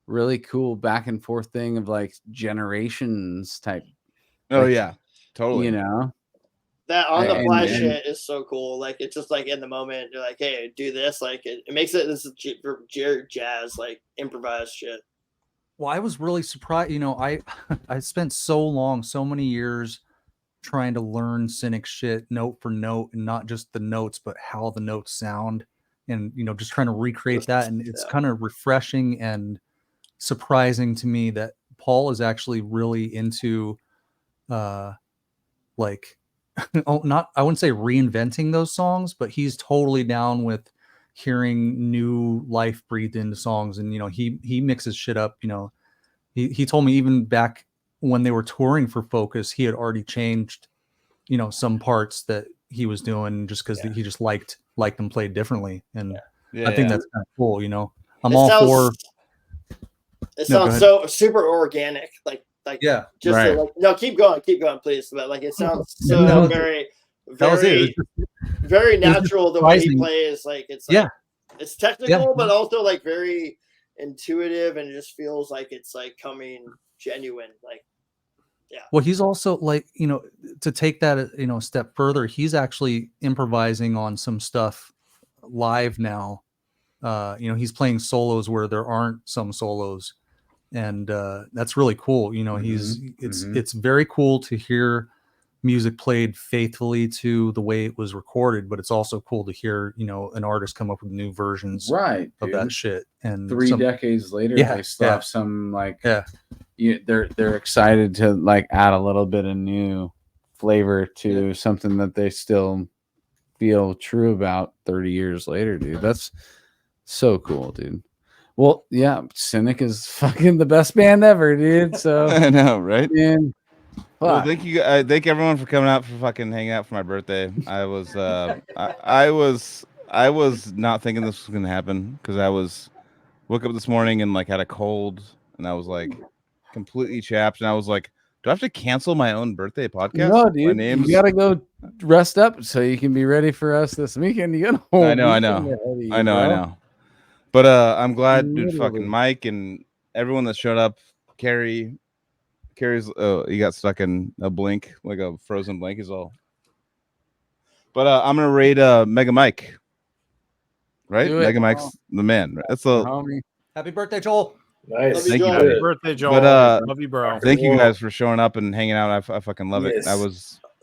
S2: really cool back and forth thing of like generations type.
S3: Oh yeah, totally.
S4: That on the fly shit is so cool. Like it's just like in the moment, you're like, hey, do this. Like it makes it this is jazz, like improvised shit.
S6: Well, I was really surprised. You know, I spent so many years trying to learn Cynic shit note for note, and not just the notes, but how the notes sound, and you know, just trying to recreate that. And it's kind of refreshing and surprising to me that Paul is actually really into, like, I wouldn't say reinventing those songs, but he's totally down with hearing new life breathed into songs. And you know, he mixes shit up. You know, he told me even back when they were touring for Focus, he had already changed, you know, some parts that he was doing just because he just liked them played differently. And I think that's kind of cool. You know, I'm all for.
S4: It sounds so super organic, like
S6: yeah,
S4: just
S6: right.
S4: like, no, keep going, please. But like it sounds so very natural the way he plays. Like it's like, it's technical, but also like very intuitive, and it just feels like it's like coming genuine. Like,
S6: well, he's also like, you know, to take that, you know, a step further, he's actually improvising on some stuff live now. You know, he's playing solos where there aren't some solos, and that's really cool. You know, it's very cool to hear music played faithfully to the way it was recorded, but it's also cool to hear, you know, an artist come up with new versions of that shit. And
S2: 3 decades later, they still have some like they're excited to like add a little bit of new flavor to something that they still feel true about 30 years later, dude. That's so cool, dude. Well, yeah, Cynic is fucking the best band ever, dude. So
S3: I know, right?
S2: Man,
S3: well, thank you. Thank everyone for coming out for fucking hanging out for my birthday. I was, I was not thinking this was gonna happen because I woke up this morning and like had a cold, and I was like completely chapped, and I was like, do I have to cancel my own birthday podcast?
S2: No, dude, you gotta go rest up so you can be ready for us this weekend. You got
S3: I know. But I'm glad, dude. Fucking Mike and everyone that showed up. Carrie's. He got stuck in a blink, like a frozen blink, is all. But I'm gonna raid Mega Mike. Right, Mega Mike's the man. That's a
S6: happy birthday, Joel.
S9: Nice.
S3: Thank you.
S5: Happy birthday, Joel.
S3: But
S5: love you, bro.
S3: Thank you guys for showing up and hanging out. I fucking love it. I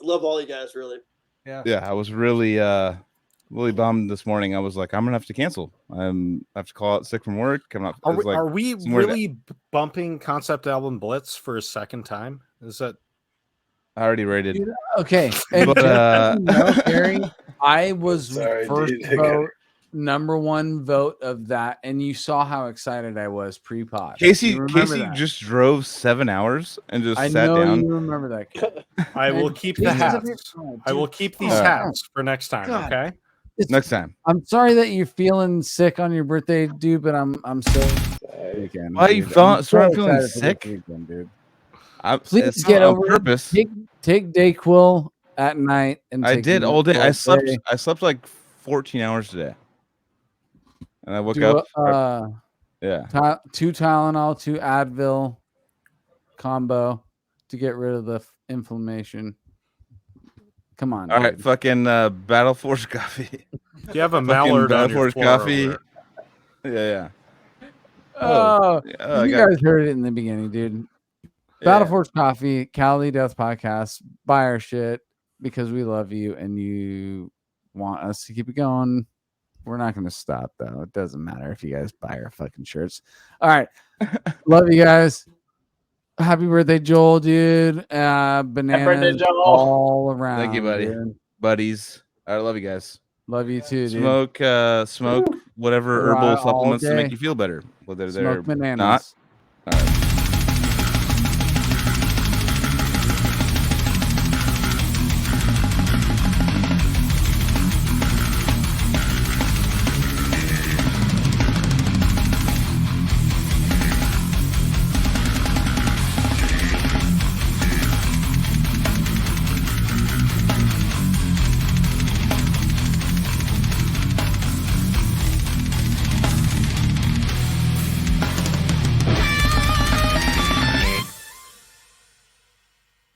S4: love all you guys, really.
S3: Yeah, I was really bummed this morning. I was like, I'm gonna have to cancel. I have to call out sick from work.
S5: Are we really bumping Concept Album Blitz for a second time? Is that?
S3: I already rated.
S2: Okay, and Gary, I was first vote, number one vote of that, and you saw how excited I was pre-pod.
S3: Casey just drove 7 hours and just sat down.
S2: You remember that kid.
S5: I will keep the hats. I will keep these hats for next time. Okay.
S3: Next time.
S2: I'm sorry that you're feeling sick on your birthday, dude, but I'm so
S3: weekend. Why are you feeling sick,
S2: weekend, dude?
S3: Please
S2: get over
S3: purpose.
S2: Take Dayquil at night, and
S3: I did all day. I slept like 14 hours today, and I woke up.
S2: 2 Tylenol, 2 Advil combo to get rid of the inflammation. Come on.
S3: All right, fucking Battle Force coffee.
S5: Do you have a mallard on your floor
S3: coffee? Yeah.
S2: You guys heard it in the beginning, dude. Battle Force Coffee, Cali Death Podcast. Buy our shit because we love you and you want us to keep it going. We're not going to stop, though. It doesn't matter if you guys buy our fucking shirts. All right. Love you guys. Happy birthday, Joel, dude. Bananas
S9: birthday, Joel.
S2: all around.
S3: Thank you, buddy.
S2: Dude.
S3: Buddies. I love you guys.
S2: Love you too, dude.
S3: Smoke whatever herbal supplements to make you feel better. Whether they're
S2: bananas.
S3: Not. All right.